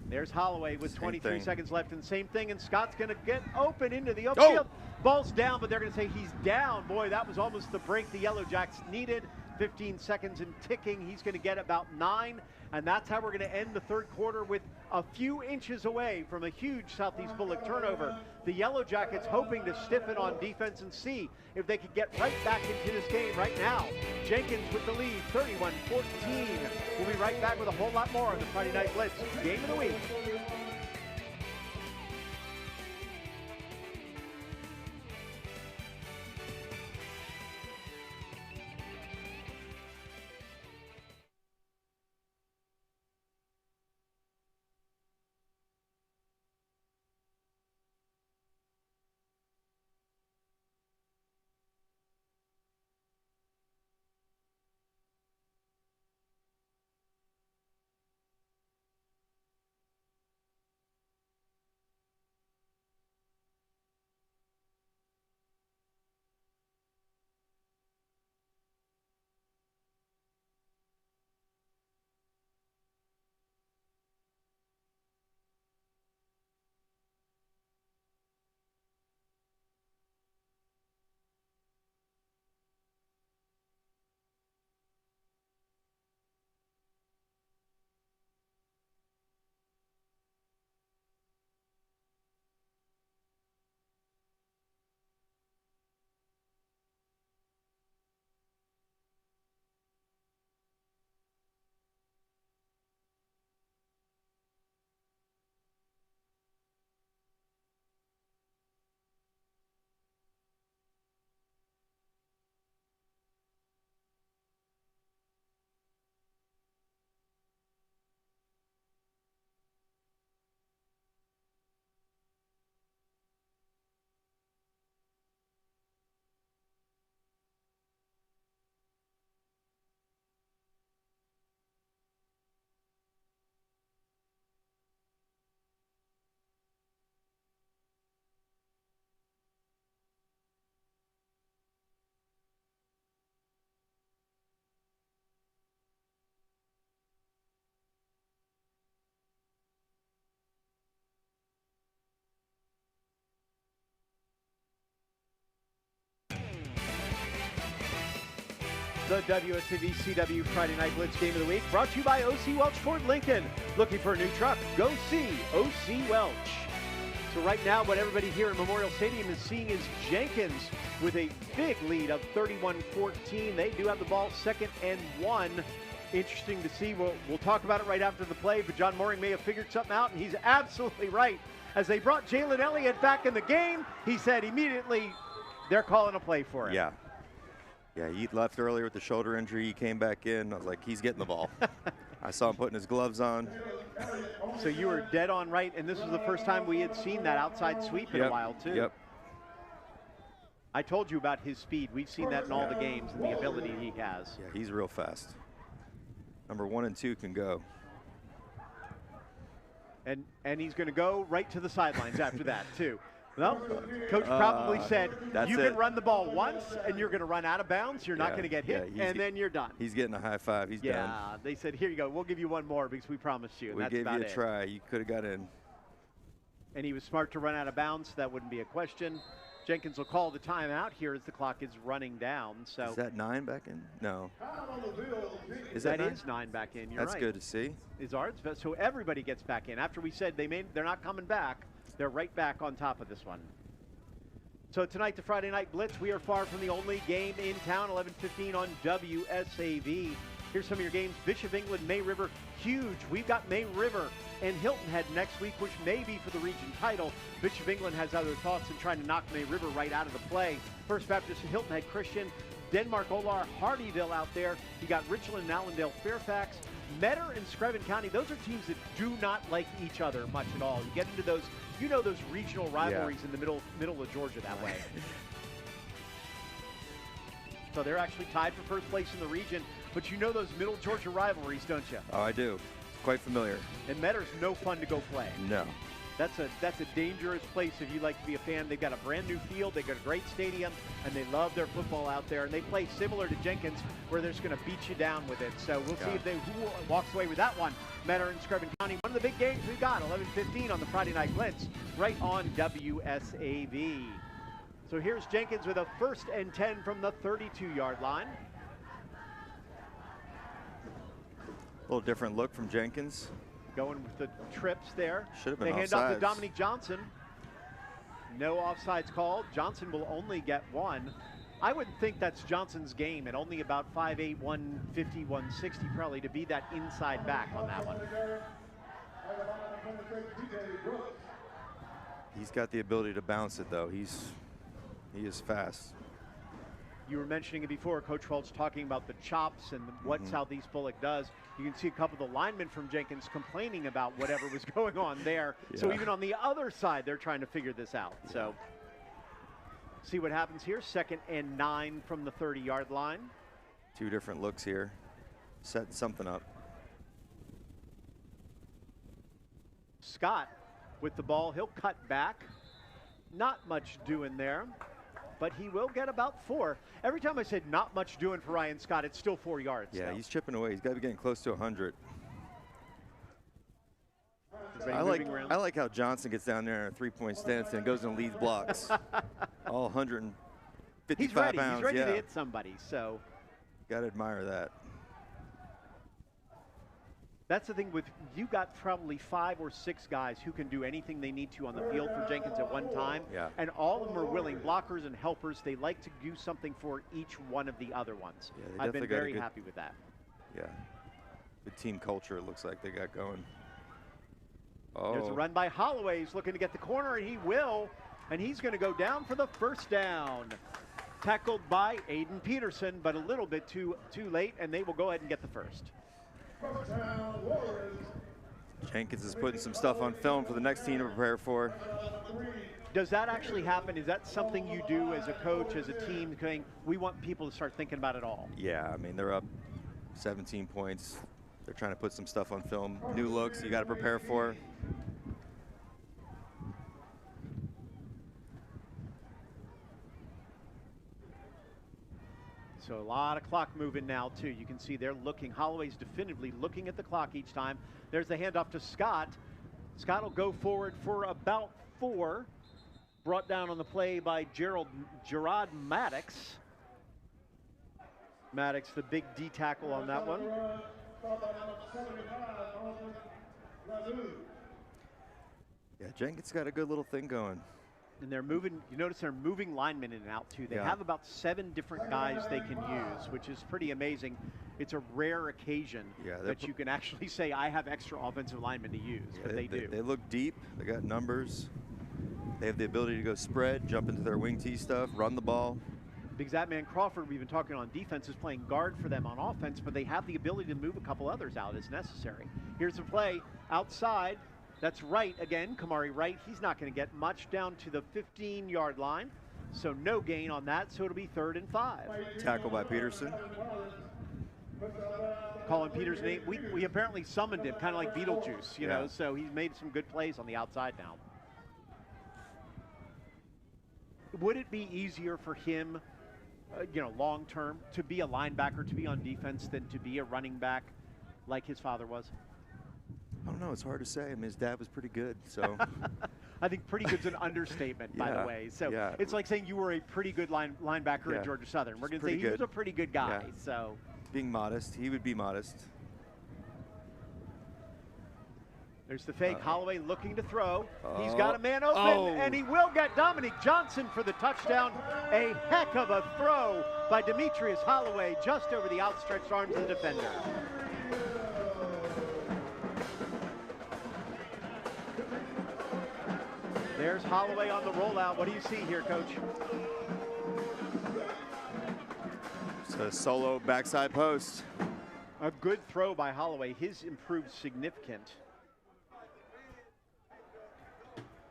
There's Holloway with 23 seconds left, and same thing, and Scott's going to get open into the open field. Ball's down, but they're going to say he's down. Boy, that was almost the break the Yellow Jacks needed. 15 seconds and ticking. He's going to get about 9, and that's how we're going to end the third quarter, with a few inches away from a huge Southeast Bulloch turnover. The Yellow Jackets hoping to stiffen on defense and see if they could get right back into this game right now. Jenkins with the lead, 31-14. We'll be right back with a whole lot more on the Friday Night Blitz Game of the Week. The WSAV CW Friday Night Blitz Game of the Week brought to you by O.C. Welch Ford Lincoln. Looking for a new truck? Go see O.C. Welch. So right now, what everybody here in Memorial Stadium is seeing is Jenkins with a big lead of 31-14. They do have the ball, 2nd and 1. Interesting to see. We'll talk about it right after the play, but John Mooring may have figured something out, and he's absolutely right. As they brought Jalen Elliott back in the game, he said immediately they're calling a play for him. Yeah. Yeah, he left earlier with the shoulder injury. He came back in. I was like, he's getting the ball. I saw him putting his gloves on. So you were dead on right, and this was the first time we had seen that outside sweep in a while, too. Yep. I told you about his speed. We've seen that in all the games and the ability he has. Yeah, he's real fast. Number 1 and 2 can go. And he's going to go right to the sidelines after that, too. Well, Coach probably said, you can run the ball once, and you're going to run out of bounds. You're not going to get hit, and then you're done. He's getting a high five. He's done. Yeah, they said, here you go. We'll give you one more because we promised you. We gave you a try. You could have got in. And he was smart to run out of bounds, so that wouldn't be a question. Jenkins will call the timeout here as the clock is running down. So is that 9 back in? No. Is that 9? Is 9 back in. You're That's right. good to see. Is ours? So everybody gets back in. After we said they're not coming back, they're right back on top of this one. So tonight, the Friday Night Blitz, we are far from the only game in town, 11:15 on WSAV. Here's some of your games. Bishop of England, May River, huge. We've got May River and Hilton Head next week, which may be for the region title. Bishop of England has other thoughts in trying to knock May River right out of the play. First Baptist and Hilton Head Christian, Denmark Olar, Hardyville out there. You got Richland and Allendale Fairfax. Metter and Screven County, those are teams that do not like each other much at all. You get into those, those regional rivalries in the middle of Georgia that way. So they're actually tied for first place in the region, but those middle Georgia rivalries, don't you? Oh, I do. Quite familiar. And Metter's no fun to go play. No. That's a dangerous place if you like to be a fan. They've got a brand new field, they've got a great stadium, and they love their football out there. And they play similar to Jenkins, where they're just going to beat you down with it. So we'll see who walks away with that one. Metter and Screven County, one of the big games we've got, 11:15 on the Friday Night Blitz, right on WSAV. So here's Jenkins with a 1st and 10 from the 32-yard line. A little different look from Jenkins. Going with the trips there. Should have been They hand off to offsides. Dominique Johnson. No offsides called. Johnson will only get 1. I wouldn't think that's Johnson's game at only about 5'8", 150, 160 probably to be that inside back on that one. He's got the ability to bounce it though. He is fast. You were mentioning it before, Coach Welch talking about the chops and what Southeast Bulloch does. You can see a couple of the linemen from Jenkins complaining about whatever was going on there. Yeah. So even on the other side, they're trying to figure this out. Yeah. So see what happens here. 2nd and 9 from the 30-yard line. 2 different looks here. Setting something up. Scott with the ball. He'll cut back. Not much doing there, but he will get about 4. Every time I said not much doing for Ryan Scott, it's still 4 yards. Yeah, though. He's chipping away. He's got to be getting close to 100. I like how Johnson gets down there in a 3-point stance and goes and leads blocks. All 155 pounds. He's ready to hit somebody, so. Got to admire that. That's the thing with, you got probably 5 or 6 guys who can do anything they need to on the field for Jenkins at one time. Yeah. And all of them are willing blockers and helpers. They like to do something for each one of the other ones. Yeah, I've been very happy with that. Yeah. Good team culture it looks like they got going. Oh. There's a run by Holloway. He's looking to get the corner, and he will. And he's going to go down for the 1st down. Tackled by Aiden Peterson, but a little bit too late, and they will go ahead and get the 1st. Jenkins is putting some stuff on film for the next team to prepare for. Does that actually happen? Is that something you do as a coach, as a team, saying, we want people to start thinking about it all? Yeah, I mean, they're up 17 points. They're trying to put some stuff on film. New looks you got to prepare for. So a lot of clock moving now, too. You can see they're looking. Holloway's definitively looking at the clock each time. There's the handoff to Scott. Scott will go forward for about 4. Brought down on the play by Gerard Maddox. Maddox, the big D tackle on that one. Yeah, Jenkins got a good little thing going. And they're moving, you notice they're moving linemen in and out too. They Yeah. have about 7 different guys they can use, which is pretty amazing. It's a rare occasion that you can actually say, I have extra offensive linemen to use, but they do. They look deep, they got numbers. They have the ability to go spread, jump into their wing T stuff, run the ball. Because that man Crawford, we've been talking on defense, is playing guard for them on offense, but they have the ability to move a couple others out as necessary. Here's a play outside. That's Wright again, Kamari Wright. He's not going to get much down to the 15-yard line, so no gain on that, so it'll be 3rd and 5. Tackle by Peterson. Calling Peter's name. We apparently summoned him, kind of like Beetlejuice, you know, so he's made some good plays on the outside now. Would it be easier for him, long term, to be a linebacker, to be on defense, than to be a running back like his father was? I don't know. It's hard to say. I mean, his dad was pretty good, so. I think pretty good's an understatement, by the way. So it's like saying you were a pretty good linebacker at Georgia Southern. We're going to say he was a pretty good guy. So being modest, he would be modest. There's the fake. Holloway looking to throw. He's got a man open, and he will get Dominique Johnson for the touchdown. A heck of a throw by Demetrius Holloway just over the outstretched arms of the defender. There's Holloway on the rollout. What do you see here, Coach? It's a solo backside post. A good throw by Holloway. His improved significant.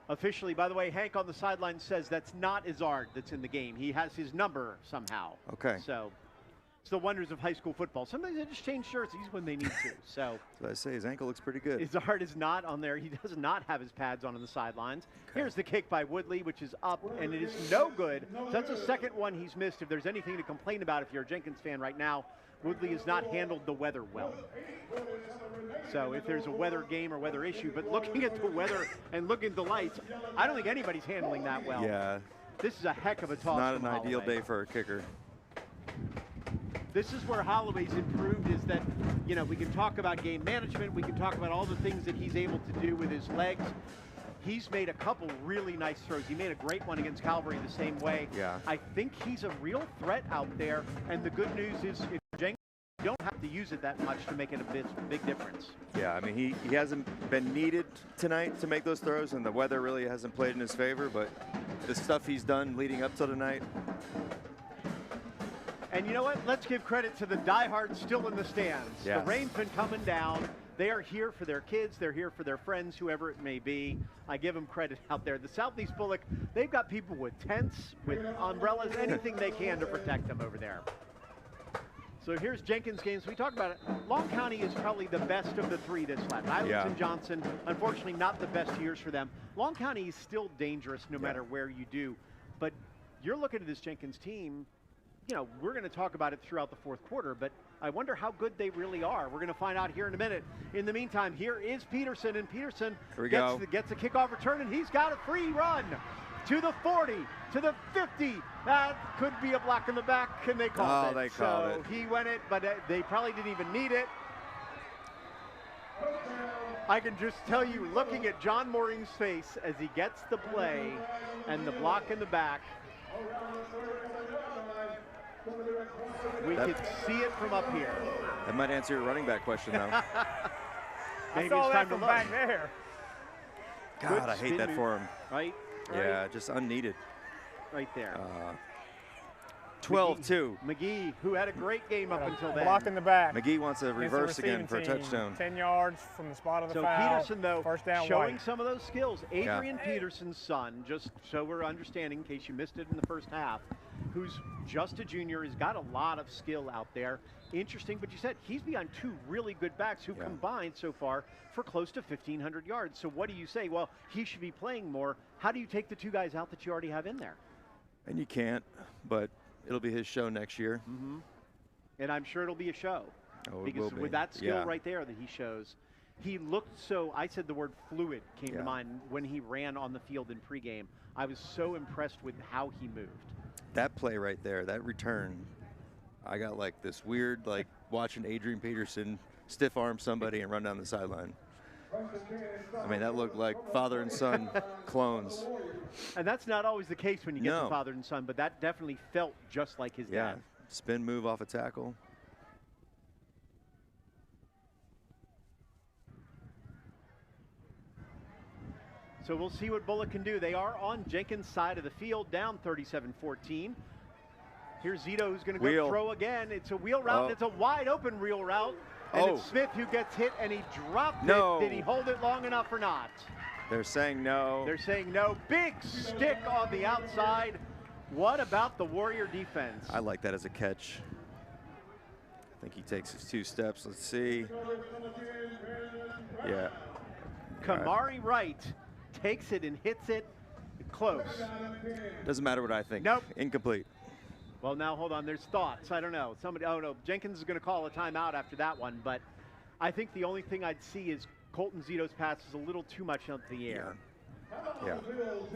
Officially, by the way, Hank on the sideline says that's not Izzard that's in the game. He has his number somehow. Okay. So it's the wonders of high school football. Sometimes they just change shirts when they need to. So I say his ankle looks pretty good. Izzard is not on there. He does not have his pads on the sidelines. Okay. Here's the kick by Woodley, which is up, and it is no good. So that's the second one he's missed. If there's anything to complain about if you're a Jenkins fan right now, Woodley has not handled the weather well. So if there's a weather game or weather issue, but looking at the weather and looking at the lights, I don't think anybody's handling that well. Yeah. This is a heck of a toss. Not an ideal day for a kicker. This is where Holloway's improved, is that, we can talk about game management. We can talk about all the things that he's able to do with his legs. He's made a couple really nice throws. He made a great one against Calvary the same way. Yeah. I think he's a real threat out there. And the good news is if Jenkins, you don't have to use it that much to make it a big difference. Yeah, I mean, he hasn't been needed tonight to make those throws, and the weather really hasn't played in his favor, but the stuff he's done leading up to tonight. And you know what? Let's give credit to the diehards still in the stands. Yes. The rain's been coming down. They are here for their kids. They're here for their friends, whoever it may be. I give them credit out there. The Southeast Bulloch, they've got people with tents, with umbrellas, anything they can to protect them over there. So here's Jenkins' games. We talked about it. Long County is probably the best of the three this last. Islands and Johnson, unfortunately, not the best years for them. Long County is still dangerous no matter where you do. But you're looking at this Jenkins team. We're going to talk about it throughout the fourth quarter, but I wonder how good they really are. We're going to find out here in a minute. In the meantime, here is Peterson, and Peterson gets a kickoff return, and he's got a free run to the 40, to the 50. That could be a block in the back, and they called it. They called it. He went it, but they probably didn't even need it. I can just tell you, looking at John Mooring's face as he gets the play and the block in the back, we could see it from up here. That might answer your running back question, though. I saw that from back there. God, I hate that for him. Right? Yeah, just unneeded. Right there. 12-2. McGee, who had a great game up until then. Block in the back. McGee wants a reverse again for a touchdown. 10 yards from the spot of the so foul. Peterson, though, first down showing White. some of those skills. Adrian Peterson's son, just so we're understanding in case you missed it in the first half, who's just a junior, has got a lot of skill out there. Interesting, but you said he's behind two really good backs who combined so far for close to 1,500 yards. So what do you say? Well, he should be playing more. How do you take the two guys out that you already have in there? And you can't, but it'll be his show next year. Mm-hmm. And I'm sure it'll be a show. Oh, because it will be. With that skill right there that he shows, he looked so, I said the word fluid came to mind when he ran on the field in pregame. I was so impressed with how he moved. That play right there, that return, I got like this weird, like watching Adrian Peterson stiff arm somebody and run down the sideline. I mean, that looked like father and son clones. And that's not always the case when you get to father and son, but that definitely felt just like his dad. Spin move off a tackle. So we'll see what Bulloch can do. They are on Jenkins' side of the field, down 37-14. Here's Zito, who's going to go throw again. It's a wheel route. It's a wide open wheel route. And it's Smith who gets hit, and he dropped it. Did he hold it long enough or not? They're saying no. They're saying no. Big stick on the outside. What about the Warrior defense? I like that as a catch. I think he takes his 2 steps. Let's see. Yeah. Kamari Wright takes it and hits it close. Doesn't matter what I think. Nope. Incomplete. Well, now hold on. There's thoughts. I don't know. Somebody. Oh no. Jenkins is going to call a timeout after that one. But I think the only thing I'd see is Colton Zito's pass is a little too much up the air. Yeah.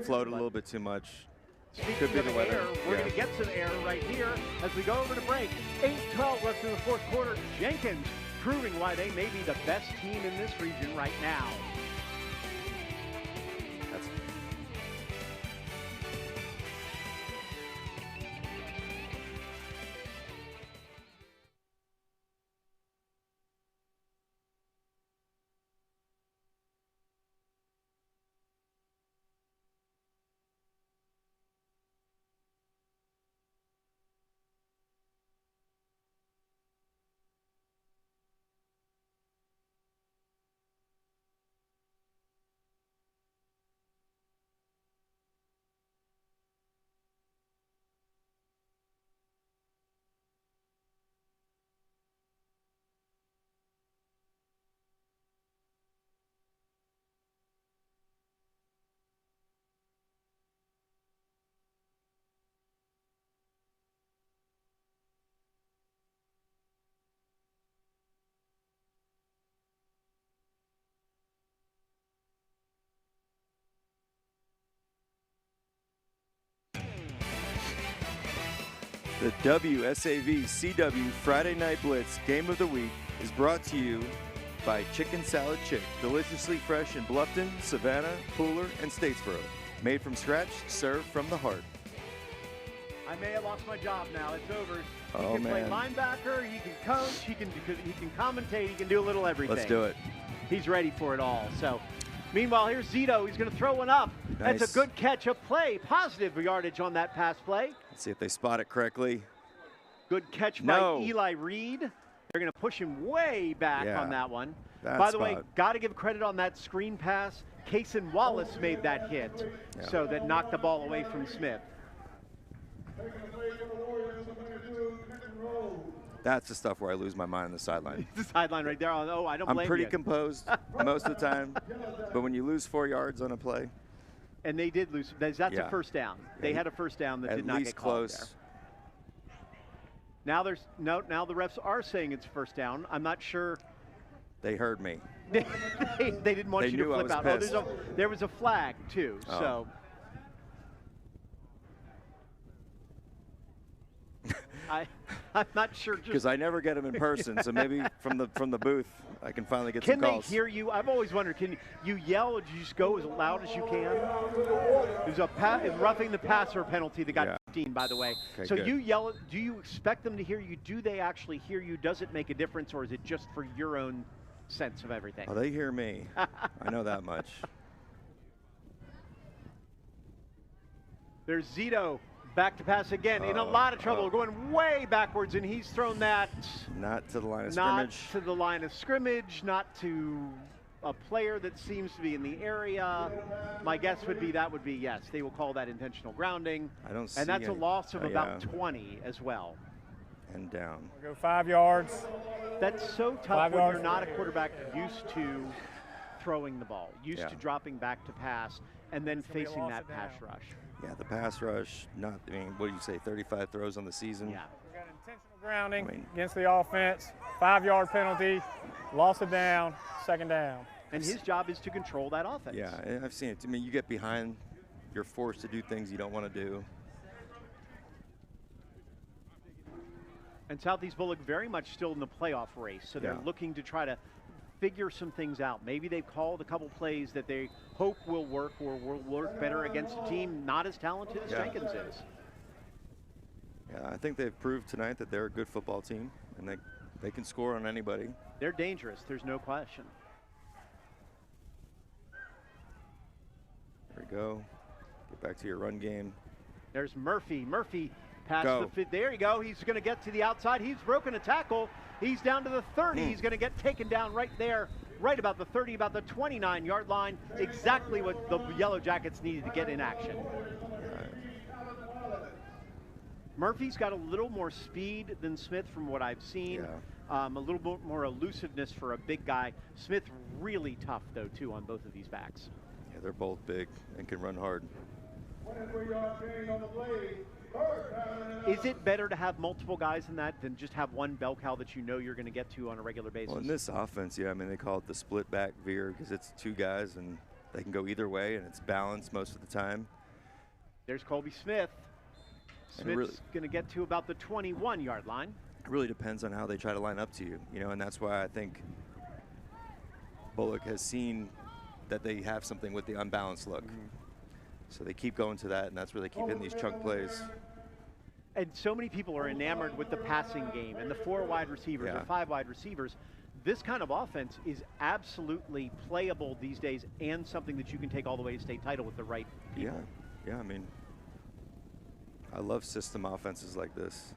Float a little bit too much. Speaking of air, we're going to get some air right here as we go over to break. 8-12 left in the 4th quarter. Jenkins proving why they may be the best team in this region right now. The WSAV CW Friday Night Blitz Game of the Week is brought to you by Chicken Salad Chick, deliciously fresh in Bluffton, Savannah, Pooler, and Statesboro. Made from scratch, served from the heart. I may have lost my job now. It's over. He Oh, can play man. linebacker, he can coach, he can commentate, he can do a little everything. Let's do it. He's ready for it all. So, meanwhile, here's Zito. He's going to throw one up. Nice. That's a good catch, a play. Positive yardage on that pass play. Let's see if they spot it correctly. Good catch by Eli Reed. They're going to push him way back on that one. By the way, got to give credit on that screen pass. Kaysen Wallace made that hit, so that knocked the ball away from Smith. That's the stuff where I lose my mind on the sideline. The sideline right there. Oh, I don't blame you. I'm pretty composed most of the time, but when you lose 4 yards on a play. And they did lose. That's a first down. They had a first down that did not get called there. Now there's now the refs are saying it's first down. I'm not sure. They heard me. they didn't want you to flip out. Pissed. Oh, there was a flag too. Oh. So I'm not sure. Because I never get them in person, so maybe from the booth I can finally get some calls. Can they hear you? I've always wondered. Can you yell? Or do you just go as loud as you can? There's a roughing the passer penalty that got 15, by the way. Okay, so good. you yell. Do you expect them to hear you? Do they actually hear you? Does it make a difference, or is it just for your own sense of everything? Oh, they hear me. I know that much. There's Zito. Back to pass again, in a lot of trouble, going way backwards, and he's thrown that. Not to the line of scrimmage. Not to the line of scrimmage, not to a player that seems to be in the area. My guess would be yes. They will call that intentional grounding. I don't see And that's any, a loss of about 20 as well. And down. We'll go 5 yards. That's so tough when you're not a quarterback used to throwing the ball, used to dropping back to pass, and then facing that pass rush. Yeah, the pass rush, what do you say, 35 throws on the season? Yeah. We got intentional grounding against the offense, 5-yard penalty, loss of down, 2nd down. And his job is to control that offense. Yeah, I've seen it. I mean, you get behind, you're forced to do things you don't want to do. And Southeast Bulloch very much still in the playoff race, so they're looking to try to figure some things out. Maybe they've called a couple plays that they hope will work or will work better against a team not as talented as Jenkins is. Yeah, I think they've proved tonight that they're a good football team, and they can score on anybody. They're dangerous, there's no question. There we go. Get back to your run game. There's Murphy. Murphy past the fit. There you go. He's going to get to the outside. He's broken a tackle. He's down to the 30. He's going to get taken down right there, right about the 30, about the 29-yard line. Exactly what the Yellow Jackets needed to get in action. Murphy's got a little more speed than Smith from what I've seen. A little bit more elusiveness for a big guy. Smith really tough, though, too, on both of these backs. Yeah, they're both big and can run hard. Is it better to have multiple guys in that than just have one bell cow that you know you're going to get to on a regular basis? Well, in this offense, I mean, they call it the split back veer because it's two guys and they can go either way and it's balanced most of the time. There's Colby Smith. Smith's going to get to about the 21-yard line. It really depends on how they try to line up to you, and that's why I think Bulloch has seen that they have something with the unbalanced look. So they keep going to that, and that's where they keep hitting these chunk plays. And so many people are enamored with the passing game and the 4 wide receivers or 5 wide receivers. This kind of offense is absolutely playable these days and something that you can take all the way to state title with the right people. Yeah, I mean, I love system offenses like this.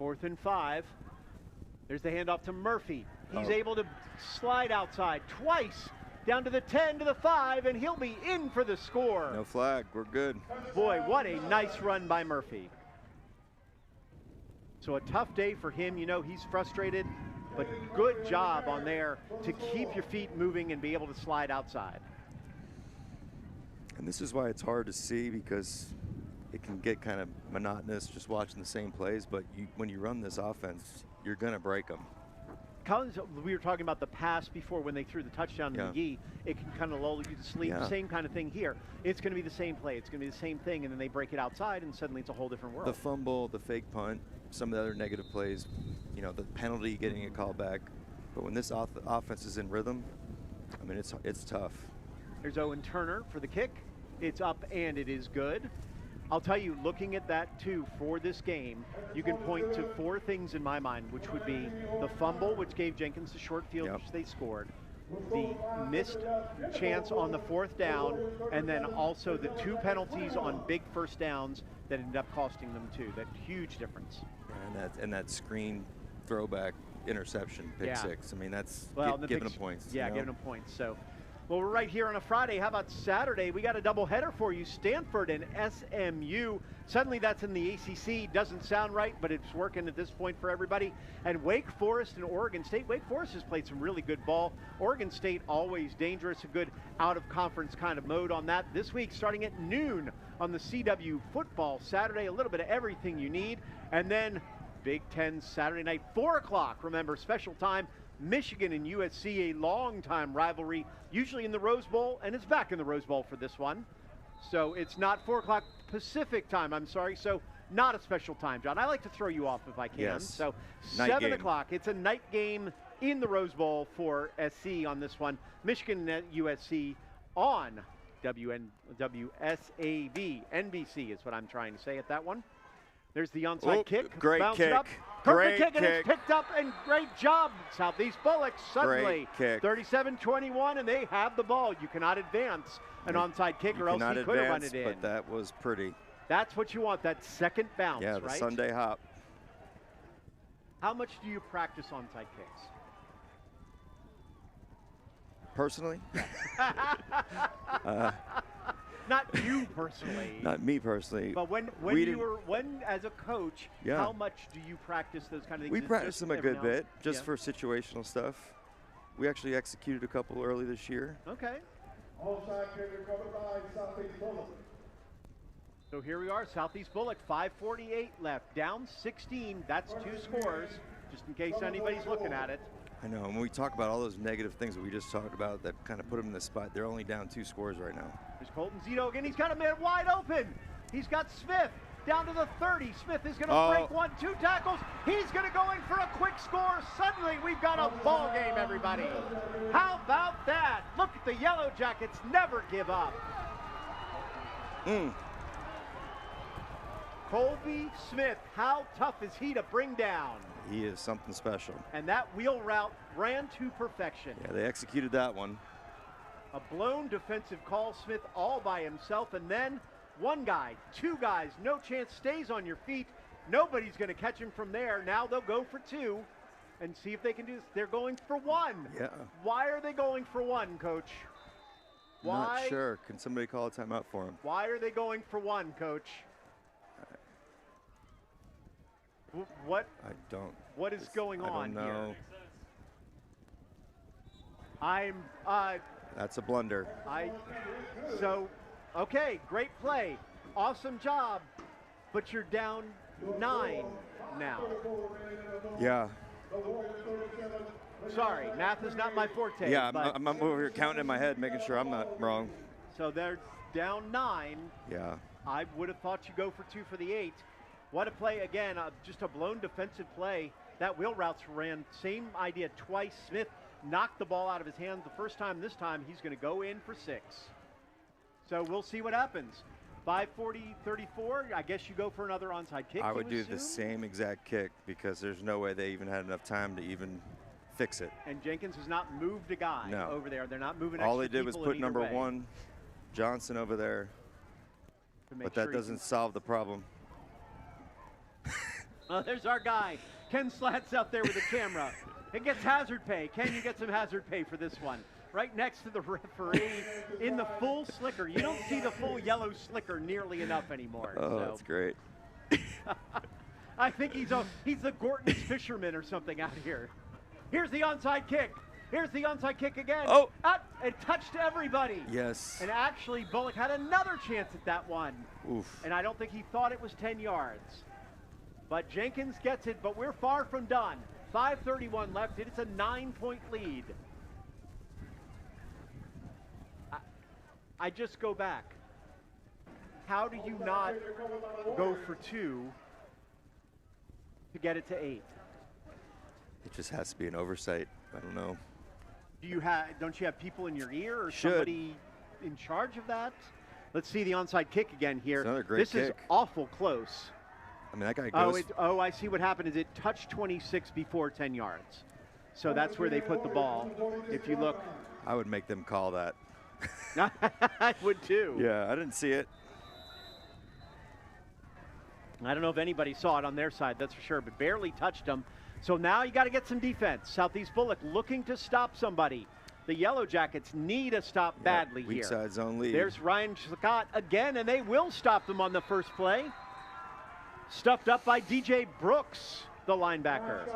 4th and 5. There's the handoff to Murphy. He's able to slide outside twice, down to the 10, to the 5, and he'll be in for the score. No flag, we're good. Boy, what a nice run by Murphy. So a tough day for him. He's frustrated, but good job on there to keep your feet moving and be able to slide outside. And this is why it's hard to see because it can get kind of monotonous just watching the same plays, but when you run this offense, you're going to break them. Collins, we were talking about the pass before when they threw the touchdown to McGee. It can kind of lull you to sleep. Same kind of thing here. It's going to be the same play. It's going to be the same thing, and then they break it outside, and suddenly it's a whole different world. The fumble, the fake punt, some of the other negative plays, the penalty getting a call back. But when this offense is in rhythm, I mean, it's tough. There's Owen Turner for the kick. It's up, and it is good. I'll tell you, looking at that, too, for this game, you can point to 4 things in my mind, which would be the fumble, which gave Jenkins the short field, which they scored, the missed chance on the 4th down, and then also the 2 penalties on big first downs that ended up costing them, too. That huge difference. And that screen throwback interception, pick 6. I mean, that's giving them points. Yeah, giving them points. So. Well, we're right here on a Friday. How about Saturday? We got a doubleheader for you, Stanford and SMU. Suddenly that's in the ACC. Doesn't sound right, but it's working at this point for everybody. And Wake Forest and Oregon State. Wake Forest has played some really good ball. Oregon State always dangerous, a good out-of-conference kind of mode on that. This week starting at noon on the CW Football Saturday. A little bit of everything you need. And then Big Ten Saturday night, 4 o'clock. Remember, special time. Michigan and USC, a long-time rivalry, usually in the Rose Bowl, and it's back in the Rose Bowl for this one. So it's not 4 o'clock Pacific time, I'm sorry, so not a special time, John. I like to throw you off if I can. Yes. So Night 7 game. o'clock, it's a night game in the Rose Bowl for SC on this one. Michigan and USC on WSAV. NBC is what I'm trying to say at that one. There's the onside kick. Great Bounce kick. It up. Great Perfect kick, and kick. it's picked up, and great job, Southeast Bulloch. Suddenly, Great kick. 37-21, and they have the ball. You cannot advance an onside kick, or else he could have run it in. But that was pretty. That's what you want, that second bounce, Yeah, the right? Sunday hop. How much do you practice onside kicks? Personally? Not you personally. Not me personally. But when as a coach, how much do you practice those kind of things? We Is it practice just them a every good now and bit, then? just for situational stuff. We actually executed a couple early this year. Okay. Onside kick recovered by Southeast Bulloch. So here we are, Southeast Bulloch, 5:48 left, down 16. That's 2 scores, just in case anybody's looking at it. I know, and when we talk about all those negative things that we just talked about that kind of put them in the spot, they're only down 2 scores right now. There's Colton Zito again. He's got a man wide open. He's got Smith. down to the 30. Smith is going to break 1, 2 tackles. He's going to go in for a quick score. Suddenly, we've got a ball game, everybody. How about that? Look at the Yellow Jackets never give up. Colby Smith, how tough is he to bring down? He is something special. And that wheel route ran to perfection. Yeah, they executed that one. A blown defensive call, Smith all by himself, and then one guy, 2 guys, no chance, stays on your feet. Nobody's going to catch him from there. Now they'll go for 2 and see if they can do this. They're going for 1. Yeah. Why are they going for 1, Coach? Why? Not sure. Can somebody call a timeout for him? Why are they going for 1, Coach? What? I don't. What is going on I don't know. here? That's a blunder. Okay, great play. Awesome job. But you're down 9 now. Yeah. Sorry, math is not my forte. Yeah, I'm over here counting in my head, making sure I'm not wrong. So they're down 9. Yeah. I would have thought you go for 2 for the 8. What a play again, just a blown defensive play. That wheel routes ran, same idea twice. Smith knocked the ball out of his hands the first time. This time he's going to go in for 6. So we'll see what happens. 5:40-34, I guess you go for another onside kick. I would do the same exact kick because there's no way they even had enough time to even fix it. And Jenkins has not moved a guy over there. They're not moving All they did was put number 1 Johnson over there. But that doesn't solve the problem. There's our guy. Ken Slat's out there with the camera. He gets hazard pay. Ken, you get some hazard pay for this one. Right next to the referee in the full slicker. You don't see the full yellow slicker nearly enough anymore. Oh, that's great. I think he's the Gorton's fisherman or something out here. Here's the onside kick. Here's the onside kick again. Oh! It touched everybody. Yes. And actually, Bulloch had another chance at that one. Oof. And I don't think he thought it was 10 yards. But Jenkins gets it, but we're far from done. 5:31 left. It's a 9-point lead. I just go back. How do you not go for 2 to get it to 8? It just has to be an oversight. I don't know. Don't you have people in your ear or somebody in charge of that? Let's see the onside kick again here. It's another great this kick. Is awful close. I mean, that guy goes. I see what happened is it touched 26 before 10 yards. So that's where they put the ball. If you look. I would make them call that. I would too. Yeah, I didn't see it. I don't know if anybody saw it on their side, that's for sure, but barely touched them. So now you got to get some defense. Southeast Bulloch looking to stop somebody. The Yellow Jackets need a stop badly here. Weak side zone lead. There's Ryan Scott again, and they will stop them on the first play. Stuffed up by DJ Brooks, the linebacker.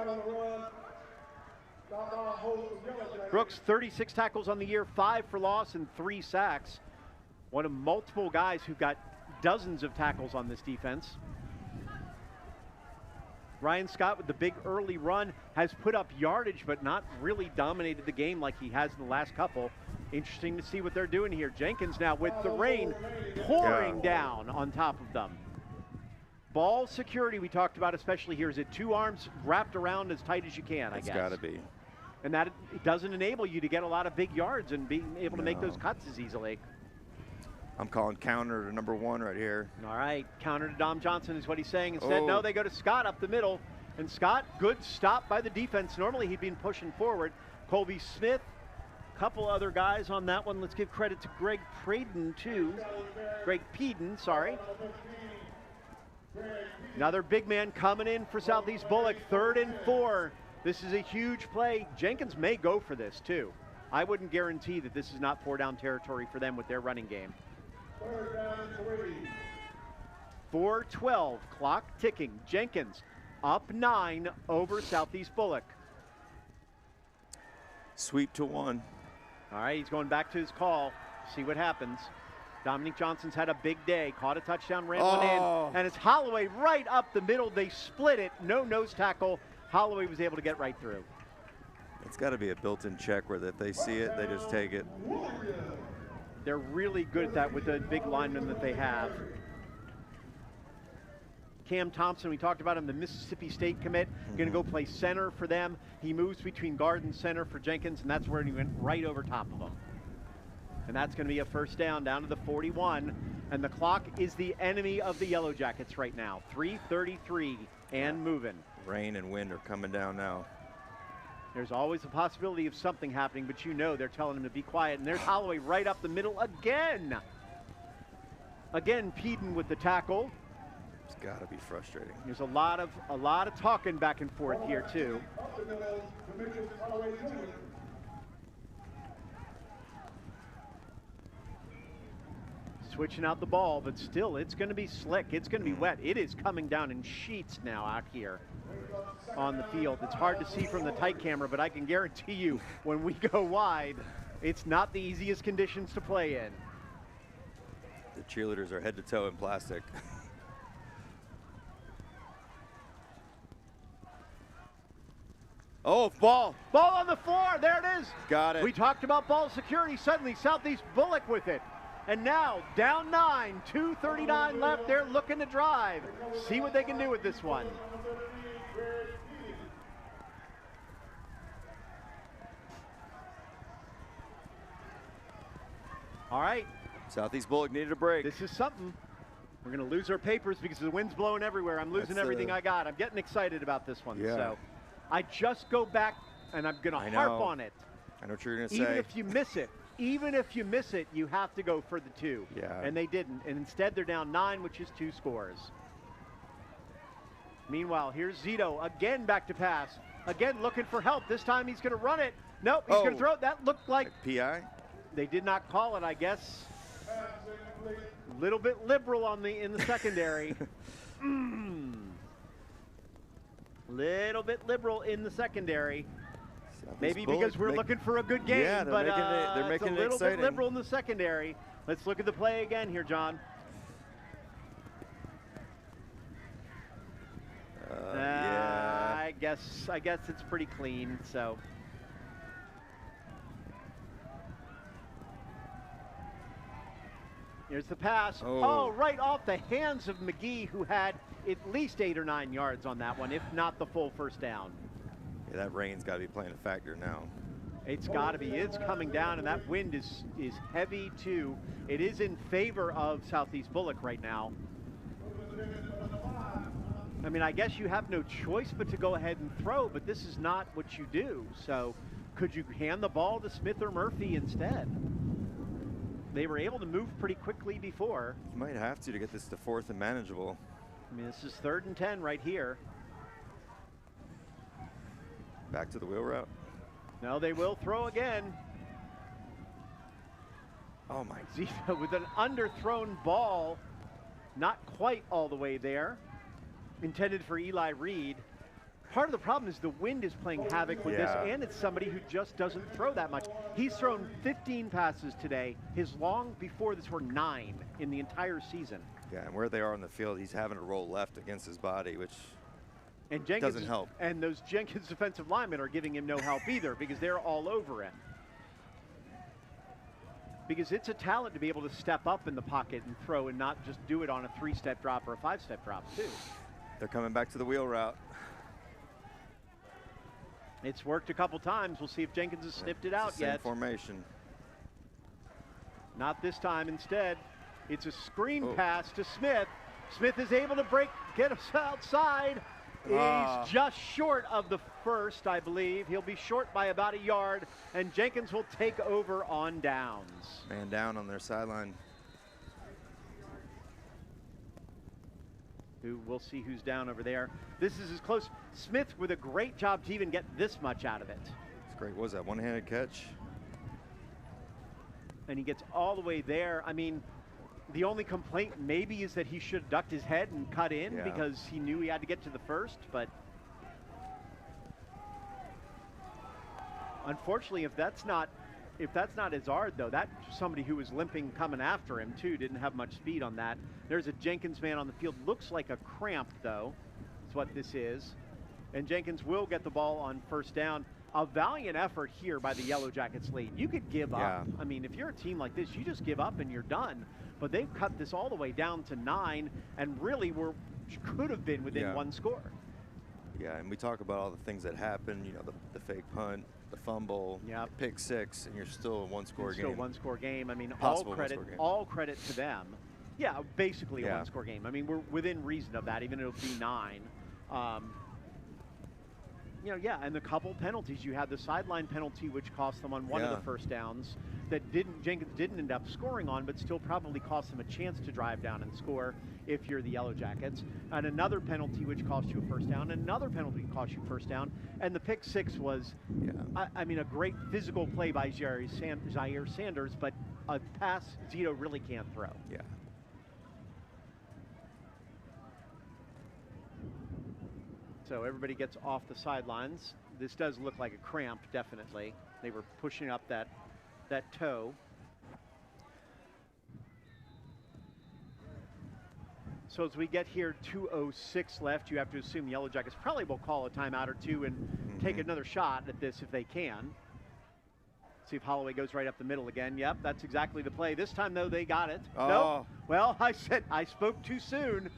Brooks, 36 tackles on the year, 5 for loss and 3 sacks. One of multiple guys who got dozens of tackles on this defense. Ryan Scott with the big early run has put up yardage but not really dominated the game like he has in the last couple. Interesting to see what they're doing here. Jenkins now with the rain pouring down on top of them. Ball security we talked about especially here. Is it 2 arms wrapped around as tight as you can, I guess? It's got to be. And that it doesn't enable you to get a lot of big yards and being able to make those cuts as easily. I'm calling counter to number 1 right here. All right, counter to Dom Johnson is what he's saying. Instead, no, they go to Scott up the middle. And Scott, good stop by the defense. Normally he'd been pushing forward. Colby Smith, a couple other guys on that one. Let's give credit to Greg Peden, too. Greg Peden, sorry. Another big man coming in for Southeast Bulloch, 3rd and 4. This is a huge play. Jenkins may go for this, too. I wouldn't guarantee that this is not 4-down territory for them with their running game. 4:12, clock ticking. Jenkins up 9 over Southeast Bulloch. Sweep to 1. All right, he's going back to his call. See what happens. Dominique Johnson's had a big day. Caught a touchdown, ran one in. And it's Holloway right up the middle. They split it. No nose tackle. Holloway was able to get right through. It's got to be a built-in check where if they see it, they just take it. They're really good at that with the big linemen that they have. Cam Thompson, we talked about him, the Mississippi State commit, going to go play center for them. He moves between guard and center for Jenkins, and that's where he went right over top of him. And that's going to be a first down to the 41. And the clock is the enemy of the Yellow Jackets right now. 3:33 and moving. Rain and wind are coming down now. There's always a possibility of something happening, but you know they're telling him to be quiet. And there's Holloway right up the middle again. Again, Peden with the tackle. It's got to be frustrating. There's a lot of talking back and forth here too. Switching out the ball, but still it's going to be slick. It's going to be wet. It is coming down in sheets now out here on the field. It's hard to see from the tight camera, but I can guarantee you when we go wide, it's not the easiest conditions to play in. The cheerleaders are head to toe in plastic. Oh, ball on the floor. There it is. Got it. We talked about ball security. Suddenly Southeast Bulloch with it. And now down 9, 2:39 left. They're looking to drive. See what they can do with this one. All right. Southeast Bulloch needed a break. This is something. We're going to lose our papers because the wind's blowing everywhere. I'm losing everything I got. I'm getting excited about this one. Yeah. So I just go back and I'm going to harp on it. I know what you're going to say. Even if you miss it, you have to go for the 2. Yeah. And they didn't. And instead they're down 9, which is 2 scores. Meanwhile, here's Zito again back to pass. Again looking for help. This time he's going to run it. Nope, he's going to throw it. That looked like PI. They did not call it, I guess. A little bit liberal in the secondary. Little bit liberal in the secondary. Maybe because we're looking for a good game, yeah, but they're making it's a little bit exciting. liberal in the secondary. Let's look at the play again here, John. Yeah. I guess it's pretty clean. So. Here's the pass. Oh, right off the hands of McGee, who had at least 8 or 9 yards on that one, if not the full first down. Yeah, that rain's got to be playing a factor now. It's got to be. It's coming down, and that wind is heavy, too. It is in favor of Southeast Bulloch right now. I mean, I guess you have no choice but to go ahead and throw, but this is not what you do. So could you hand the ball to Smith or Murphy instead? They were able to move pretty quickly before. You might have to get this to 4th and manageable. I mean, this is 3rd and 10 right here. Back to the wheel route. No, they will throw again. Oh my. Zito with an underthrown ball, not quite all the way there, intended for Eli Reed. Part of the problem is the wind is playing havoc with this, and it's somebody who just doesn't throw that much. He's thrown 15 passes today. His long before this were 9 in the entire season. Yeah, and where they are on the field, he's having to roll left against his body, which doesn't help. And those Jenkins defensive linemen are giving him no help either because they're all over him. Because it's a talent to be able to step up in the pocket and throw and not just do it on a 3-step drop or a 5-step drop too. They're coming back to the wheel route. It's worked a couple times. We'll see if Jenkins has sniffed it out yet. Same formation. Not this time. Instead, it's a screen pass to Smith. Smith is able to get us outside. He's just short of the first, I believe. He'll be short by about 1 yard, and Jenkins will take over on downs. Man down on their sideline. We'll see who's down over there. This is as close. Smith with a great job to even get this much out of it. It's great. What was that, one-handed catch? And he gets all the way there. I mean, the only complaint maybe is that he should have ducked his head and cut in because he knew he had to get to the first, but unfortunately, if that's not Izzard, though, that's somebody who was limping coming after him, too. Didn't have much speed on that. There's a Jenkins man on the field. Looks like a cramp, though. That's what this is. And Jenkins will get the ball on first down. A valiant effort here by the Yellow Jackets late. You could give up. I mean, if you're a team like this, you just give up and you're done. But they've cut this all the way down to 9 and really were could have been within one score. Yeah, and we talk about all the things that happen, you know, the fake punt, the fumble, the pick six, and you're still a one-score game. Still one-score game. I mean, Possible all credit to them. Yeah, basically a one-score game. I mean, we're within reason of that, even if it'll be 9. You know, and the couple penalties. You had the sideline penalty, which cost them on one of the first downs that Jenkins didn't end up scoring on, but still probably cost them a chance to drive down and score if you're the Yellow Jackets. And another penalty which cost you a first down, and another penalty cost you first down. And the pick six was, I mean, a great physical play by Zaire Sanders, but a pass Zito really can't throw. Yeah. So everybody gets off the sidelines. This does look like a cramp, definitely. They were pushing up that toe. So as we get here, 2:06 left, you have to assume the Yellow Jackets probably will call a timeout or two and take another shot at this if they can. See if Holloway goes right up the middle again. Yep, that's exactly the play. This time, though, they got it. Nope. Well, I spoke too soon.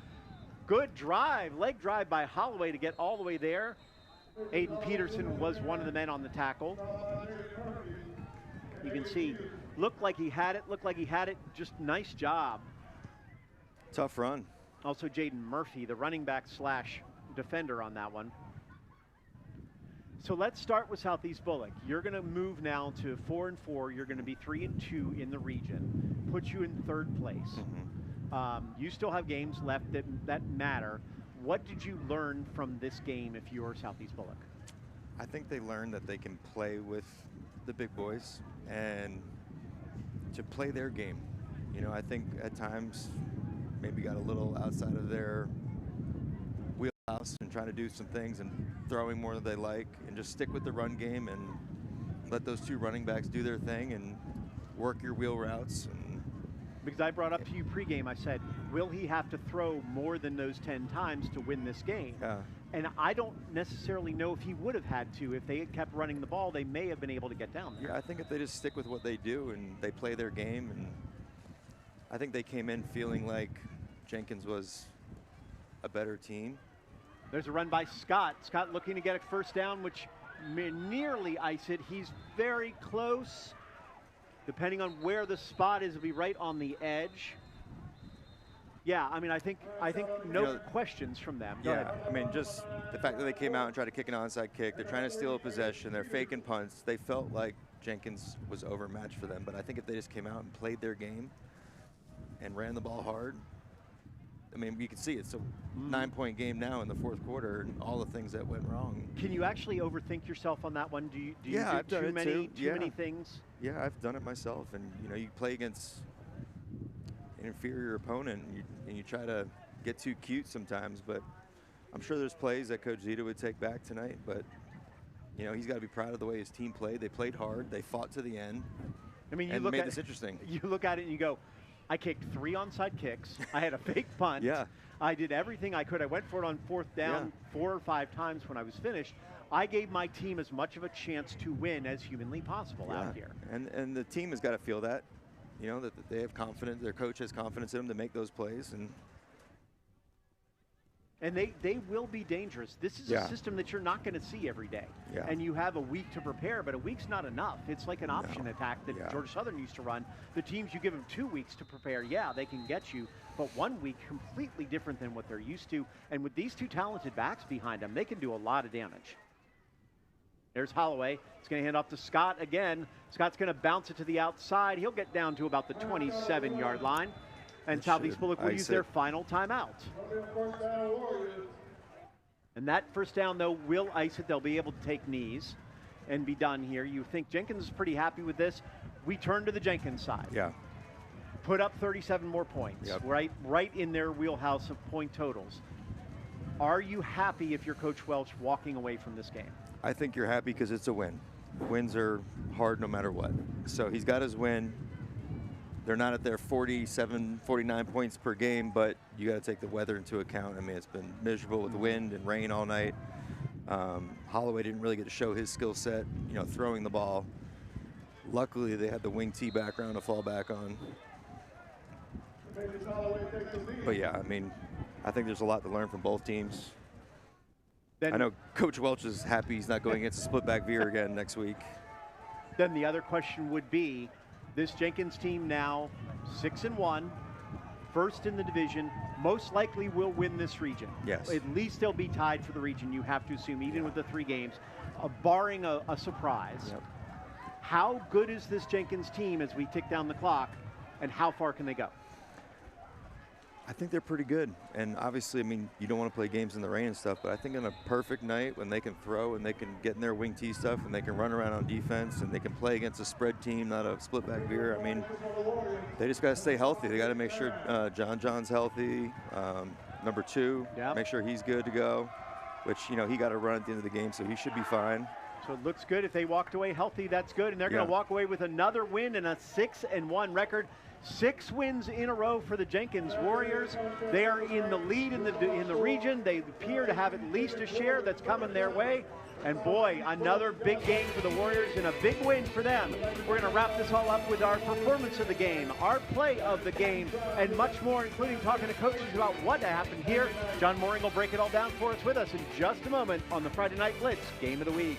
Good drive, leg drive by Holloway to get all the way there. Aiden Peterson was one of the men on the tackle. You can see, looked like he had it, just nice job. Tough run. Also Jaden Murphy, the running back slash defender on that one. So let's start with Southeast Bulloch. You're gonna move now to 4-4. You're gonna be 3-2 in the region, put you in 3rd place. You still have games left that matter. What did you learn from this game if you're Southeast Bulloch? I think they learned that they can play with the big boys and to play their game. You know, I think at times maybe got a little outside of their wheelhouse and trying to do some things and throwing more than they like, and just stick with the run game and let those 2 running backs do their thing and work your wheel routes. Because I brought up to you pregame, I said, will he have to throw more than those 10 times to win this game? And I don't necessarily know if he would have had to. If they had kept running the ball, they may have been able to get down there. Yeah, I think if they just stick with what they do and they play their game, and I think they came in feeling like Jenkins was a better team. There's a run by Scott. Scott looking to get a first down, which may nearly ice it. He's very close. Depending on where the spot is, it'll be right on the edge. Yeah, I mean, I think no questions from them. Go ahead. I mean, just the fact that they came out and tried to kick an onside kick, they're trying to steal a possession, they're faking punts. They felt like Jenkins was overmatched for them, but I think if they just came out and played their game and ran the ball hard, I mean, you can see it's a 9-point game now in the 4th quarter, and all the things that went wrong. Can you actually overthink yourself on that one? Do you I've do done too many things? Yeah, I've done it myself, and you know, you play against an inferior opponent, and you try to get too cute sometimes. But I'm sure there's plays that Coach Zito would take back tonight. But you know, he's got to be proud of the way his team played. They played hard. They fought to the end. I mean, and made this interesting. You look at it and you go, I kicked 3 onside kicks. I had a fake punt. I did everything I could. I went for it on 4th down 4 or 5 times when I was finished. I gave my team as much of a chance to win as humanly possible out here. And the team has got to feel that, you know, that they have confidence. Their coach has confidence in them to make those plays. And they will be dangerous. This is a system that you're not going to see every day. And you have a week to prepare, but a week's not enough. It's like an option attack that Georgia Southern used to run. The teams, you give them 2 weeks to prepare, they can get you. But 1 week, completely different than what they're used to. And with these 2 talented backs behind them, they can do a lot of damage. There's Holloway. It's going to hand off to Scott again. Scott's going to bounce it to the outside. He'll get down to about the 27-yard line. And Southeast Bulloch will use their final timeout. And that first down, though, will ice it. They'll be able to take knees and be done here. You think Jenkins is pretty happy with this. We turn to the Jenkins side. Put up 37 more points, right in their wheelhouse of point totals. Are you happy if you're Coach Welch walking away from this game? I think you're happy because it's a win. Wins are hard no matter what. So he's got his win. They're not at their 47, 49 points per game, but you got to take the weather into account. I mean, it's been miserable with wind and rain all night. Holloway didn't really get to show his skill set, you know, throwing the ball. Luckily, they had the wing tee background to fall back on. But yeah, I mean, I think there's a lot to learn from both teams. Then, I know Coach Welch is happy he's not going against a split back veer again next week. Then the other question would be, this Jenkins team now 6-1, first in the division, most likely will win this region. Yes. At least they'll be tied for the region, you have to assume, even with the 3 games, barring a surprise. Yep. How good is this Jenkins team as we tick down the clock, and how far can they go? I think they're pretty good. And obviously, I mean, you don't want to play games in the rain and stuff, but I think on a perfect night when they can throw and they can get in their wing tee stuff and they can run around on defense and they can play against a spread team, not a split back veer, I mean, they just got to stay healthy. They got to make sure John's healthy. Number 2, make sure he's good to go, which, you know, he got to run at the end of the game, so he should be fine. So it looks good. If they walked away healthy, that's good. And they're going to walk away with another win and a 6-1 record. 6 wins in a row for the Jenkins Warriors. They are in the lead in the region. They appear to have at least a share that's coming their way. And boy, another big game for the Warriors and a big win for them. We're going to wrap this all up with our performance of the game, our play of the game, and much more, including talking to coaches about what happened here. John Mooring will break it all down for us with us in just a moment on the Friday Night Blitz Game of the Week.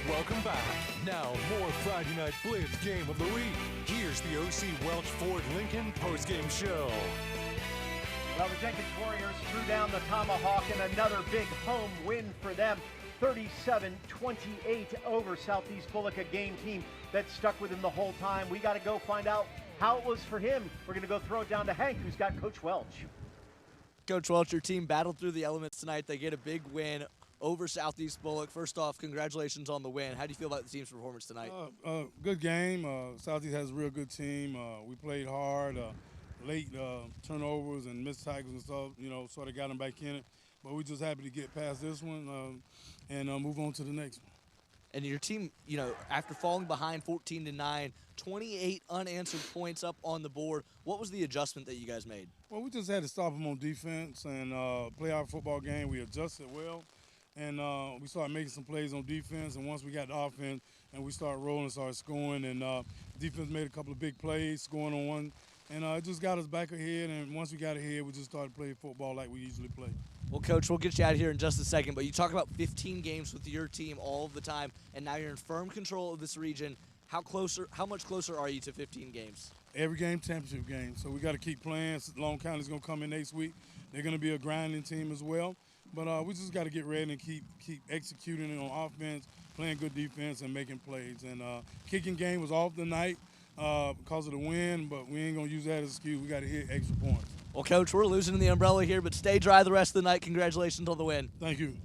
Welcome back. Now, more Friday Night Blitz Game of the Week. Here's the O.C. Welch Ford Lincoln postgame show. Well, the Jenkins Warriors threw down the Tomahawk in another big home win for them. 37-28 over Southeast Bulloch, a game team that stuck with him the whole time. We got to go find out how it was for him. We're going to go throw it down to Hank, who's got Coach Welch. Coach Welch, your team battled through the elements tonight. They get a big win over Southeast Bulloch. First off, congratulations on the win. How do you feel about the team's performance tonight? Good game. Southeast has a real good team. We played hard. Late turnovers and missed tackles and stuff, sort of got them back in it. But we're just happy to get past this one and move on to the next one. And your team, after falling behind 14-9, 28 unanswered points up on the board. What was the adjustment that you guys made? Well, we just had to stop them on defense and play our football game. We adjusted well, and we started making some plays on defense. And once we got the offense and we started rolling, started scoring, and defense made a couple of big plays, scoring on one. And it just got us back ahead, and once we got ahead, we just started playing football like we usually play. Well, Coach, we'll get you out of here in just a second, but you talk about 15 games with your team all of the time, and now you're in firm control of this region. How much closer are you to 15 games? Every game, championship game. So we got to keep playing. Long County's going to come in next week. They're going to be a grinding team as well. But we just got to get ready and keep executing it on offense, playing good defense, and making plays. And kicking game was off tonight because of the wind, but we ain't going to use that as an excuse. We got to hit extra points. Well, Coach, we're losing the umbrella here, but stay dry the rest of the night. Congratulations on the win. Thank you.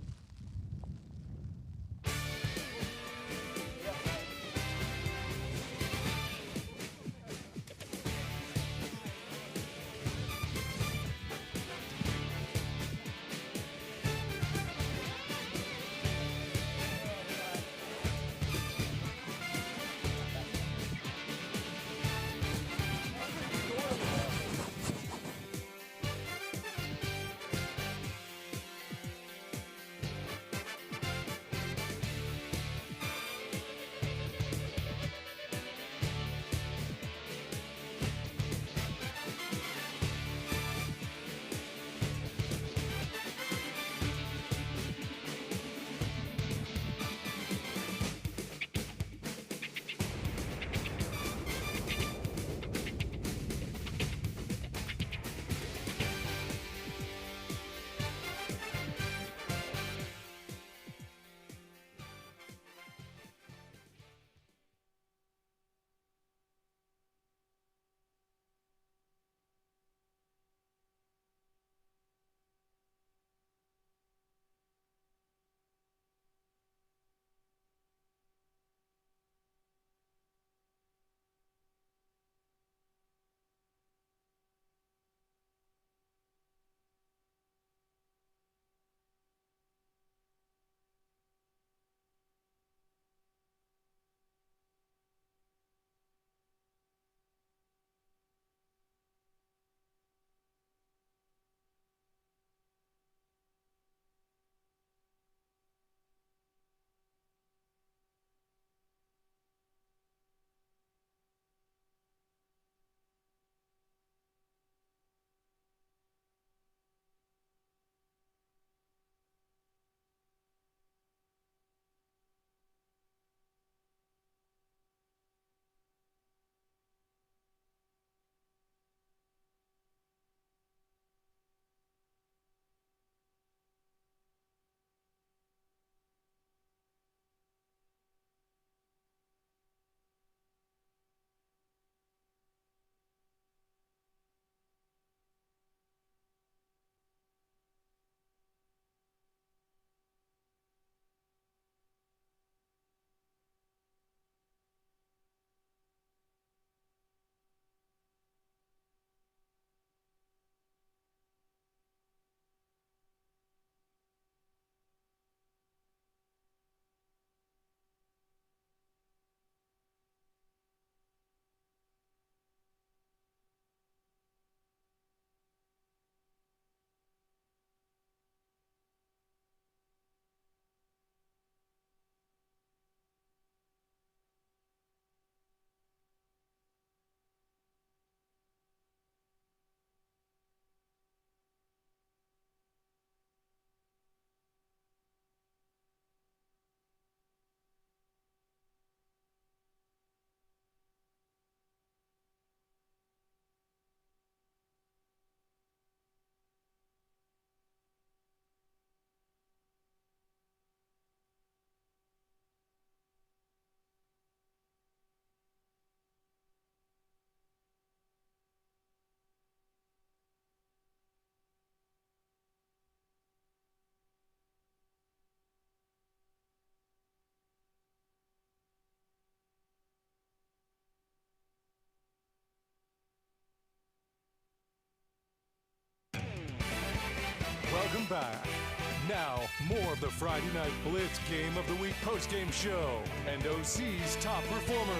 back. Now, more of the Friday Night Blitz Game of the Week postgame show and OC's top performer.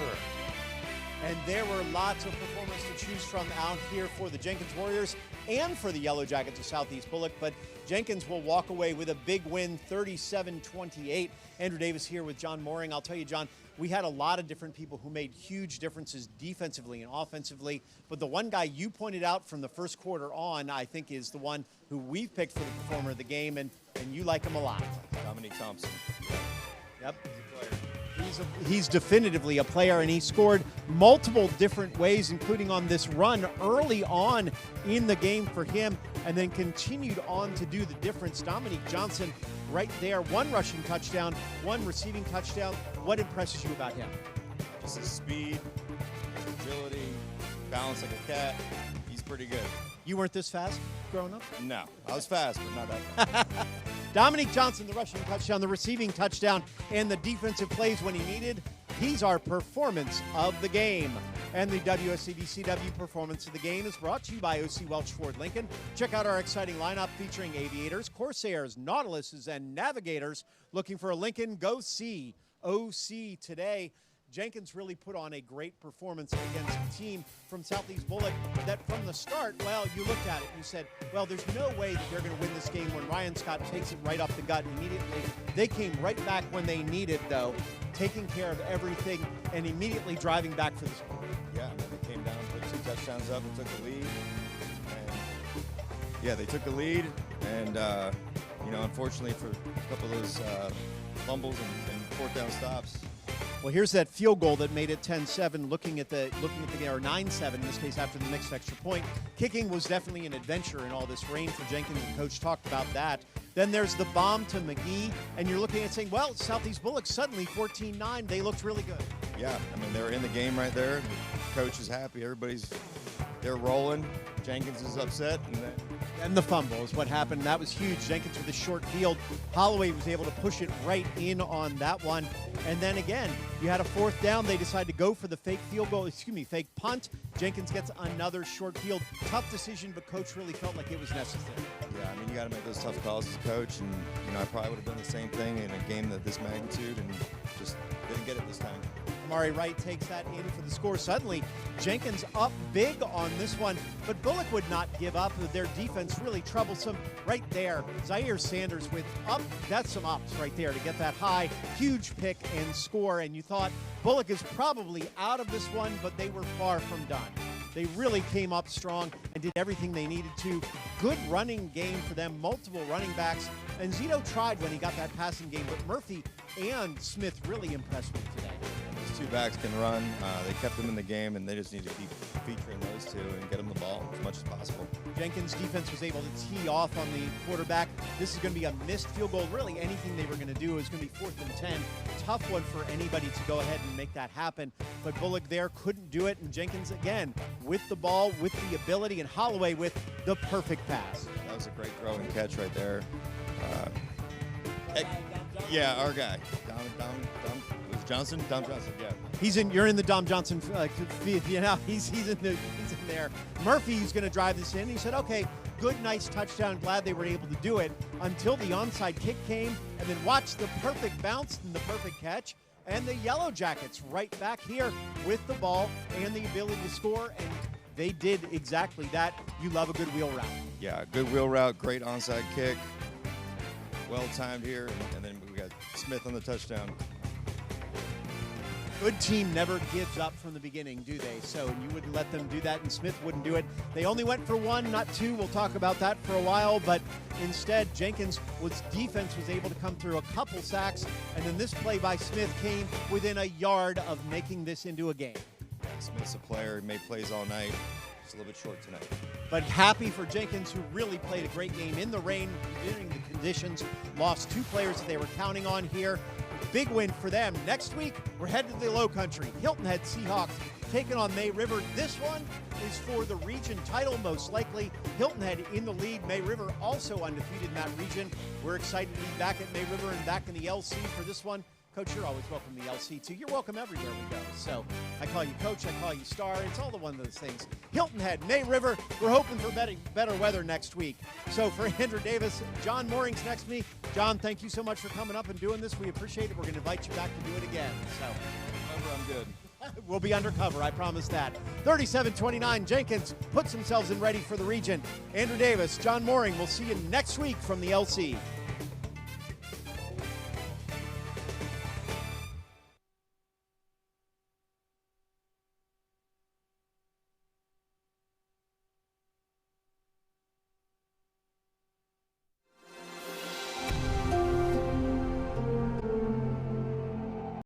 And there were lots of performers to choose from out here for the Jenkins Warriors and for the Yellow Jackets of Southeast Bulloch. But Jenkins will walk away with a big win, 37-28. Andrew Davis here with John Mooring. I'll tell you, John, we had a lot of different people who made huge differences defensively and offensively. But the one guy you pointed out from the first quarter on, I think, is the one who we've picked for the performer of the game, and you like him a lot. Dominique Thompson. Yep. He's definitively a player, and he scored multiple different ways, including on this run early on in the game for him, and then continued on to do the difference. Dominique Johnson right there, one rushing touchdown, one receiving touchdown. What impresses you about him? Just his speed, his agility, balance like a cat. He's pretty good. You weren't this fast growing up? No, I was fast, but not that fast. Dominique Johnson, the rushing touchdown, the receiving touchdown, and the defensive plays when he needed. He's our performance of the game. And the WSAV CW performance of the game is brought to you by OC Welch Ford Lincoln. Check out our exciting lineup featuring aviators, Corsairs, Nautiluses, and Navigators. Looking for a Lincoln? Go see OC today. Jenkins really put on a great performance against a team from Southeast Bulloch that from the start, well, you looked at it and you said, well, there's no way that they're going to win this game when Ryan Scott takes it right off the gut immediately. They came right back when they needed, though, taking care of everything and immediately driving back for the score. Yeah, they came down, put 2 touchdowns up, and took the lead. And yeah, they took the lead, and unfortunately for a couple of those fumbles and fourth down stops. Well, here's that field goal that made it 10-7, looking at the game, or 9-7 in this case after the mixed extra point. Kicking was definitely an adventure in all this rain for Jenkins, and Coach talked about that. Then there's the bomb to McGee, and you're looking at saying, well, Southeast Bulloch suddenly 14-9. They looked really good. Yeah, I mean, they were in the game right there. The coach is happy. They're rolling. Jenkins is upset, and the fumble is what happened. That was huge. Jenkins with a short field. Holloway was able to push it right in on that one. And then again, you had a fourth down. They decided to go for the fake punt. Jenkins gets another short field. Tough decision, but coach really felt like it was necessary. Yeah, I mean, you got to make those tough calls as a coach. And, I probably would have done the same thing in a game of this magnitude and just didn't get it this time. Amari Wright takes that in for the score. Suddenly, Jenkins up big on this one, but Bulloch would not give up. Their defense really troublesome right there. Zaire Sanders with up. That's some ups right there to get that high. Huge pick and score, and you thought Bulloch is probably out of this one, but they were far from done. They really came up strong and did everything they needed to. Good running game for them, multiple running backs. And Zito tried when he got that passing game, but Murphy and Smith really impressed me today. Those 2 backs can run. They kept them in the game, and they just need to keep featuring those 2 and get them the ball as much as possible. Jenkins' defense was able to tee off on the quarterback. This is going to be a missed field goal. Really, anything they were going to do is going to be 4th and 10. Tough one for anybody to go ahead and make that happen. But Bulloch there couldn't do it, and Jenkins, again, with the ball, with the ability, and Holloway with the perfect pass. That was a great throw and catch right there. Yeah, our guy, Dom Johnson, yeah. You're in the Dom Johnson feed. He's in there. Murphy's going to drive this in. He said, okay, good, nice touchdown. Glad they were able to do it until the onside kick came, and then watch the perfect bounce and the perfect catch. And the Yellow Jackets right back here with the ball and the ability to score, and they did exactly that. You love a good wheel route. Yeah, good wheel route, great onside kick. Well timed here, and then we got Smith on the touchdown. Good team never gives up from the beginning, do they? So you wouldn't let them do that, and Smith wouldn't do it. They only went for 1, not 2. We'll talk about that for a while, but instead, Jenkins' defense was able to come through a couple sacks, and then this play by Smith came within a yard of making this into a game. Yeah, Smith's a player. He made plays all night. Just a little bit short tonight. But happy for Jenkins, who really played a great game in the rain, considering the conditions. Lost 2 players that they were counting on here. Big win for them. Next week, we're headed to the Low Country. Hilton Head Seahawks taking on May River. This one is for the region title, most likely. Hilton Head in the lead. May River also undefeated in that region. We're excited to be back at May River and back in the LC for this one. Coach, you're always welcome to the LC, too. You're welcome everywhere we go. So I call you Coach, I call you Star. It's all the one of those things. Hilton Head, May River, we're hoping for better weather next week. So for Andrew Davis, John Mooring's next to me. John, thank you so much for coming up and doing this. We appreciate it. We're going to invite you back to do it again. So I'm good. we'll be undercover, I promise that. 37-29, Jenkins puts themselves in ready for the region. Andrew Davis, John Mooring, we'll see you next week from the LC.